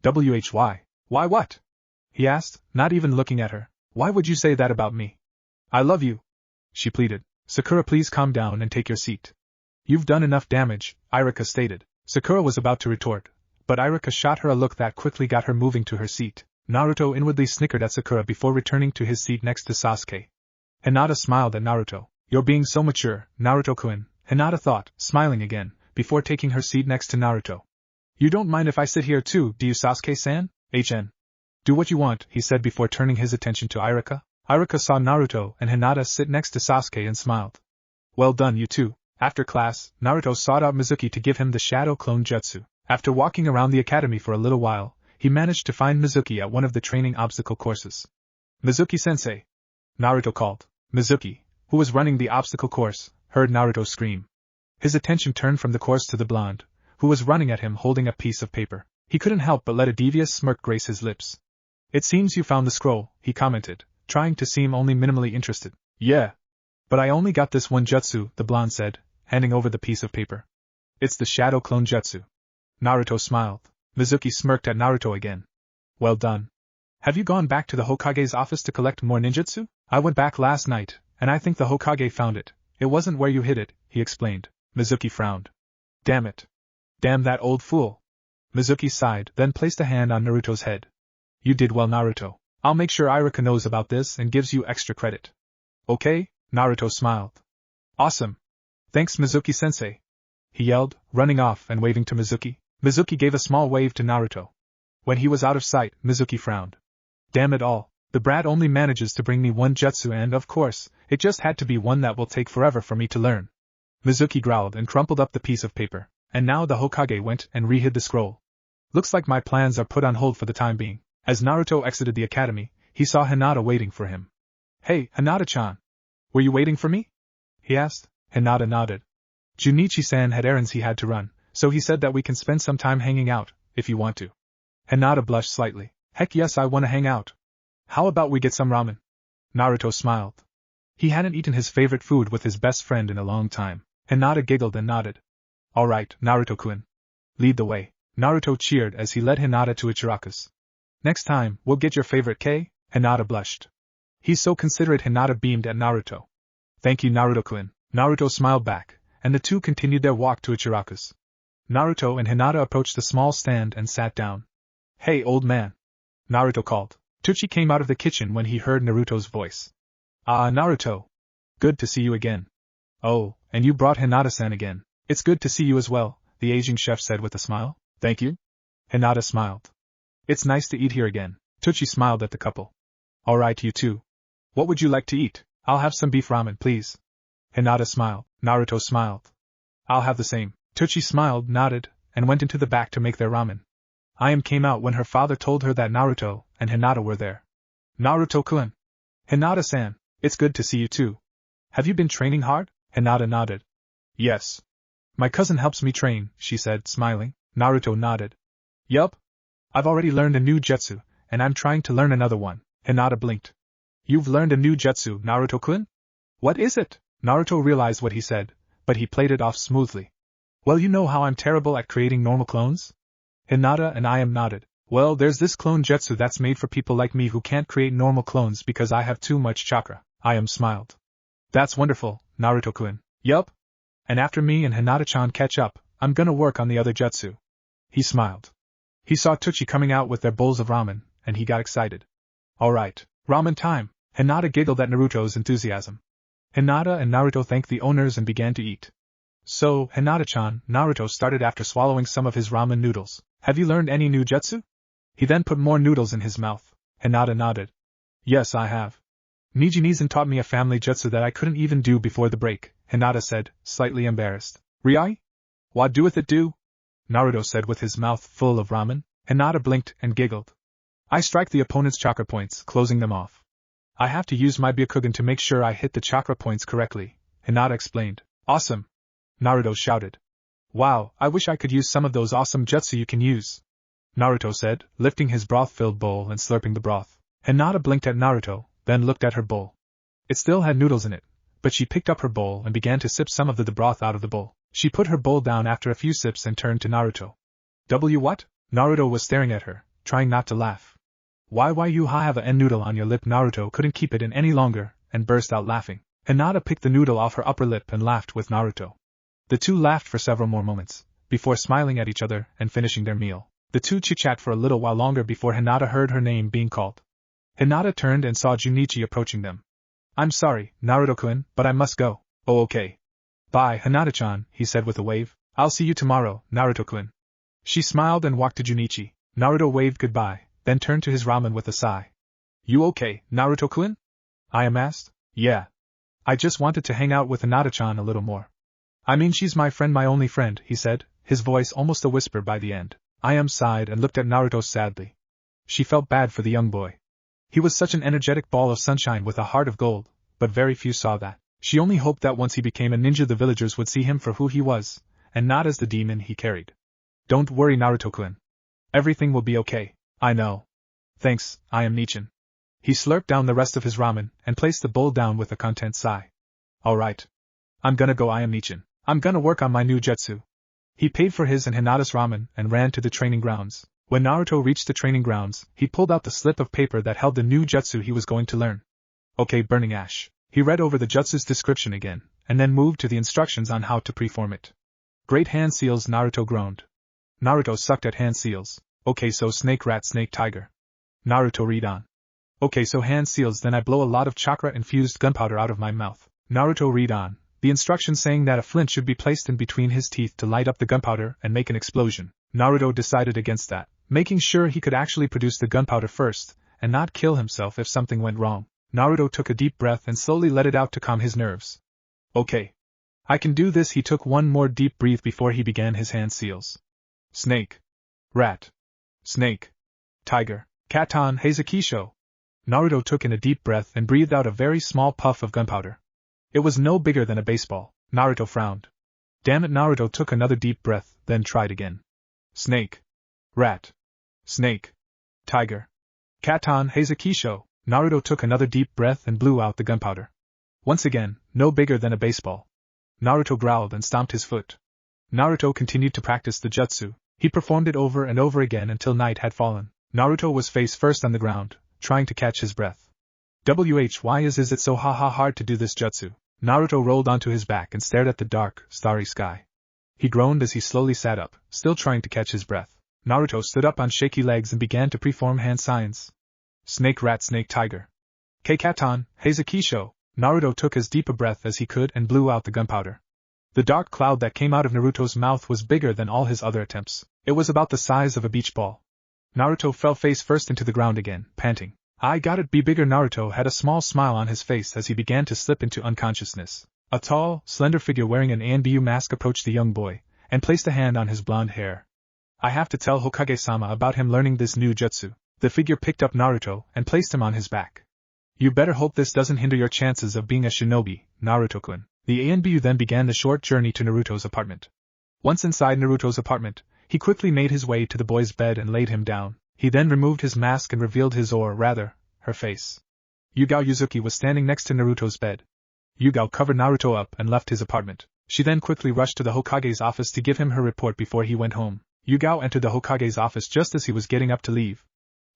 Why? Why what? He asked, not even looking at her. Why would you say that about me? I love you. She pleaded. Sakura, please calm down and take your seat. You've done enough damage, Iruka stated. Sakura was about to retort, but Iruka shot her a look that quickly got her moving to her seat. Naruto inwardly snickered at Sakura before returning to his seat next to Sasuke. Hinata smiled at Naruto. You're being so mature, Naruto-kun, Hinata thought, smiling again, before taking her seat next to Naruto. You don't mind if I sit here too, do you, Sasuke-san? Do what you want, he said before turning his attention to Iruka. Iruka saw Naruto and Hinata sit next to Sasuke and smiled. Well done, you two. After class, Naruto sought out Mizuki to give him the shadow clone jutsu. After walking around the academy for a little while, he managed to find Mizuki at one of the training obstacle courses. Mizuki-sensei! Naruto called. Mizuki, who was running the obstacle course, heard Naruto scream. His attention turned from the course to the blonde, who was running at him holding a piece of paper. He couldn't help but let a devious smirk grace his lips. It seems you found the scroll, he commented, trying to seem only minimally interested. Yeah. But I only got this one jutsu, the blonde said, handing over the piece of paper. It's the shadow clone jutsu. Naruto smiled. Mizuki smirked at Naruto again. Well done. Have you gone back to the Hokage's office to collect more ninjutsu? I went back last night, and I think the Hokage found it. It wasn't where you hid it, he explained. Mizuki frowned. Damn it. Damn that old fool. Mizuki sighed, then placed a hand on Naruto's head. You did well, Naruto. I'll make sure Iruka knows about this and gives you extra credit. Okay? Naruto smiled. Awesome. Thanks, Mizuki-sensei. He yelled, running off and waving to Mizuki. Mizuki gave a small wave to Naruto. When he was out of sight, Mizuki frowned. Damn it all, the brat only manages to bring me one jutsu and, of course, it just had to be one that will take forever for me to learn. Mizuki growled and crumpled up the piece of paper, and now the Hokage went and rehid the scroll. Looks like my plans are put on hold for the time being. As Naruto exited the academy, he saw Hinata waiting for him. Hey, Hinata-chan. Were you waiting for me? He asked. Hinata nodded. Junichi-san had errands he had to run, so he said that we can spend some time hanging out, if you want to. Hinata blushed slightly. Heck yes, I want to hang out. How about we get some ramen? Naruto smiled. He hadn't eaten his favorite food with his best friend in a long time. Hinata giggled and nodded. Alright, Naruto-kun. Lead the way. Naruto cheered as he led Hinata to Ichiraku's. Next time, we'll get your favorite K? Hinata blushed. He's so considerate. Hinata beamed at Naruto. Thank you, Naruto-kun. Naruto smiled back, and the two continued their walk to Ichiraku's. Naruto and Hinata approached the small stand and sat down. Hey, old man. Naruto called. Tsuchi came out of the kitchen when he heard Naruto's voice. Ah, Naruto. Good to see you again. Oh, and you brought Hinata-san again. It's good to see you as well, the aging chef said with a smile. Thank you. Hinata smiled. It's nice to eat here again. Tsuchi smiled at the couple. Alright, you two. What would you like to eat? I'll have some beef ramen, please. Hinata smiled. Naruto smiled. I'll have the same. Tsuchi smiled, nodded, and went into the back to make their ramen. Ayame came out when her father told her that Naruto and Hinata were there. Naruto-kun. Hinata-san, it's good to see you too. Have you been training hard? Hinata nodded. Yes. My cousin helps me train, she said, smiling. Naruto nodded. Yup. I've already learned a new jutsu, and I'm trying to learn another one. Hinata blinked. You've learned a new jutsu, Naruto-kun? What is it? Naruto realized what he said, but he played it off smoothly. Well, you know how I'm terrible at creating normal clones? Hinata and Ayame nodded. Well, there's this clone jutsu that's made for people like me who can't create normal clones because I have too much chakra. Ayame smiled. That's wonderful, Naruto-kun. Yup. And after me and Hinata-chan catch up, I'm gonna work on the other jutsu. He smiled. He saw Tsuchi coming out with their bowls of ramen, and he got excited. Alright, ramen time. Hinata giggled at Naruto's enthusiasm. Hinata and Naruto thanked the owners and began to eat. So, Hinata-chan, Naruto started after swallowing some of his ramen noodles. Have you learned any new jutsu? He then put more noodles in his mouth. Hinata nodded. Yes, I have. Neji-Nizen taught me a family jutsu that I couldn't even do before the break, Hinata said, slightly embarrassed. Riai? What doeth it do? Naruto said with his mouth full of ramen. Hinata blinked and giggled. I strike the opponent's chakra points, closing them off. I have to use my Byakugan to make sure I hit the chakra points correctly, Hinata explained. Awesome! Naruto shouted. Wow, I wish I could use some of those awesome jutsu you can use, Naruto said, lifting his broth-filled bowl and slurping the broth. Hinata blinked at Naruto, then looked at her bowl. It still had noodles in it, but she picked up her bowl and began to sip some of the broth out of the bowl. She put her bowl down after a few sips and turned to Naruto. What? Naruto was staring at her, trying not to laugh. Why you have a noodle on your lip? Naruto couldn't keep it in any longer, and burst out laughing. Hinata picked the noodle off her upper lip and laughed with Naruto. The two laughed for several more moments, before smiling at each other and finishing their meal. The two chit-chat for a little while longer before Hinata heard her name being called. Hinata turned and saw Junichi approaching them. I'm sorry, Naruto-kun, but I must go. Oh, okay. Bye, Hinata-chan, he said with a wave. I'll see you tomorrow, Naruto-kun. She smiled and walked to Junichi. Naruto waved goodbye, then turned to his ramen with a sigh. You okay, Naruto-kun? Ayame asked. Yeah. I just wanted to hang out with Hinata-chan a little more. I mean, she's my friend, my only friend, he said, his voice almost a whisper by the end. Ayame sighed and looked at Naruto sadly. She felt bad for the young boy. He was such an energetic ball of sunshine with a heart of gold, but very few saw that. She only hoped that once he became a ninja the villagers would see him for who he was, and not as the demon he carried. Don't worry, Naruto-kun. Everything will be okay. I know. Thanks, I am Nichin. He slurped down the rest of his ramen and placed the bowl down with a content sigh. Alright. I'm gonna go, I am Nichin. I'm gonna work on my new jutsu. He paid for his and Hinata's ramen and ran to the training grounds. When Naruto reached the training grounds, he pulled out the slip of paper that held the new jutsu he was going to learn. Okay, Burning Ash. He read over the jutsu's description again, and then moved to the instructions on how to perform it. Great hand seals, Naruto groaned. Naruto sucked at hand seals. Okay, so snake rat snake tiger. Naruto read on. Okay, so hand seals, then I blow a lot of chakra-infused gunpowder out of my mouth. Naruto read on, the instructions saying that a flint should be placed in between his teeth to light up the gunpowder and make an explosion. Naruto decided against that, making sure he could actually produce the gunpowder first, and not kill himself if something went wrong. Naruto took a deep breath and slowly let it out to calm his nerves. Okay. I can do this. He took one more deep breath before he began his hand seals. Snake. Rat. Snake. Tiger. Katon Heizukisho. Naruto took in a deep breath and breathed out a very small puff of gunpowder. It was no bigger than a baseball. Naruto frowned. Damn it, Naruto took another deep breath, then tried again. Snake. Rat. Snake. Tiger. Katon Heizukisho. Naruto took another deep breath and blew out the gunpowder. Once again, no bigger than a baseball. Naruto growled and stomped his foot. Naruto continued to practice the jutsu. He performed it over and over again until night had fallen. Naruto was face first on the ground, trying to catch his breath. Why is it so hard to do this jutsu? Naruto rolled onto his back and stared at the dark, starry sky. He groaned as he slowly sat up, still trying to catch his breath. Naruto stood up on shaky legs and began to perform hand signs. Snake rat snake tiger. Keikaton, Heizukisho. Naruto took as deep a breath as he could and blew out the gunpowder. The dark cloud that came out of Naruto's mouth was bigger than all his other attempts. It was about the size of a beach ball. Naruto fell face first into the ground again, panting. I got it, be bigger. Naruto had a small smile on his face as he began to slip into unconsciousness. A tall, slender figure wearing an Anbu mask approached the young boy, and placed a hand on his blonde hair. I have to tell Hokage-sama about him learning this new jutsu. The figure picked up Naruto and placed him on his back. You better hope this doesn't hinder your chances of being a shinobi, Naruto-kun. The Anbu then began the short journey to Naruto's apartment. Once inside Naruto's apartment, he quickly made his way to the boy's bed and laid him down. He then removed his mask and revealed her face. Yugao Yuzuki was standing next to Naruto's bed. Yugao covered Naruto up and left his apartment. She then quickly rushed to the Hokage's office to give him her report before he went home. Yugao entered the Hokage's office just as he was getting up to leave.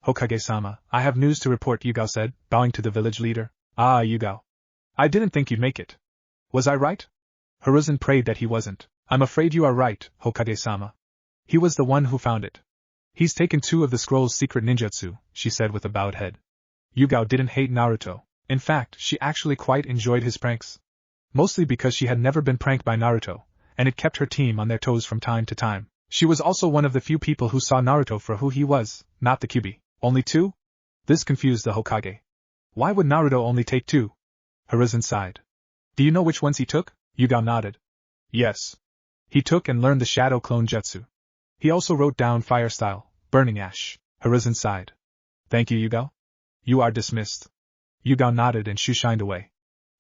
Hokage-sama, I have news to report, Yugao said, bowing to the village leader. Ah, Yugao. I didn't think you'd make it. Was I right? Hiruzen prayed that he wasn't. I'm afraid you are right, Hokage-sama. He was the one who found it. He's taken 2 of the scroll's secret ninjutsu, she said with a bowed head. Yugao didn't hate Naruto. In fact, she actually quite enjoyed his pranks. Mostly because she had never been pranked by Naruto, and it kept her team on their toes from time to time. She was also one of the few people who saw Naruto for who he was, not the Kyuubi. Only 2? This confused the Hokage. Why would Naruto only take 2? Hiruzen sighed. Do you know which ones he took? Yugao nodded. Yes. He took and learned the Shadow Clone Jutsu. He also wrote down Fire Style, Burning Ash. Hiruzen sighed. Thank you, Yugao. You are dismissed. Yugao nodded and shoo-shined away.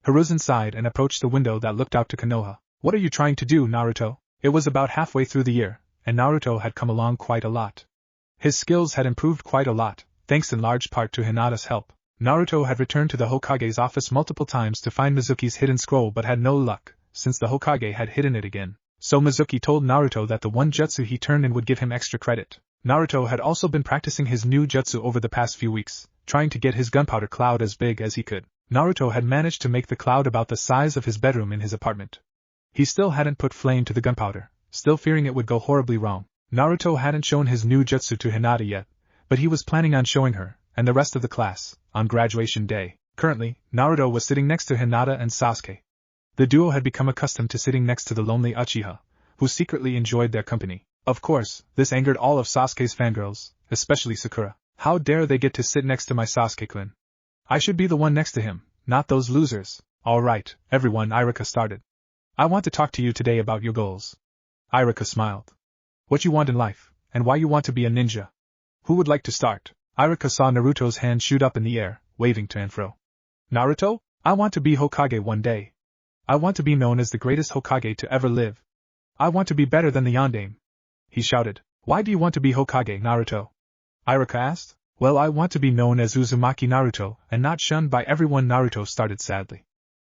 Hiruzen sighed and approached the window that looked out to Konoha. What are you trying to do, Naruto? It was about halfway through the year, and Naruto had come along quite a lot. His skills had improved quite a lot, thanks in large part to Hinata's help. Naruto had returned to the Hokage's office multiple times to find Mizuki's hidden scroll but had no luck, since the Hokage had hidden it again. So Mizuki told Naruto that the one jutsu he turned in would give him extra credit. Naruto had also been practicing his new jutsu over the past few weeks, trying to get his gunpowder cloud as big as he could. Naruto had managed to make the cloud about the size of his bedroom in his apartment. He still hadn't put flame to the gunpowder, still fearing it would go horribly wrong. Naruto hadn't shown his new jutsu to Hinata yet, but he was planning on showing her, and the rest of the class, on graduation day. Currently, Naruto was sitting next to Hinata and Sasuke. The duo had become accustomed to sitting next to the lonely Uchiha, who secretly enjoyed their company. Of course, this angered all of Sasuke's fangirls, especially Sakura. How dare they get to sit next to my Sasuke-kun? I should be the one next to him, not those losers. Alright, everyone, Iruka started. I want to talk to you today about your goals. Iruka smiled. What you want in life, and why you want to be a ninja. Who would like to start? Iruka saw Naruto's hand shoot up in the air, waving to and fro. Naruto? I want to be Hokage one day. I want to be known as the greatest Hokage to ever live. I want to be better than the Yondaime. He shouted. Why do you want to be Hokage, Naruto? Iruka asked. Well, I want to be known as Uzumaki Naruto, and not shunned by everyone. Naruto started sadly.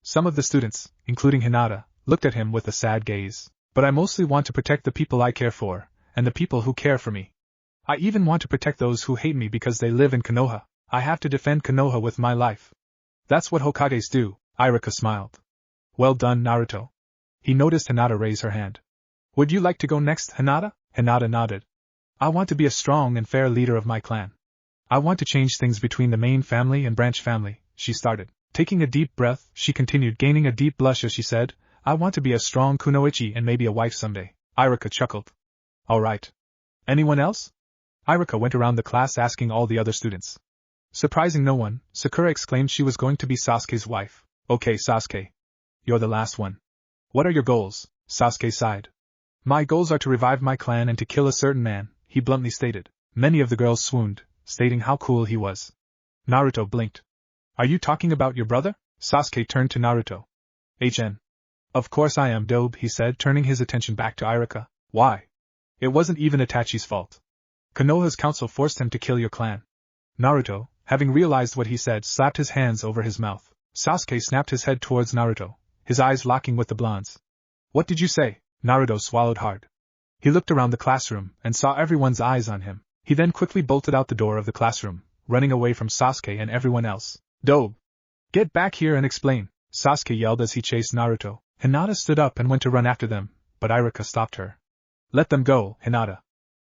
Some of the students, including Hinata, looked at him with a sad gaze. But I mostly want to protect the people I care for, and the people who care for me. I even want to protect those who hate me because they live in Konoha. I have to defend Konoha with my life. That's what Hokages do, Iruka smiled. Well done, Naruto. He noticed Hinata raise her hand. Would you like to go next, Hinata? Hinata nodded. I want to be a strong and fair leader of my clan. I want to change things between the main family and branch family, she started. Taking a deep breath, she continued, gaining a deep blush as she said, I want to be a strong kunoichi and maybe a wife someday. Iruka chuckled. All right. Anyone else? Iruka went around the class asking all the other students. Surprising no one, Sakura exclaimed she was going to be Sasuke's wife. Okay, Sasuke. You're the last one. What are your goals? Sasuke sighed. My goals are to revive my clan and to kill a certain man, he bluntly stated. Many of the girls swooned, stating how cool he was. Naruto blinked. Are you talking about your brother? Sasuke turned to Naruto. HN. Of course I am, Dobe, he said, turning his attention back to Iruka. Why? It wasn't even Itachi's fault. Konoha's council forced him to kill your clan. Naruto, having realized what he said, slapped his hands over his mouth. Sasuke snapped his head towards Naruto, his eyes locking with the blonde's. What did you say? Naruto swallowed hard. He looked around the classroom and saw everyone's eyes on him. He then quickly bolted out the door of the classroom, running away from Sasuke and everyone else. Dobe! Get back here and explain, Sasuke yelled as he chased Naruto. Hinata stood up and went to run after them, but Iruka stopped her. Let them go, Hinata.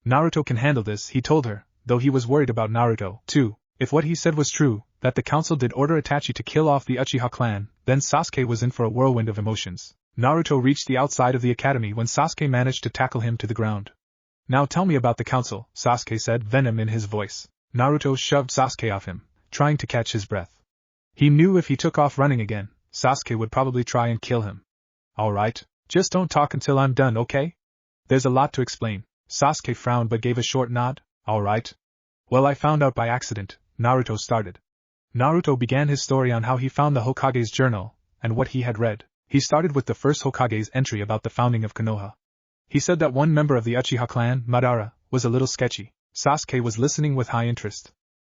Naruto can handle this, he told her, though he was worried about Naruto, too. If what he said was true, that the council did order Itachi to kill off the Uchiha clan, then Sasuke was in for a whirlwind of emotions. Naruto reached the outside of the academy when Sasuke managed to tackle him to the ground. Now tell me about the council, Sasuke said, venom in his voice. Naruto shoved Sasuke off him, trying to catch his breath. He knew if he took off running again, Sasuke would probably try and kill him. Alright, just don't talk until I'm done, okay? There's a lot to explain. Sasuke frowned but gave a short nod. Alright. Well, I found out by accident, Naruto started. Naruto began his story on how he found the Hokage's journal, and what he had read. He started with the first Hokage's entry about the founding of Konoha. He said that one member of the Uchiha clan, Madara, was a little sketchy. Sasuke was listening with high interest.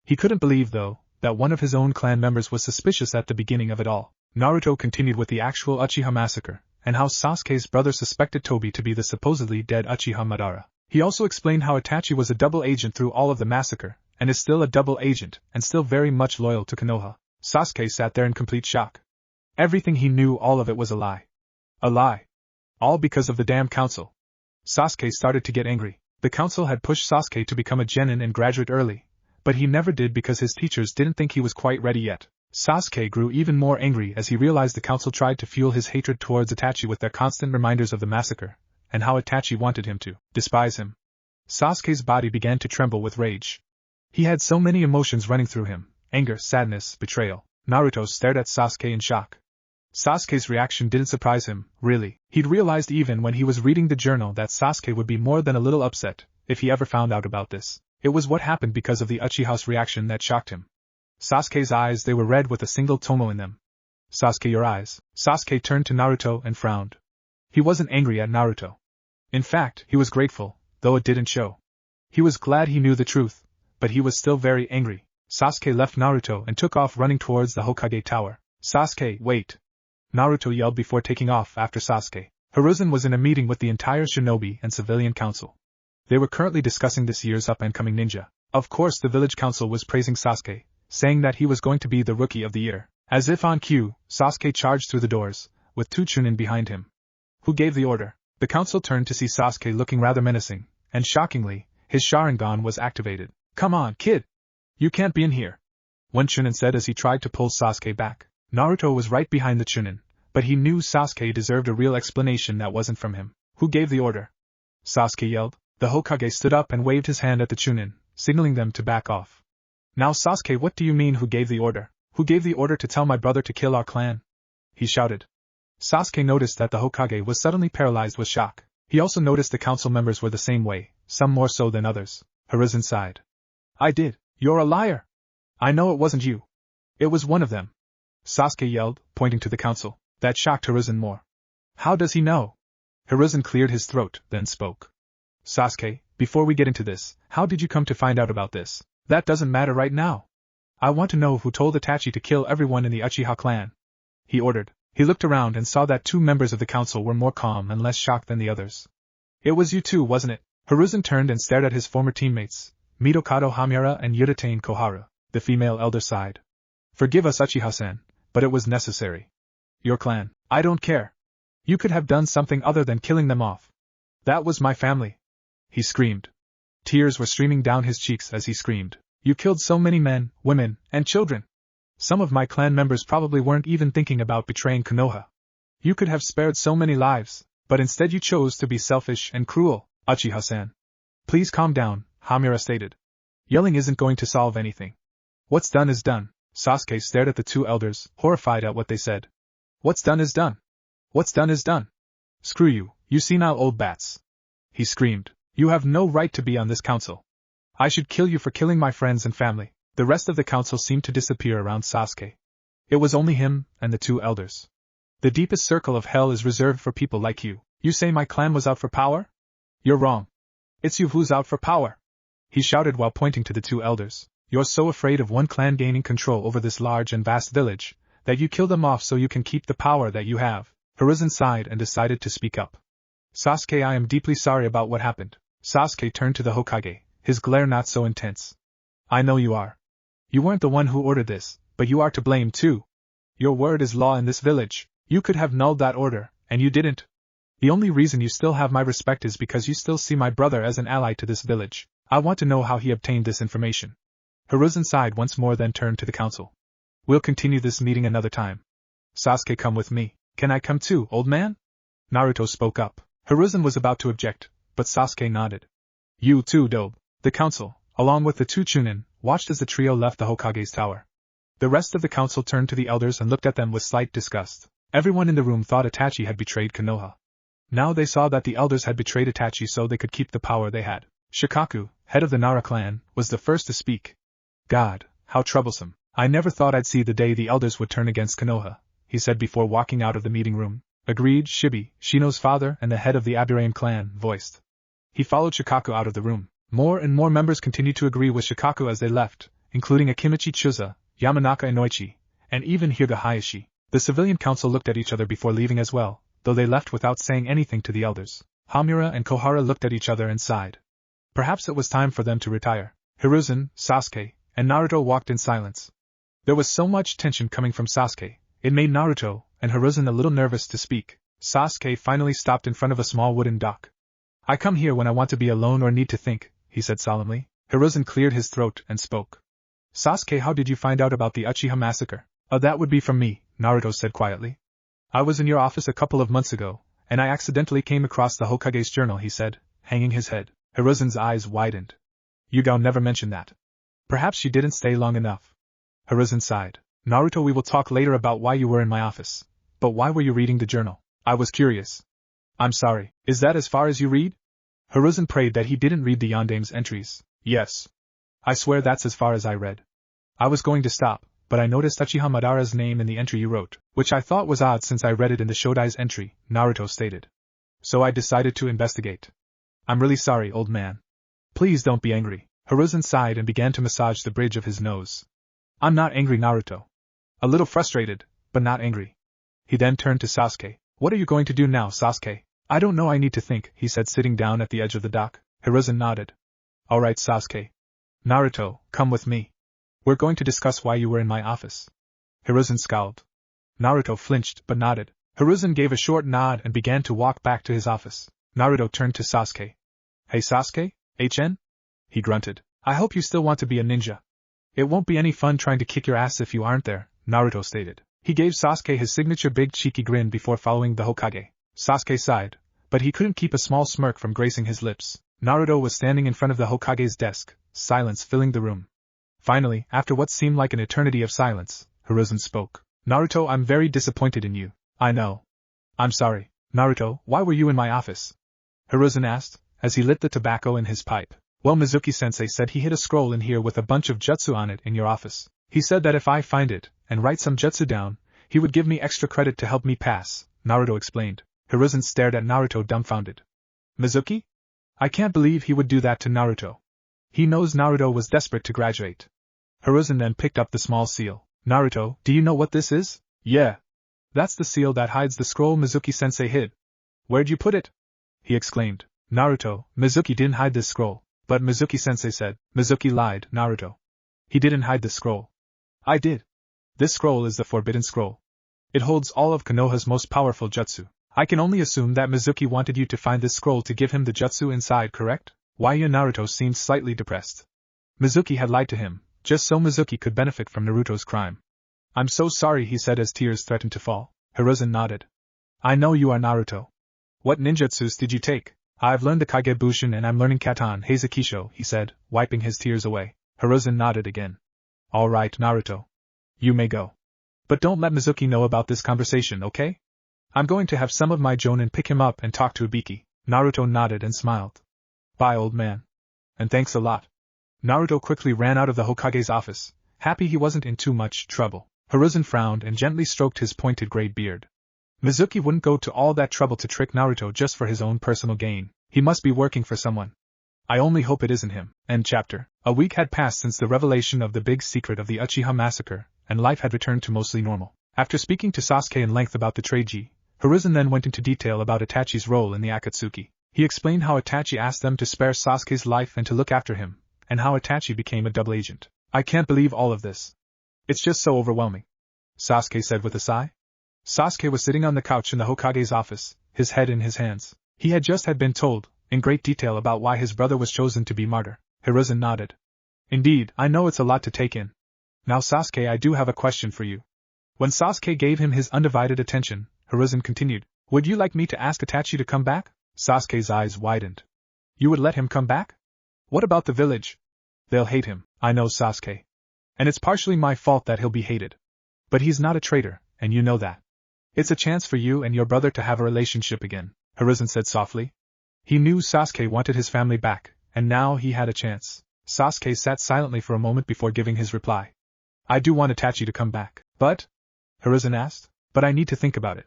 He couldn't believe, though, that one of his own clan members was suspicious at the beginning of it all. Naruto continued with the actual Uchiha massacre, and how Sasuke's brother suspected Tobi to be the supposedly dead Uchiha Madara. He also explained how Itachi was a double agent through all of the massacre, and is still a double agent, and still very much loyal to Konoha. Sasuke sat there in complete shock. Everything he knew, all of it was a lie. A lie. All because of the damn council. Sasuke started to get angry. The council had pushed Sasuke to become a genin and graduate early, but he never did because his teachers didn't think he was quite ready yet. Sasuke grew even more angry as he realized the council tried to fuel his hatred towards Itachi with their constant reminders of the massacre, and how Itachi wanted him to despise him. Sasuke's body began to tremble with rage. He had so many emotions running through him: anger, sadness, betrayal. Naruto stared at Sasuke in shock. Sasuke's reaction didn't surprise him, really. He'd realized even when he was reading the journal that Sasuke would be more than a little upset if he ever found out about this. It was what happened because of the Uchiha's reaction that shocked him. Sasuke's eyes, they were red with a single tomo in them. Sasuke, your eyes. Sasuke turned to Naruto and frowned. He wasn't angry at Naruto. In fact, he was grateful, though it didn't show. He was glad he knew the truth, but he was still very angry. Sasuke left Naruto and took off running towards the Hokage tower. Sasuke, wait! Naruto yelled before taking off after Sasuke. Hiruzen was in a meeting with the entire shinobi and civilian council. They were currently discussing this year's up-and-coming ninja. Of course, the village council was praising Sasuke, saying that he was going to be the rookie of the year. As if on cue, Sasuke charged through the doors, with two chunin behind him. Who gave the order? The council turned to see Sasuke looking rather menacing, and shockingly, his Sharingan was activated. Come on, kid! You can't be in here! One chunin said as he tried to pull Sasuke back. Naruto was right behind the chunin, but he knew Sasuke deserved a real explanation that wasn't from him. Who gave the order? Sasuke yelled. The Hokage stood up and waved his hand at the chunin, signaling them to back off. Now Sasuke, what do you mean who gave the order? Who gave the order to tell my brother to kill our clan? He shouted. Sasuke noticed that the Hokage was suddenly paralyzed with shock. He also noticed the council members were the same way, some more so than others. Hiruzen sighed. I did. You're a liar! I know it wasn't you. It was one of them. Sasuke yelled, pointing to the council. That shocked Hiruzen more. How does he know? Hiruzen cleared his throat, then spoke. Sasuke, before we get into this, how did you come to find out about this? That doesn't matter right now. I want to know who told Itachi to kill everyone in the Uchiha clan. He ordered. He looked around and saw that 2 members of the council were more calm and less shocked than the others. It was you two, wasn't it? Hiruzen turned and stared at his former teammates, Mitokado Hamiura and Yutane Koharu. The female elder sighed. Forgive us, Uchiha-san, but it was necessary. Your clan. I don't care. You could have done something other than killing them off. That was my family. He screamed. Tears were streaming down his cheeks as he screamed. You killed so many men, women, and children. Some of my clan members probably weren't even thinking about betraying Konoha. You could have spared so many lives, but instead you chose to be selfish and cruel, Uchiha-san. Please calm down, Hamiura stated. Yelling isn't going to solve anything. What's done is done. Sasuke stared at the 2 elders, horrified at what they said. What's done is done. What's done is done. Screw you, you senile old bats. He screamed. You have no right to be on this council. I should kill you for killing my friends and family. The rest of the council seemed to disappear around Sasuke. It was only him and the 2 elders. The deepest circle of hell is reserved for people like you. You say my clan was out for power? You're wrong. It's you who's out for power. He shouted while pointing to the 2 elders. You're so afraid of one clan gaining control over this large and vast village, that you kill them off so you can keep the power that you have. Hiruzen sighed and decided to speak up. Sasuke, I am deeply sorry about what happened. Sasuke turned to the Hokage, his glare not so intense. I know you are. You weren't the one who ordered this, but you are to blame too. Your word is law in this village. You could have nulled that order, and you didn't. The only reason you still have my respect is because you still see my brother as an ally to this village. I want to know how he obtained this information. Hiruzen sighed once more, then turned to the council. We'll continue this meeting another time. Sasuke, come with me. Can I come too, old man? Naruto spoke up. Hiruzen was about to object, but Sasuke nodded. You too, Dobe. The council, along with the 2 Chunin, watched as the trio left the Hokage's tower. The rest of the council turned to the elders and looked at them with slight disgust. Everyone in the room thought Itachi had betrayed Konoha. Now they saw that the elders had betrayed Itachi so they could keep the power they had. Shikaku, head of the Nara clan, was the first to speak. God, how troublesome. I never thought I'd see the day the elders would turn against Konoha, he said before walking out of the meeting room. Agreed, Shibi, Shino's father and the head of the Aburame clan, voiced. He followed Shikaku out of the room. More and more members continued to agree with Shikaku as they left, including Akimichi Chuza, Yamanaka Inoichi, and even Hyuga Hayashi. The civilian council looked at each other before leaving as well, though they left without saying anything to the elders. Hamiura and Kohara looked at each other and sighed. Perhaps it was time for them to retire. Hiruzen, Sasuke, and Naruto walked in silence. There was so much tension coming from Sasuke, it made Naruto and Hiruzen a little nervous to speak. Sasuke finally stopped in front of a small wooden dock. I come here when I want to be alone or need to think, he said solemnly. Hiruzen cleared his throat and spoke. Sasuke, how did you find out about the Uchiha massacre? That would be from me, Naruto said quietly. I was in your office a couple of months ago, and I accidentally came across the Hokage's journal, he said, hanging his head. Hiruzen's eyes widened. Yugao never mentioned that. Perhaps she didn't stay long enough. Hiruzen sighed. Naruto, we will talk later about why you were in my office. But why were you reading the journal? I was curious. I'm sorry, is that as far as you read? Hiruzen prayed that he didn't read the Yondame's entries. Yes. I swear that's as far as I read. I was going to stop, but I noticed Uchiha Madara's name in the entry you wrote, which I thought was odd since I read it in the Shodai's entry, Naruto stated. So I decided to investigate. I'm really sorry, old man. Please don't be angry. Hiruzen sighed and began to massage the bridge of his nose. I'm not angry, Naruto. A little frustrated, but not angry. He then turned to Sasuke. What are you going to do now, Sasuke? I don't know, I need to think, he said, sitting down at the edge of the dock. Hiruzen nodded. All right, Sasuke. Naruto, come with me. We're going to discuss why you were in my office. Hiruzen scowled. Naruto flinched but nodded. Hiruzen gave a short nod and began to walk back to his office. Naruto turned to Sasuke. Hey Sasuke, HN? He grunted. I hope you still want to be a ninja. It won't be any fun trying to kick your ass if you aren't there, Naruto stated. He gave Sasuke his signature big cheeky grin before following the Hokage. Sasuke sighed, but he couldn't keep a small smirk from gracing his lips. Naruto was standing in front of the Hokage's desk, silence filling the room. Finally, after what seemed like an eternity of silence, Hiruzen spoke. Naruto, I'm very disappointed in you. I know. I'm sorry. Naruto, why were you in my office? Hiruzen asked, as he lit the tobacco in his pipe. Well, Mizuki-sensei said he hid a scroll in here with a bunch of jutsu on it in your office. He said that if I find it, and write some jutsu down, he would give me extra credit to help me pass, Naruto explained. Hiruzen stared at Naruto dumbfounded. Mizuki? I can't believe he would do that to Naruto. He knows Naruto was desperate to graduate. Hiruzen then picked up the small seal. Naruto, do you know what this is? Yeah. That's the seal that hides the scroll Mizuki-sensei hid. Where'd you put it? He exclaimed. Naruto, Mizuki didn't hide this scroll. But Mizuki-sensei said. Mizuki lied, Naruto. He didn't hide the scroll. I did. This scroll is the Forbidden Scroll. It holds all of Konoha's most powerful jutsu. I can only assume that Mizuki wanted you to find this scroll to give him the jutsu inside, correct? Why? Naruto seemed slightly depressed. Mizuki had lied to him, just so Mizuki could benefit from Naruto's crime. I'm so sorry, he said as tears threatened to fall. Hiruzen nodded. I know you are Naruto. What ninjutsus did you take? I've learned the Kagebushin and I'm learning Katan Heizukisho, he said, wiping his tears away. Hiruzen nodded again. All right, Naruto. You may go. But don't let Mizuki know about this conversation, okay? I'm going to have some of my jonin pick him up and talk to Ibiki. Naruto nodded and smiled. Bye, old man. And thanks a lot. Naruto quickly ran out of the Hokage's office, happy he wasn't in too much trouble. Hiruzen frowned and gently stroked his pointed gray beard. Mizuki wouldn't go to all that trouble to trick Naruto just for his own personal gain. He must be working for someone. I only hope it isn't him. End chapter. A week had passed since the revelation of the big secret of the Uchiha massacre, and life had returned to mostly normal. After speaking to Sasuke in length about the Treiji, Hiruzen then went into detail about Itachi's role in the Akatsuki. He explained how Itachi asked them to spare Sasuke's life and to look after him, and how Itachi became a double agent. I can't believe all of this. It's just so overwhelming, Sasuke said with a sigh. Sasuke was sitting on the couch in the Hokage's office, his head in his hands. He had just been told, in great detail, about why his brother was chosen to be martyr. Hiruzen nodded. Indeed, I know it's a lot to take in. Now Sasuke, I do have a question for you. When Sasuke gave him his undivided attention, Hiruzen continued, would you like me to ask Itachi to come back? Sasuke's eyes widened. You would let him come back? What about the village? They'll hate him, I know, Sasuke. And it's partially my fault that he'll be hated. But he's not a traitor, and you know that. It's a chance for you and your brother to have a relationship again, Hiruzen said softly. He knew Sasuke wanted his family back, and now he had a chance. Sasuke sat silently for a moment before giving his reply. I do want Itachi to come back. But? Hiruzen asked. But I need to think about it.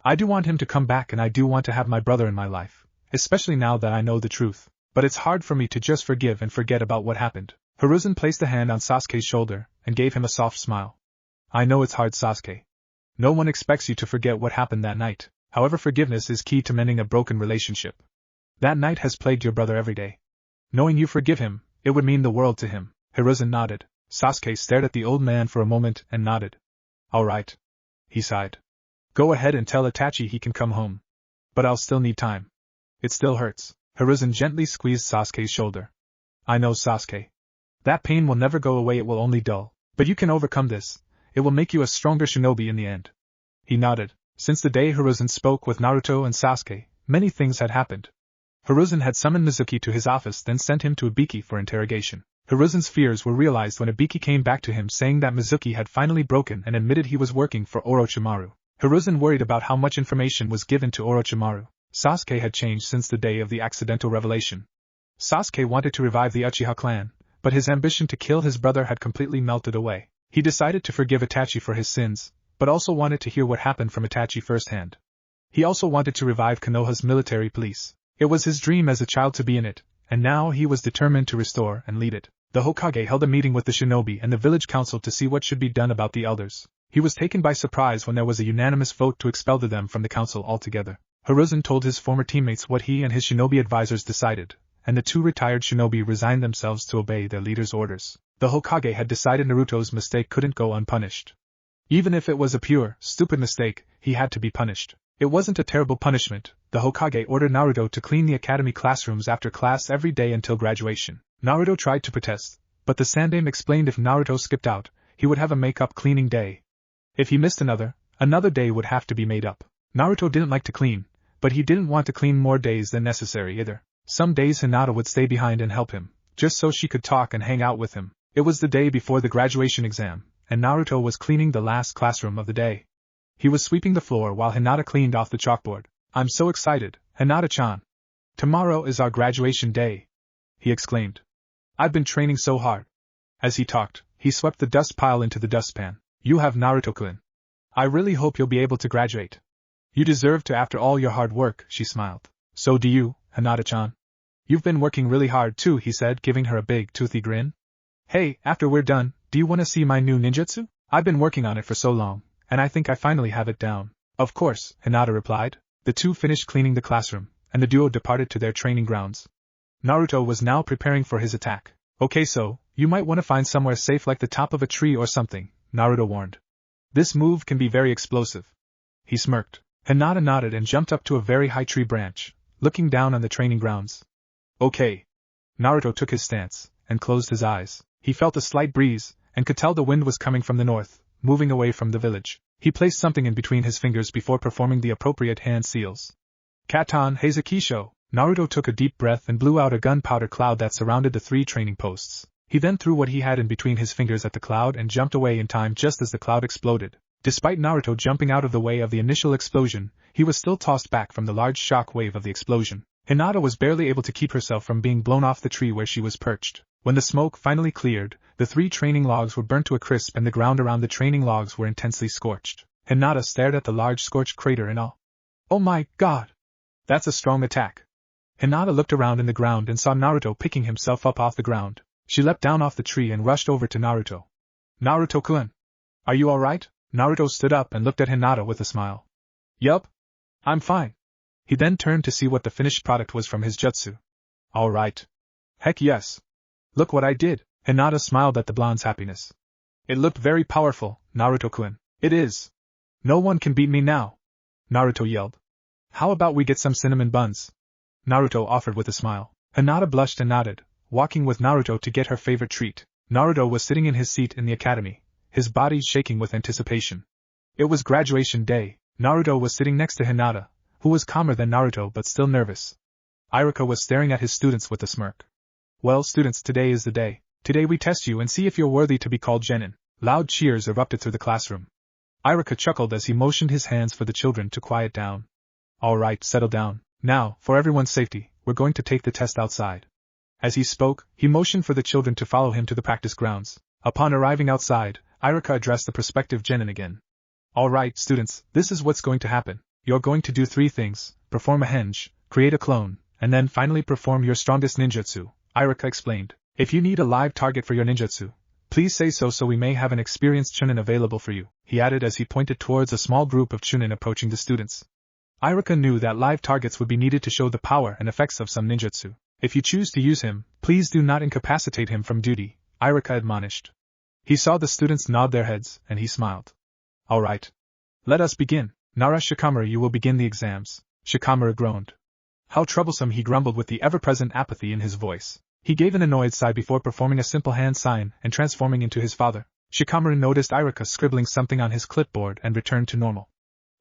I do want him to come back and I do want to have my brother in my life, especially now that I know the truth. But it's hard for me to just forgive and forget about what happened. Hiruzen placed a hand on Sasuke's shoulder and gave him a soft smile. I know it's hard, Sasuke. No one expects you to forget what happened that night. However, forgiveness is key to mending a broken relationship. That night has plagued your brother every day. Knowing you forgive him, it would mean the world to him. Hiruzen nodded. Sasuke stared at the old man for a moment and nodded. All right. He sighed. Go ahead and tell Itachi he can come home. But I'll still need time. It still hurts. Hiruzen gently squeezed Sasuke's shoulder. I know, Sasuke. That pain will never go away, it will only dull. But you can overcome this. It will make you a stronger shinobi in the end. He nodded. Since the day Hiruzen spoke with Naruto and Sasuke, many things had happened. Hiruzen had summoned Mizuki to his office, then sent him to Ibiki for interrogation. Hiruzen's fears were realized when Ibiki came back to him saying that Mizuki had finally broken and admitted he was working for Orochimaru. Hiruzen worried about how much information was given to Orochimaru. Sasuke had changed since the day of the accidental revelation. Sasuke wanted to revive the Uchiha clan, but his ambition to kill his brother had completely melted away. He decided to forgive Itachi for his sins, but also wanted to hear what happened from Itachi firsthand. He also wanted to revive Konoha's military police. It was his dream as a child to be in it, and now he was determined to restore and lead it. The Hokage held a meeting with the shinobi and the village council to see what should be done about the elders. He was taken by surprise when there was a unanimous vote to expel them from the council altogether. Hiruzen told his former teammates what he and his shinobi advisors decided, and the two retired shinobi resigned themselves to obey their leader's orders. The Hokage had decided Naruto's mistake couldn't go unpunished. Even if it was a pure, stupid mistake, he had to be punished. It wasn't a terrible punishment. The Hokage ordered Naruto to clean the academy classrooms after class every day until graduation. Naruto tried to protest, but the Sandaime explained if Naruto skipped out, he would have a make-up cleaning day. If he missed another day would have to be made up. Naruto didn't like to clean, but he didn't want to clean more days than necessary either. Some days Hinata would stay behind and help him, just so she could talk and hang out with him. It was the day before the graduation exam, and Naruto was cleaning the last classroom of the day. He was sweeping the floor while Hinata cleaned off the chalkboard. I'm so excited, Hinata-chan. Tomorrow is our graduation day. he exclaimed. I've been training so hard. As he talked, he swept the dust pile into the dustpan. You have Naruto-kun. I really hope you'll be able to graduate. You deserve to after all your hard work, she smiled. So do you, Hinata-chan. You've been working really hard too, he said, giving her a big, toothy grin. Hey, after we're done, do you want to see my new ninjutsu? I've been working on it for so long, and I think I finally have it down. Of course, Hinata replied. The two finished cleaning the classroom, and the duo departed to their training grounds. Naruto was now preparing for his attack. Okay, so, you might want to find somewhere safe like the top of a tree or something, Naruto warned. This move can be very explosive. He smirked. Hinata nodded and jumped up to a very high tree branch, looking down on the training grounds. Okay. Naruto took his stance, and closed his eyes. He felt a slight breeze, and could tell the wind was coming from the north, moving away from the village. He placed something in between his fingers before performing the appropriate hand seals. Katon Heizukisho. Naruto took a deep breath and blew out a gunpowder cloud that surrounded the 3 training posts. He then threw what he had in between his fingers at the cloud and jumped away in time just as the cloud exploded. Despite Naruto jumping out of the way of the initial explosion, he was still tossed back from the large shock wave of the explosion. Hinata was barely able to keep herself from being blown off the tree where she was perched. When the smoke finally cleared, the 3 training logs were burnt to a crisp and the ground around the training logs were intensely scorched. Hinata stared at the large scorched crater in awe. Oh my god! That's a strong attack. Hinata looked around in the ground and saw Naruto picking himself up off the ground. She leapt down off the tree and rushed over to Naruto. Naruto-kun! Are you alright? Naruto stood up and looked at Hinata with a smile. Yup. I'm fine. He then turned to see what the finished product was from his jutsu. Alright. Heck yes. Look what I did. Hinata smiled at the blonde's happiness. It looked very powerful, Naruto-kun. It is. No one can beat me now. Naruto yelled. How about we get some cinnamon buns? Naruto offered with a smile. Hinata blushed and nodded, walking with Naruto to get her favorite treat. Naruto was sitting in his seat in the academy, his body shaking with anticipation. It was graduation day. Naruto was sitting next to Hinata, who was calmer than Naruto but still nervous. Iruka was staring at his students with a smirk. Well, students, today is the day. Today we test you and see if you're worthy to be called genin. Loud cheers erupted through the classroom. Iruka chuckled as he motioned his hands for the children to quiet down. Alright, settle down. Now, for everyone's safety, we're going to take the test outside. As he spoke, he motioned for the children to follow him to the practice grounds. Upon arriving outside, Iruka addressed the prospective genin again. Alright, students, this is what's going to happen. You're going to do 3 things: perform a henge, create a clone, and then finally perform your strongest ninjutsu, Iruka explained. If you need a live target for your ninjutsu, please say so we may have an experienced chunin available for you, he added as he pointed towards a small group of chunin approaching the students. Iruka knew that live targets would be needed to show the power and effects of some ninjutsu. If you choose to use him, please do not incapacitate him from duty, Iruka admonished. He saw the students nod their heads, and he smiled. Alright. Let us begin. Nara Shikamaru, you will begin the exams. Shikamaru groaned. How troublesome, he grumbled with the ever-present apathy in his voice. He gave an annoyed sigh before performing a simple hand sign and transforming into his father. Shikamaru noticed Iruka scribbling something on his clipboard and returned to normal.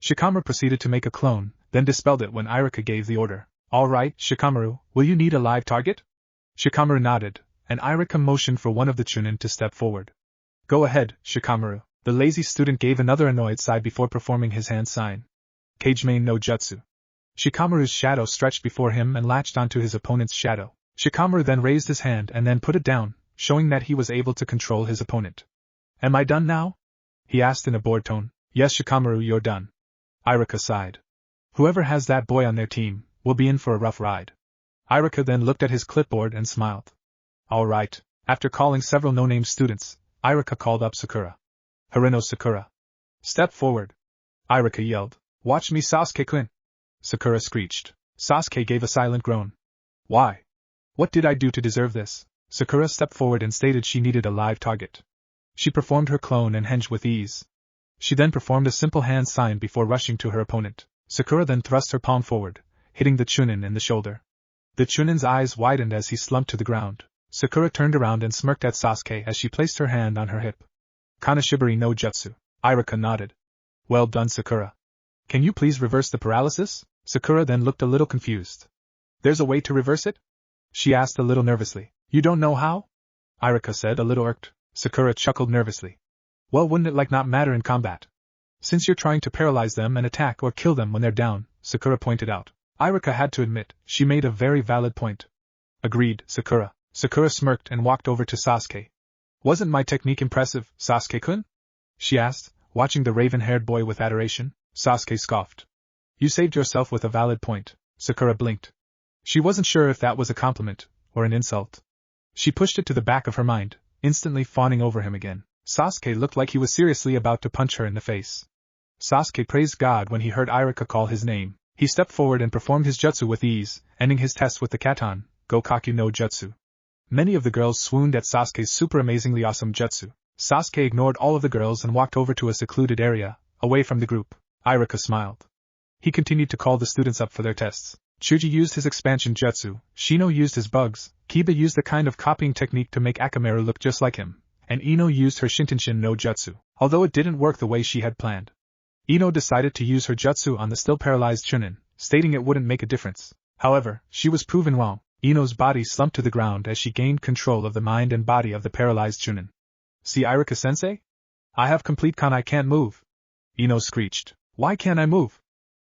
Shikamaru proceeded to make a clone, then dispelled it when Iruka gave the order. Alright, Shikamaru, will you need a live target? Shikamaru nodded, and Iruka motioned for one of the chunin to step forward. Go ahead, Shikamaru. The lazy student gave another annoyed sigh before performing his hand sign. Kagemain no Jutsu. Shikamaru's shadow stretched before him and latched onto his opponent's shadow. Shikamaru then raised his hand and then put it down, showing that he was able to control his opponent. Am I done now? He asked in a bored tone. Yes, Shikamaru, you're done. Iruka sighed. Whoever has that boy on their team will be in for a rough ride. Iruka then looked at his clipboard and smiled. Alright. After calling several no-name students, Iruka called up Sakura. Harino Sakura. Step forward. Iruka yelled. Watch me, Sasuke-kun. Sakura screeched. Sasuke gave a silent groan. Why? What did I do to deserve this? Sakura stepped forward and stated she needed a live target. She performed her clone and henge with ease. She then performed a simple hand sign before rushing to her opponent. Sakura then thrust her palm forward, hitting the chunin in the shoulder. The chunin's eyes widened as he slumped to the ground. Sakura turned around and smirked at Sasuke as she placed her hand on her hip. Kanashibari no Jutsu. Iruka nodded. Well done, Sakura. Can you please reverse the paralysis? Sakura then looked a little confused. There's a way to reverse it? She asked a little nervously. You don't know how? Iruka said, a little irked. Sakura chuckled nervously. Well, wouldn't it not matter in combat? Since you're trying to paralyze them and attack or kill them when they're down, Sakura pointed out. Iruka had to admit, she made a very valid point. Agreed, Sakura. Sakura smirked and walked over to Sasuke. Wasn't my technique impressive, Sasuke-kun? She asked, watching the raven-haired boy with adoration. Sasuke scoffed. You saved yourself with a valid point. Sakura blinked. She wasn't sure if that was a compliment or an insult. She pushed it to the back of her mind, instantly fawning over him again. Sasuke looked like he was seriously about to punch her in the face. Sasuke praised God when he heard Iruka call his name. He stepped forward and performed his jutsu with ease, ending his test with the Katan, Gokaku no Jutsu. Many of the girls swooned at Sasuke's super amazingly awesome jutsu. Sasuke ignored all of the girls and walked over to a secluded area, away from the group. Iruka smiled. He continued to call the students up for their tests. Chuji used his expansion jutsu, Shino used his bugs, Kiba used the kind of copying technique to make Akamaru look just like him, and Ino used her Shintenshin no jutsu, although it didn't work the way she had planned. Ino decided to use her jutsu on the still paralyzed Chunin, stating it wouldn't make a difference. However, she was proven wrong. Ino's body slumped to the ground as she gained control of the mind and body of the paralyzed Chunin. See Iruka-sensei? I have complete con, I can't move. Ino screeched. Why can't I move?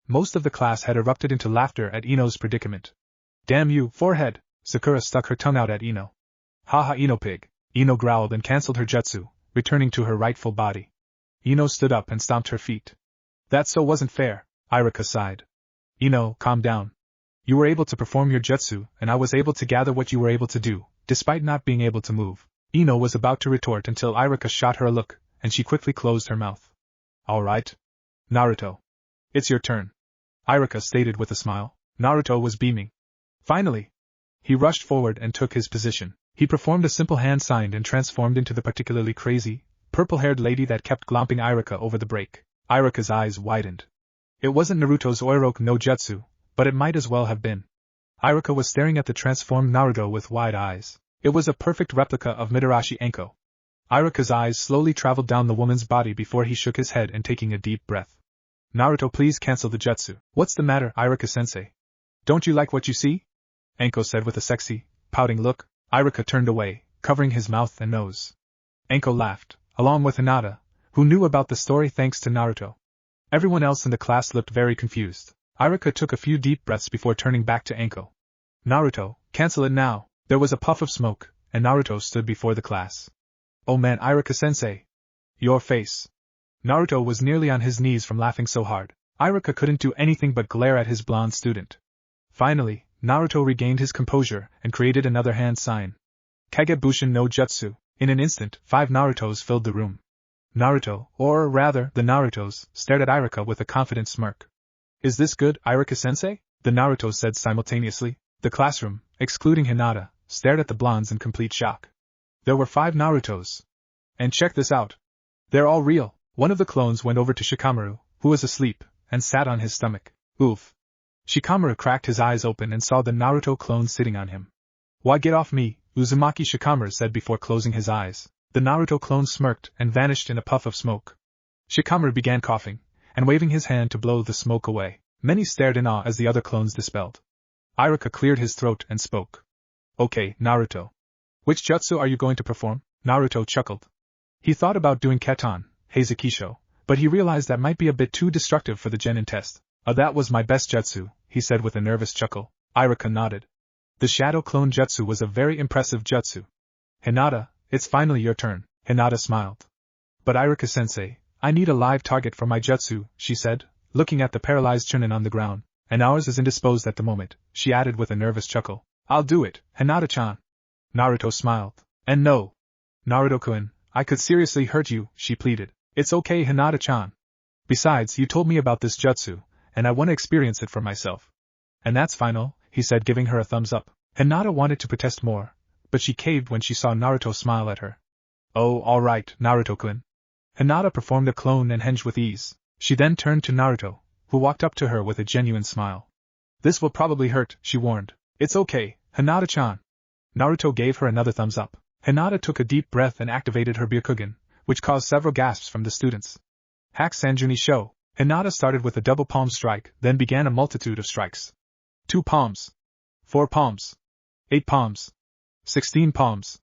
Most of the class had erupted into laughter at Ino's predicament. Damn you, forehead! Sakura stuck her tongue out at Ino. Haha, Ino pig. Ino growled and cancelled her jutsu, returning to her rightful body. Ino stood up and stomped her feet. That so wasn't fair, Iruka sighed. Ino, calm down. You were able to perform your jutsu, and I was able to gather what you were able to do, despite not being able to move. Ino was about to retort until Iruka shot her a look, and she quickly closed her mouth. All right. Naruto. It's your turn. Iruka stated with a smile. Naruto was beaming. Finally! He rushed forward and took his position. He performed a simple hand sign and transformed into the particularly crazy, purple-haired lady that kept glomping Iruka over the break. Iruka's eyes widened. It wasn't Naruto's Oiroku no Jutsu, but it might as well have been. Iruka was staring at the transformed Naruto with wide eyes. It was a perfect replica of Mitarashi Enko. Iruka's eyes slowly traveled down the woman's body before he shook his head and taking a deep breath. Naruto, please cancel the jutsu. What's the matter, Iruka-sensei? Don't you like what you see? Enko said with a sexy, pouting look. Iruka turned away, covering his mouth and nose. Enko laughed, along with Hinata, who knew about the story thanks to Naruto. Everyone else in the class looked very confused. Iruka took a few deep breaths before turning back to Enko. Naruto, cancel it now. There was a puff of smoke, and Naruto stood before the class. Oh man, Iruka-sensei. Your face. Naruto was nearly on his knees from laughing so hard. Iruka couldn't do anything but glare at his blonde student. Finally, Naruto regained his composure and created another hand sign. Kagebushin no Jutsu. In an instant, 5 Narutos filled the room. Naruto, or rather, the Narutos, stared at Iruka with a confident smirk. Is this good, Iruka-sensei? The Naruto said simultaneously. The classroom, excluding Hinata, stared at the blondes in complete shock. There were 5 Narutos. And check this out. They're all real. One of the clones went over to Shikamaru, who was asleep, and sat on his stomach. Oof. Shikamaru cracked his eyes open and saw the Naruto clone sitting on him. Why, get off me, Uzumaki, Shikamaru said before closing his eyes. The Naruto clone smirked and vanished in a puff of smoke. Shikamaru began coughing, and waving his hand to blow the smoke away. Many stared in awe as the other clones dispelled. Iruka cleared his throat and spoke. Okay, Naruto. Which jutsu are you going to perform? Naruto chuckled. He thought about doing Katan, Heizukisho, but he realized that might be a bit too destructive for the Genin test. That was my best jutsu, he said with a nervous chuckle. Iruka nodded. The Shadow Clone Jutsu was a very impressive jutsu. Hinata, it's finally your turn. Hinata smiled. But Iruka-sensei, I need a live target for my jutsu, she said, looking at the paralyzed Chunin on the ground. And ours is indisposed at the moment, she added with a nervous chuckle. I'll do it, Hinata-chan. Naruto smiled. And no. Naruto-kun, I could seriously hurt you, she pleaded. It's okay, Hinata-chan. Besides, you told me about this jutsu, and I want to experience it for myself. And that's final, he said, giving her a thumbs up. Hinata wanted to protest more, but she caved when she saw Naruto smile at her. Oh, all right, Naruto-kun. Hinata performed a clone and henge with ease. She then turned to Naruto, who walked up to her with a genuine smile. This will probably hurt, she warned. It's okay, Hinata-chan. Naruto gave her another thumbs up. Hinata took a deep breath and activated her Byakugan, which caused several gasps from the students. Hack Sanjuni Sho. Hinata started with a double palm strike, then began a multitude of strikes. 2 palms. 4 palms. 8 palms. 16 palms.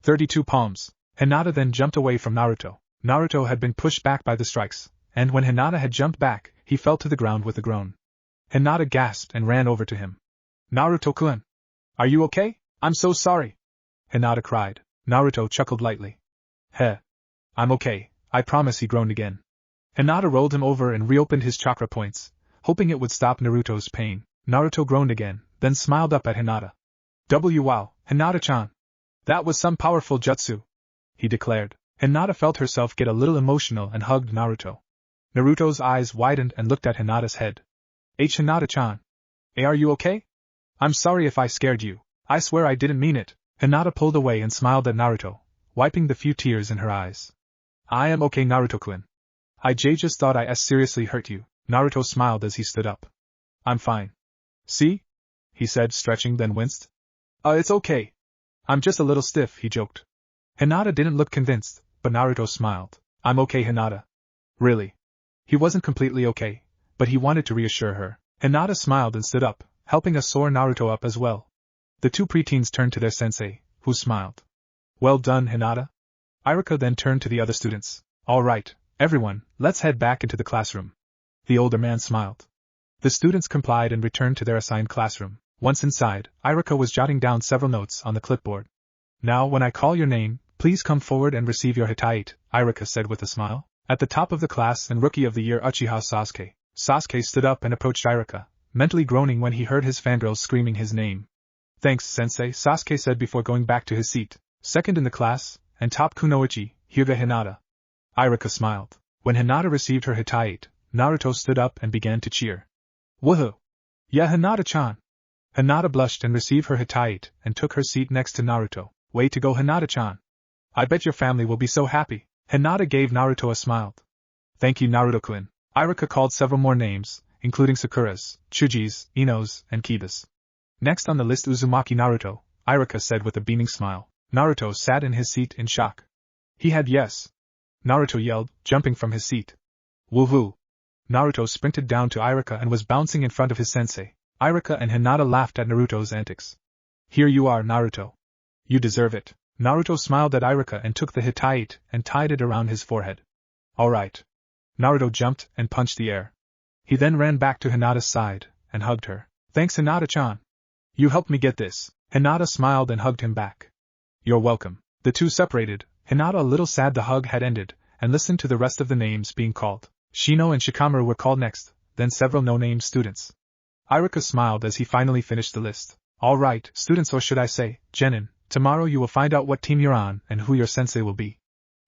32 palms. Hinata then jumped away from Naruto. Naruto had been pushed back by the strikes, and when Hinata had jumped back, he fell to the ground with a groan. Hinata gasped and ran over to him. Naruto-kun. Are you okay? I'm so sorry, Hinata cried. Naruto chuckled lightly. Heh. I'm okay, I promise, he groaned again. Hinata rolled him over and reopened his chakra points, hoping it would stop Naruto's pain. Naruto groaned again, then smiled up at Hinata. Wow, Hinata-chan. That was some powerful jutsu, he declared. Hinata felt herself get a little emotional and hugged Naruto. Naruto's eyes widened and looked at Hinata's head. Hinata-chan. Are you okay? I'm sorry if I scared you. I swear I didn't mean it. Hinata pulled away and smiled at Naruto, wiping the few tears in her eyes. I am okay, Naruto-kun. I just thought I seriously hurt you. Naruto smiled as he stood up. I'm fine. See? He said, stretching, then winced. It's okay. I'm just a little stiff, he joked. Hinata didn't look convinced, but Naruto smiled. I'm okay, Hinata. Really? He wasn't completely okay, but he wanted to reassure her. Hinata smiled and stood up, helping a sore Naruto up as well. The two preteens turned to their sensei, who smiled. Well done, Hinata. Iruka then turned to the other students. All right, everyone, let's head back into the classroom. The older man smiled. The students complied and returned to their assigned classroom. Once inside, Iruka was jotting down several notes on the clipboard. Now when I call your name, please come forward and receive your hitite, Iruka said with a smile. At the top of the class and Rookie of the Year Uchiha Sasuke. Sasuke stood up and approached Iruka, mentally groaning when he heard his fangirls screaming his name. Thanks, Sensei, Sasuke said before going back to his seat. Second in the class, and top kunoichi, Hyuga Hinata. Iruka smiled. When Hinata received her hitite, Naruto stood up and began to cheer. Woohoo! Yeah, Hinata-chan! Hinata blushed and received her hitite and took her seat next to Naruto. Way to go, Hinata-chan! I bet your family will be so happy. Hinata gave Naruto a smile. Thank you, Naruto-kun. Iruka called several more names, including Sakura's, Chuji's, Ino's, and Kiba's. Next on the list, Uzumaki Naruto, Iruka said with a beaming smile. Naruto sat in his seat in shock. He had yes. Naruto yelled, jumping from his seat. Woohoo! Naruto sprinted down to Iruka and was bouncing in front of his sensei. Iruka and Hinata laughed at Naruto's antics. Here you are, Naruto. You deserve it. Naruto smiled at Iruka and took the hitite and tied it around his forehead. Alright. Naruto jumped and punched the air. He then ran back to Hinata's side and hugged her. Thanks, Hinata-chan. You helped me get this. Hinata smiled and hugged him back. You're welcome. The two separated, Hinata a little sad the hug had ended, and listened to the rest of the names being called. Shino and Shikamaru were called next, then several no-name students. Iruka smiled as he finally finished the list. Alright, students, or should I say, genin, tomorrow you will find out what team you're on and who your sensei will be.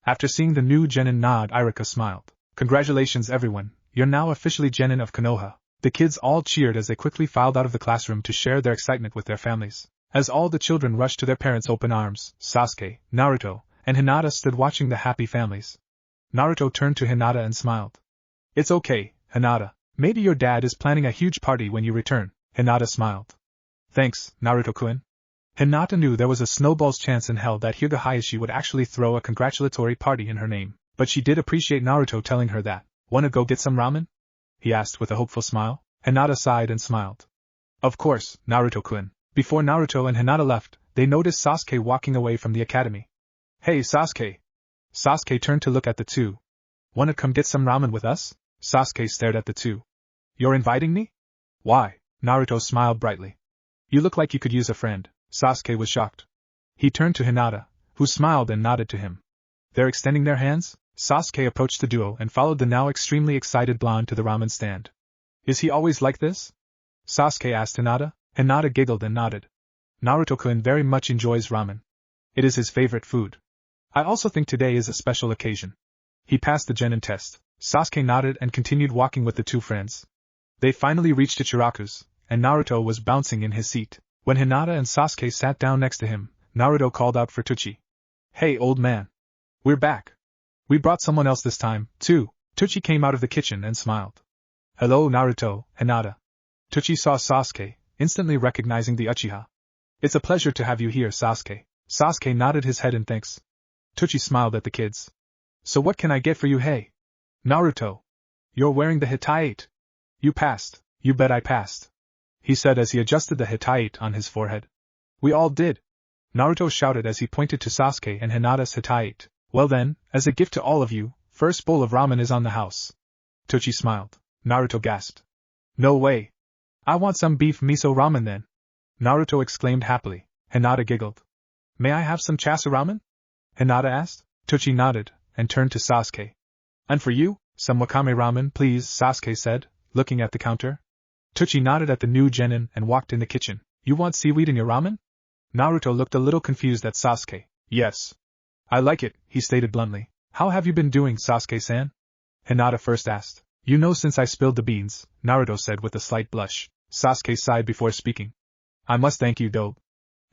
After seeing the new genin nod, Iruka smiled. Congratulations everyone, you're now officially genin of Konoha. The kids all cheered as they quickly filed out of the classroom to share their excitement with their families. As all the children rushed to their parents' open arms, Sasuke, Naruto, and Hinata stood watching the happy families. Naruto turned to Hinata and smiled. It's okay, Hinata. Maybe your dad is planning a huge party when you return. Hinata smiled. Thanks, Naruto-kun. Hinata knew there was a snowball's chance in hell that Hyuga Hayashi would actually throw a congratulatory party in her name, but she did appreciate Naruto telling her that. Wanna go get some ramen? He asked with a hopeful smile. Hinata sighed and smiled. Of course, Naruto-kun. Before Naruto and Hinata left, they noticed Sasuke walking away from the academy. Hey, Sasuke! Sasuke turned to look at the two. Wanna come get some ramen with us? Sasuke stared at the two. You're inviting me? Why? Naruto smiled brightly. You look like you could use a friend. Sasuke was shocked. He turned to Hinata, who smiled and nodded to him. They're extending their hands? Sasuke approached the duo and followed the now extremely excited blonde to the ramen stand. Is he always like this? Sasuke asked Hinata. Hinata giggled and nodded. Naruto-kun very much enjoys ramen. It is his favorite food. I also think today is a special occasion. He passed the genin test. Sasuke nodded and continued walking with the two friends. They finally reached Ichiraku's, and Naruto was bouncing in his seat. When Hinata and Sasuke sat down next to him, Naruto called out for Tuchi. Hey, old man. We're back. We brought someone else this time, too. Tuchi came out of the kitchen and smiled. Hello, Naruto, Hinata. Tuchi saw Sasuke, instantly recognizing the Uchiha. It's a pleasure to have you here, Sasuke. Sasuke nodded his head in thanks. Tuchi smiled at the kids. So what can I get for you, hey? Naruto. You're wearing the hitite. You passed. You bet I passed. He said as he adjusted the hitite on his forehead. We all did. Naruto shouted as he pointed to Sasuke and Hinata's hitite. Well then, as a gift to all of you, first bowl of ramen is on the house. Tuchi smiled. Naruto gasped. No way. I want some beef miso ramen then. Naruto exclaimed happily. Hinata giggled. May I have some chasu ramen? Hinata asked. Tochi nodded, and turned to Sasuke. And for you, some wakame ramen please, Sasuke said, looking at the counter. Tochi nodded at the new genin and walked in the kitchen. You want seaweed in your ramen? Naruto looked a little confused at Sasuke. Yes. I like it, he stated bluntly. How have you been doing, Sasuke-san? Hinata first asked. You know, since I spilled the beans, Naruto said with a slight blush. Sasuke sighed before speaking. I must thank you, Dobe.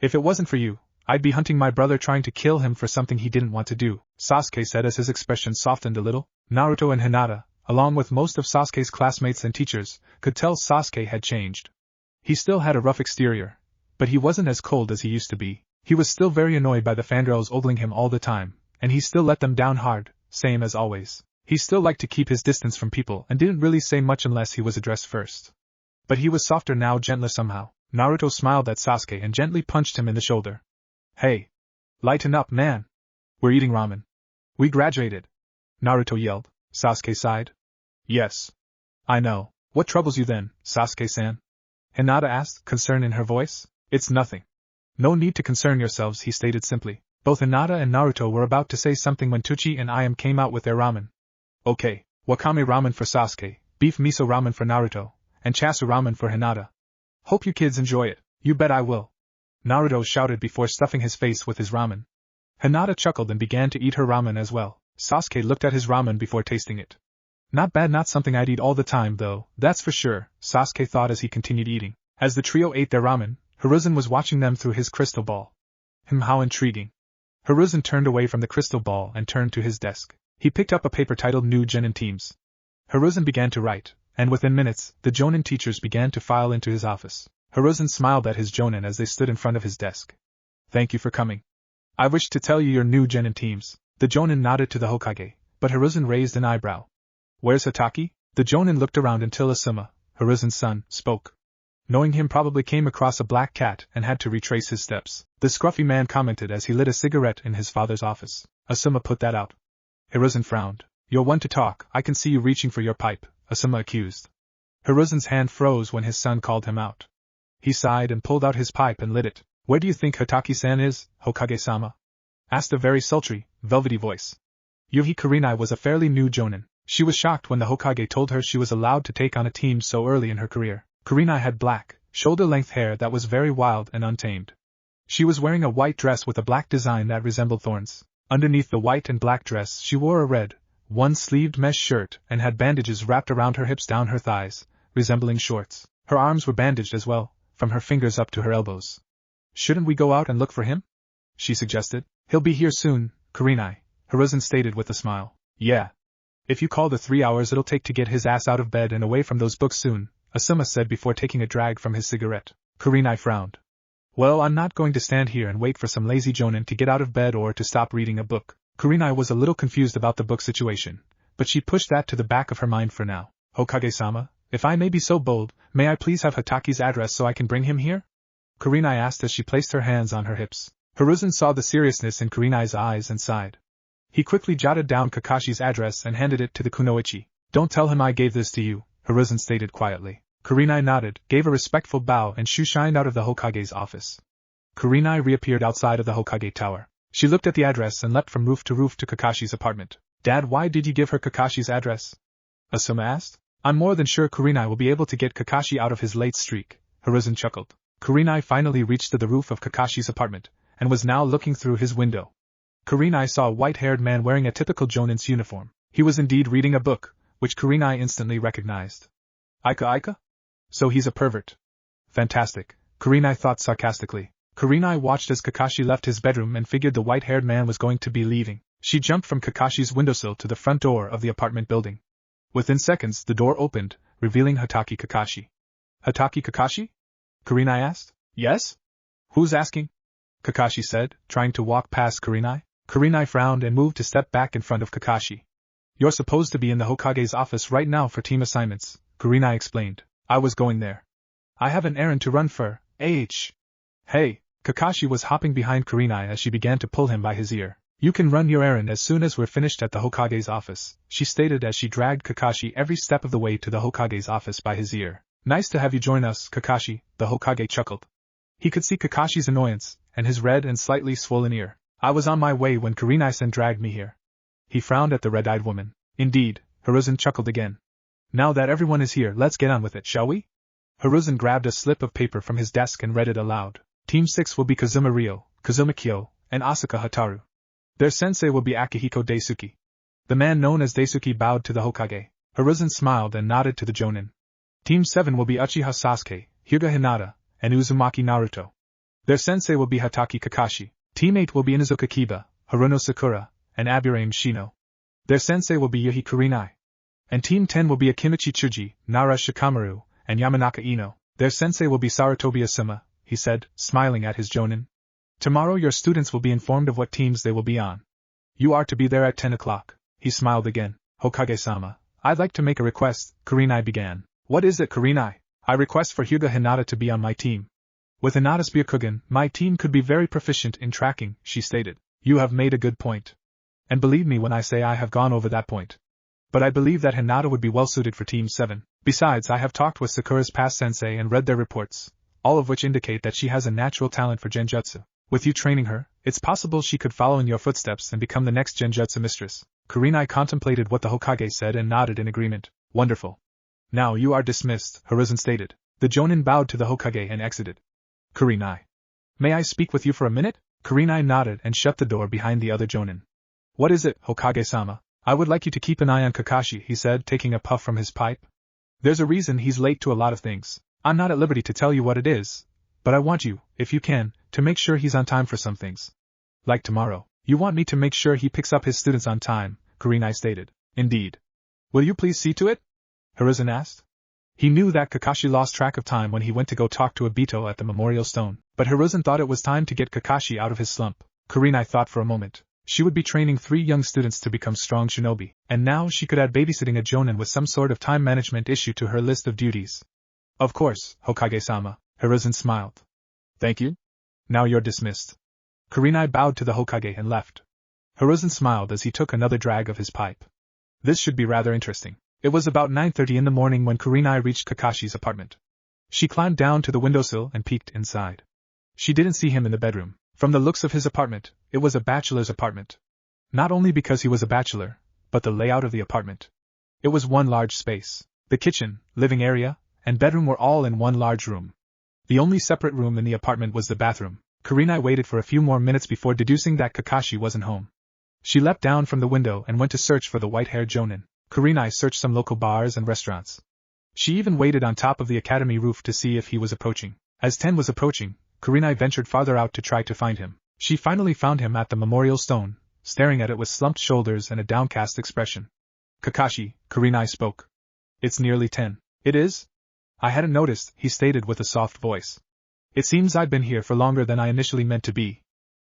If it wasn't for you, I'd be hunting my brother, trying to kill him for something he didn't want to do, Sasuke said as his expression softened a little. Naruto and Hinata, along with most of Sasuke's classmates and teachers, could tell Sasuke had changed. He still had a rough exterior, but he wasn't as cold as he used to be. He was still very annoyed by the fangirls ogling him all the time, and he still let them down hard, same as always. He still liked to keep his distance from people and didn't really say much unless he was addressed first. But he was softer now, gentler somehow. Naruto smiled at Sasuke and gently punched him in the shoulder. Hey! Lighten up, man! We're eating ramen. We graduated! Naruto yelled. Sasuke sighed. Yes. I know. What troubles you then, Sasuke-san? Hinata asked, concern in her voice. It's nothing. No need to concern yourselves, he stated simply. Both Hinata and Naruto were about to say something when Tochi and Iam came out with their ramen. Okay, wakame ramen for Sasuke, beef miso ramen for Naruto, and chasu ramen for Hinata. Hope you kids enjoy it. You bet I will. Naruto shouted before stuffing his face with his ramen. Hinata chuckled and began to eat her ramen as well. Sasuke looked at his ramen before tasting it. Not bad, not something I'd eat all the time though, that's for sure, Sasuke thought as he continued eating. As the trio ate their ramen, Hiruzen was watching them through his crystal ball. How intriguing. Hiruzen turned away from the crystal ball and turned to his desk. He picked up a paper titled New Jonin Teams. Hiruzen began to write, and within minutes, the Jonin teachers began to file into his office. Hiruzen smiled at his Jonin as they stood in front of his desk. Thank you for coming. I wish to tell you your new Jonin teams. The Jonin nodded to the Hokage, but Hiruzen raised an eyebrow. Where's Hataki? The Jonin looked around until Asuma, Hiruzen's son, spoke. Knowing him probably came across a black cat and had to retrace his steps, the scruffy man commented as he lit a cigarette in his father's office. Asuma put that out. Hiruzen frowned. You're one to talk, I can see you reaching for your pipe, Asuma accused. Hiruzen's hand froze when his son called him out. He sighed and pulled out his pipe and lit it. Where do you think Hataki-san is, Hokage-sama? Asked a very sultry, velvety voice. Yuhi Kurenai was a fairly new Jonin. She was shocked when the Hokage told her she was allowed to take on a team so early in her career. Kurenai had black, shoulder-length hair that was very wild and untamed. She was wearing a white dress with a black design that resembled thorns. Underneath the white and black dress she wore a red, one-sleeved mesh shirt and had bandages wrapped around her hips down her thighs, resembling shorts. Her arms were bandaged as well, from her fingers up to her elbows. Shouldn't we go out and look for him? She suggested. He'll be here soon, Kurenai, Hiruzen stated with a smile. Yeah. If you call the 3 hours it'll take to get his ass out of bed and away from those books soon, Asuma said before taking a drag from his cigarette. Kurenai frowned. Well, I'm not going to stand here and wait for some lazy Jonin to get out of bed or to stop reading a book. Kurenai was a little confused about the book situation, but she pushed that to the back of her mind for now. Hokage-sama, if I may be so bold, may I please have Hataki's address so I can bring him here? Kurenai asked as she placed her hands on her hips. Hiruzen saw the seriousness in Kurenai's eyes and sighed. He quickly jotted down Kakashi's address and handed it to the kunoichi. Don't tell him I gave this to you, Hiruzen stated quietly. Kurenai nodded, gave a respectful bow and shooshined out of the Hokage's office. Kurenai reappeared outside of the Hokage tower. She looked at the address and leapt from roof to Kakashi's apartment. Dad, why did you give her Kakashi's address? Asuma asked. I'm more than sure Kurenai will be able to get Kakashi out of his late streak, Hiruzen chuckled. Kurenai finally reached to the roof of Kakashi's apartment, and was now looking through his window. Kurenai saw a white-haired man wearing a typical Jonin's uniform. He was indeed reading a book, which Kurenai instantly recognized. Ika? So he's a pervert. Fantastic, Kurenai thought sarcastically. Kurenai watched as Kakashi left his bedroom and figured the white-haired man was going to be leaving. She jumped from Kakashi's windowsill to the front door of the apartment building. Within seconds the door opened, revealing Hataki Kakashi. Hataki Kakashi? Kurenai asked. Yes? Who's asking? Kakashi said, trying to walk past Kurenai. Kurenai frowned and moved to step back in front of Kakashi. You're supposed to be in the Hokage's office right now for team assignments, Kurenai explained. I was going there. I have an errand to run for, Hey! Kakashi was hopping behind Kurenai as she began to pull him by his ear. You can run your errand as soon as we're finished at the Hokage's office, she stated as she dragged Kakashi every step of the way to the Hokage's office by his ear. Nice to have you join us, Kakashi, the Hokage chuckled. He could see Kakashi's annoyance, and his red and slightly swollen ear. I was on my way when Kurenai-san dragged me here. He frowned at the red-eyed woman. Indeed, Hiruzen chuckled again. Now that everyone is here, let's get on with it, shall we? Hiruzen grabbed a slip of paper from his desk and read it aloud. Team 6 will be Kazuma Ryo, Kazuma Kyo, and Asuka Hataru. Their sensei will be Akihiko Daisuke. The man known as Daisuke bowed to the Hokage. Hiruzen smiled and nodded to the Jonin. Team 7 will be Uchiha Sasuke, Hyuga Hinata, and Uzumaki Naruto. Their sensei will be Hatake Kakashi. Team 8 will be Inuzuka Kiba, Haruno Sakura, and Aburame Shino. Their sensei will be Yohei Kurenai. And Team 10 will be Akimichi Tsuji, Nara Shikamaru, and Yamanaka Ino. Their sensei will be Sarutobi Asuma, he said, smiling at his Jonin. Tomorrow your students will be informed of what teams they will be on. You are to be there at 10 o'clock. He smiled again. Hokage-sama, I'd like to make a request, Kurenai began. What is it, Kurenai? I request for Hyuga Hinata to be on my team. With Hinata's Byakugan, my team could be very proficient in tracking, she stated. You have made a good point. And believe me when I say I have gone over that point. But I believe that Hinata would be well suited for Team 7. Besides, I have talked with Sakura's past sensei and read their reports, all of which indicate that she has a natural talent for genjutsu. With you training her, it's possible she could follow in your footsteps and become the next genjutsu mistress. Kurenai contemplated what the Hokage said and nodded in agreement. Wonderful. Now you are dismissed, Hiruzen stated. The Jonin bowed to the Hokage and exited. Kurenai. May I speak with you for a minute? Kurenai nodded and shut the door behind the other Jonin. What is it, Hokage-sama? I would like you to keep an eye on Kakashi, he said, taking a puff from his pipe. There's a reason he's late to a lot of things. I'm not at liberty to tell you what it is, but I want you, if you can, to make sure he's on time for some things. Like tomorrow. You want me to make sure he picks up his students on time, Kurenai stated. Indeed. Will you please see to it? Hiruzen asked. He knew that Kakashi lost track of time when he went to go talk to Obito at the memorial stone, but Hiruzen thought it was time to get Kakashi out of his slump. Kurenai thought for a moment. She would be training 3 young students to become strong shinobi, and now she could add babysitting a Jonin with some sort of time management issue to her list of duties. Of course, Hokage-sama, Hiruzen smiled. Thank you. Now you're dismissed. Kurenai bowed to the Hokage and left. Hiruzen smiled as he took another drag of his pipe. This should be rather interesting. It was about 9:30 in the morning when Kurenai reached Kakashi's apartment. She climbed down to the windowsill and peeked inside. She didn't see him in the bedroom. From the looks of his apartment, it was a bachelor's apartment. Not only because he was a bachelor, but the layout of the apartment. It was one large space. The kitchen, living area, and bedroom were all in one large room. The only separate room in the apartment was the bathroom. Kurenai waited for a few more minutes before deducing that Kakashi wasn't home. She leapt down from the window and went to search for the white-haired Jonin. Kurenai searched some local bars and restaurants. She even waited on top of the academy roof to see if he was approaching. As 10 was approaching, Kurenai ventured farther out to try to find him. She finally found him at the memorial stone, staring at it with slumped shoulders and a downcast expression. Kakashi, Kurenai spoke. It's nearly 10. It is? I hadn't noticed, he stated with a soft voice. It seems I've been here for longer than I initially meant to be.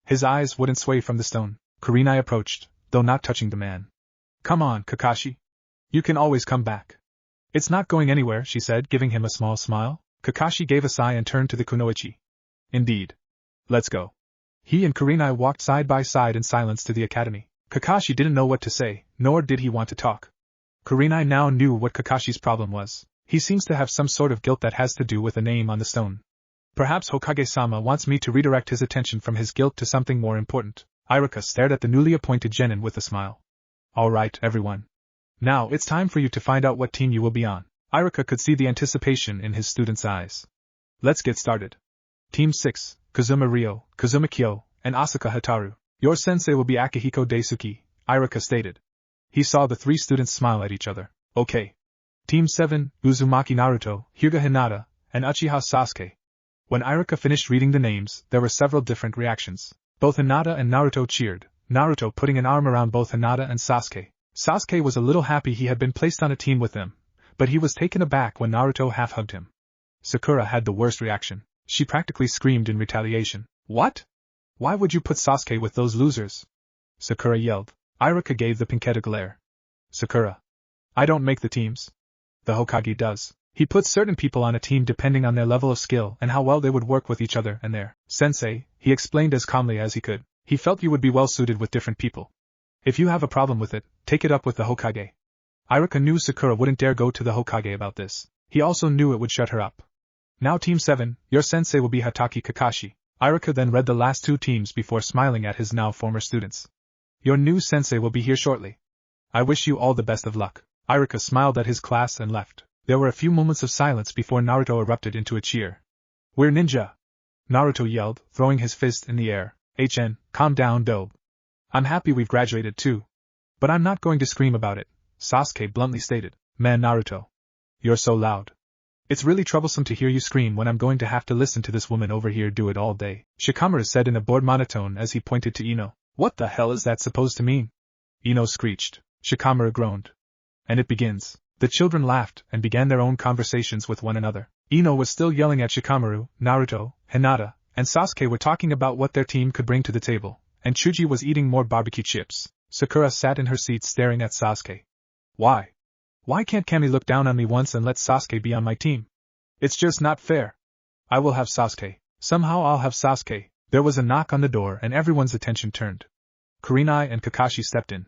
His eyes wouldn't sway from the stone. Kurenai approached, though not touching the man. Come on, Kakashi. You can always come back. It's not going anywhere, she said, giving him a small smile. Kakashi gave a sigh and turned to the kunoichi. Indeed. Let's go. He and Kurenai walked side by side in silence to the academy. Kakashi didn't know what to say, nor did he want to talk. Kurenai now knew what Kakashi's problem was. He seems to have some sort of guilt that has to do with a name on the stone. Perhaps Hokage-sama wants me to redirect his attention from his guilt to something more important. Iruka stared at the newly appointed genin with a smile. All right, everyone. Now it's time for you to find out what team you will be on. Iruka could see the anticipation in his students' eyes. Let's get started. Team 6, Kazuma Ryo, Kazuma Kyo, and Asuka Hataru. Your sensei will be Akihiko Daisuke, Iruka stated. He saw the 3 students smile at each other. Okay. Team 7, Uzumaki Naruto, Hyuga Hinata, and Uchiha Sasuke. When Iruka finished reading the names, there were several different reactions. Both Hinata and Naruto cheered, Naruto putting an arm around both Hinata and Sasuke. Sasuke was a little happy he had been placed on a team with them, but he was taken aback when Naruto half-hugged him. Sakura had the worst reaction. She practically screamed in retaliation. What? Why would you put Sasuke with those losers? Sakura yelled. Iruka gave the pinketta glare. Sakura. I don't make the teams. The Hokage does. He puts certain people on a team depending on their level of skill and how well they would work with each other and their sensei, he explained as calmly as he could. He felt you would be well suited with different people. If you have a problem with it, take it up with the Hokage. Iruka knew Sakura wouldn't dare go to the Hokage about this. He also knew it would shut her up. Now Team 7, your sensei will be Hatake Kakashi. Iruka then read the last 2 teams before smiling at his now former students. Your new sensei will be here shortly. I wish you all the best of luck. Iruka smiled at his class and left. There were a few moments of silence before Naruto erupted into a cheer. We're ninja! Naruto yelled, throwing his fist in the air. Calm down, dope. I'm happy we've graduated too. But I'm not going to scream about it, Sasuke bluntly stated. Man, Naruto. You're so loud. It's really troublesome to hear you scream when I'm going to have to listen to this woman over here do it all day, Shikamaru said in a bored monotone as he pointed to Ino. What the hell is that supposed to mean? Ino screeched. Shikamaru groaned. And it begins. The children laughed and began their own conversations with one another. Ino was still yelling at Shikamaru, Naruto, Hinata, and Sasuke were talking about what their team could bring to the table, and Chuji was eating more barbecue chips. Sakura sat in her seat staring at Sasuke. Why? Why can't Kami look down on me once and let Sasuke be on my team? It's just not fair. I will have Sasuke. Somehow I'll have Sasuke. There was a knock on the door and everyone's attention turned. Kurenai and Kakashi stepped in.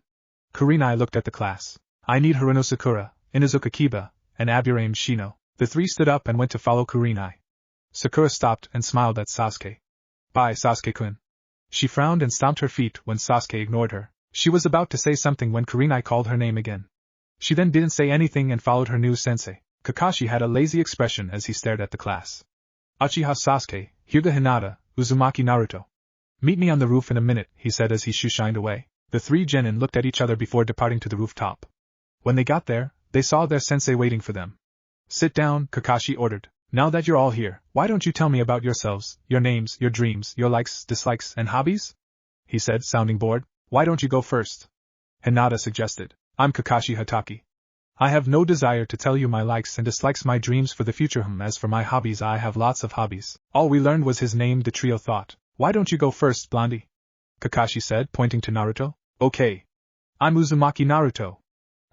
Kurenai looked at the class. I need Haruno Sakura, Inuzuka Kiba, and Aburame Shino. The 3 stood up and went to follow Kurenai. Sakura stopped and smiled at Sasuke. Bye, Sasuke-kun. She frowned and stomped her feet when Sasuke ignored her. She was about to say something when Kurenai called her name again. She then didn't say anything and followed her new sensei. Kakashi had a lazy expression as he stared at the class. Uchiha Sasuke, Hyuga Hinata, Uzumaki Naruto. Meet me on the roof in a minute, he said as he shoo-shined away. The 3 genin looked at each other before departing to the rooftop. When they got there, they saw their sensei waiting for them. Sit down, Kakashi ordered. Now that you're all here, why don't you tell me about yourselves, your names, your dreams, your likes, dislikes, and hobbies? He said, sounding bored. Why don't you go first? Hinata suggested. I'm Kakashi Hatake. I have no desire to tell you my likes and dislikes, my dreams for the future. As for my hobbies, I have lots of hobbies. All we learned was his name. The trio thought. Why don't you go first, Blondie? Kakashi said, pointing to Naruto. Okay. I'm Uzumaki Naruto.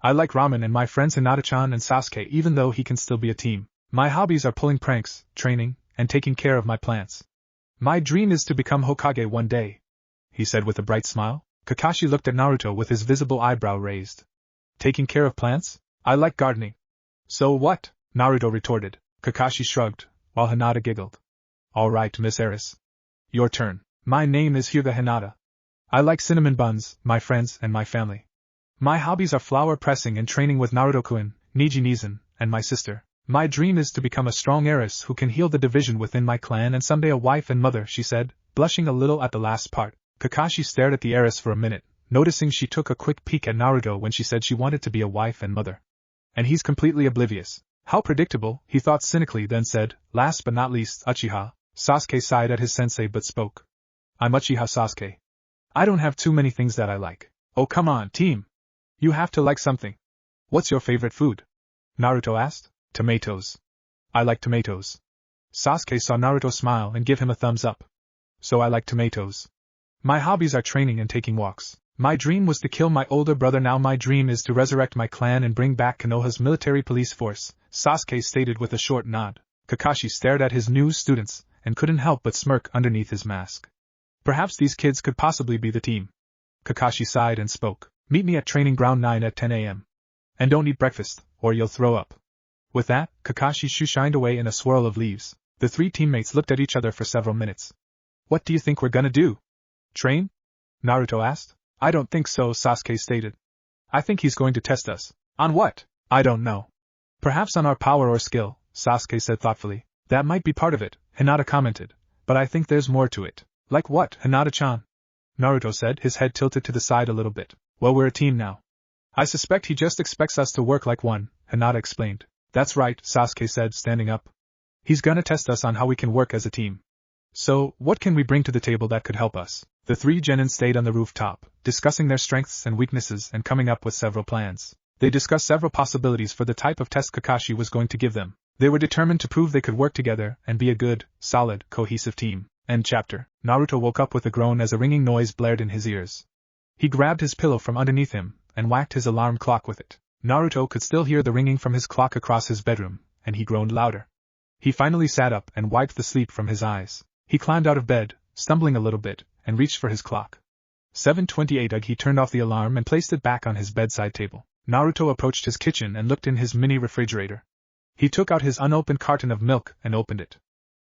I like ramen and my friends Hinata-chan and Sasuke, even though he can still be a team. My hobbies are pulling pranks, training, and taking care of my plants. My dream is to become Hokage one day, he said with a bright smile. Kakashi looked at Naruto with his visible eyebrow raised. Taking care of plants? I like gardening. So what? Naruto retorted. Kakashi shrugged, while Hinata giggled. All right, Miss Eris. Your turn. My name is Hyuga Hinata. I like cinnamon buns, my friends, and my family. My hobbies are flower pressing and training with Naruto-kun, Neji Nizan, and my sister. My dream is to become a strong heiress who can heal the division within my clan and someday a wife and mother, she said, blushing a little at the last part. Kakashi stared at the heiress for a minute, noticing she took a quick peek at Naruto when she said she wanted to be a wife and mother. And he's completely oblivious. How predictable, he thought cynically, then said, last but not least, Uchiha. Sasuke sighed at his sensei but spoke. I'm Uchiha Sasuke. I don't have too many things that I like. Oh come on, team. You have to like something. What's your favorite food? Naruto asked. Tomatoes. I like tomatoes. Sasuke saw Naruto smile and give him a thumbs up. So I like tomatoes. My hobbies are training and taking walks. My dream was to kill my older brother, now my dream is to resurrect my clan and bring back Konoha's military police force, Sasuke stated with a short nod. Kakashi stared at his new students, and couldn't help but smirk underneath his mask. Perhaps these kids could possibly be the team. Kakashi sighed and spoke. Meet me at training ground 9 at 10 a.m. And don't eat breakfast, or you'll throw up. With that, Kakashi shoo-shined away in a swirl of leaves. The 3 teammates looked at each other for several minutes. What do you think we're gonna do? Train? Naruto asked. I don't think so, Sasuke stated. I think he's going to test us. On what? I don't know. Perhaps on our power or skill, Sasuke said thoughtfully. That might be part of it, Hinata commented. But I think there's more to it. Like what, Hinata-chan? Naruto said, his head tilted to the side a little bit. Well, we're a team now. I suspect he just expects us to work like one, Hinata explained. That's right, Sasuke said, standing up. He's gonna test us on how we can work as a team. So, what can we bring to the table that could help us? The 3 genin stayed on the rooftop, discussing their strengths and weaknesses and coming up with several plans. They discussed several possibilities for the type of test Kakashi was going to give them. They were determined to prove they could work together and be a good, solid, cohesive team. End chapter. Naruto woke up with a groan as a ringing noise blared in his ears. He grabbed his pillow from underneath him and whacked his alarm clock with it. Naruto could still hear the ringing from his clock across his bedroom, and he groaned louder. He finally sat up and wiped the sleep from his eyes. He climbed out of bed, stumbling a little bit, and reached for his clock. 7:28 he turned off the alarm and placed it back on his bedside table. Naruto approached his kitchen and looked in his mini refrigerator. He took out his unopened carton of milk and opened it.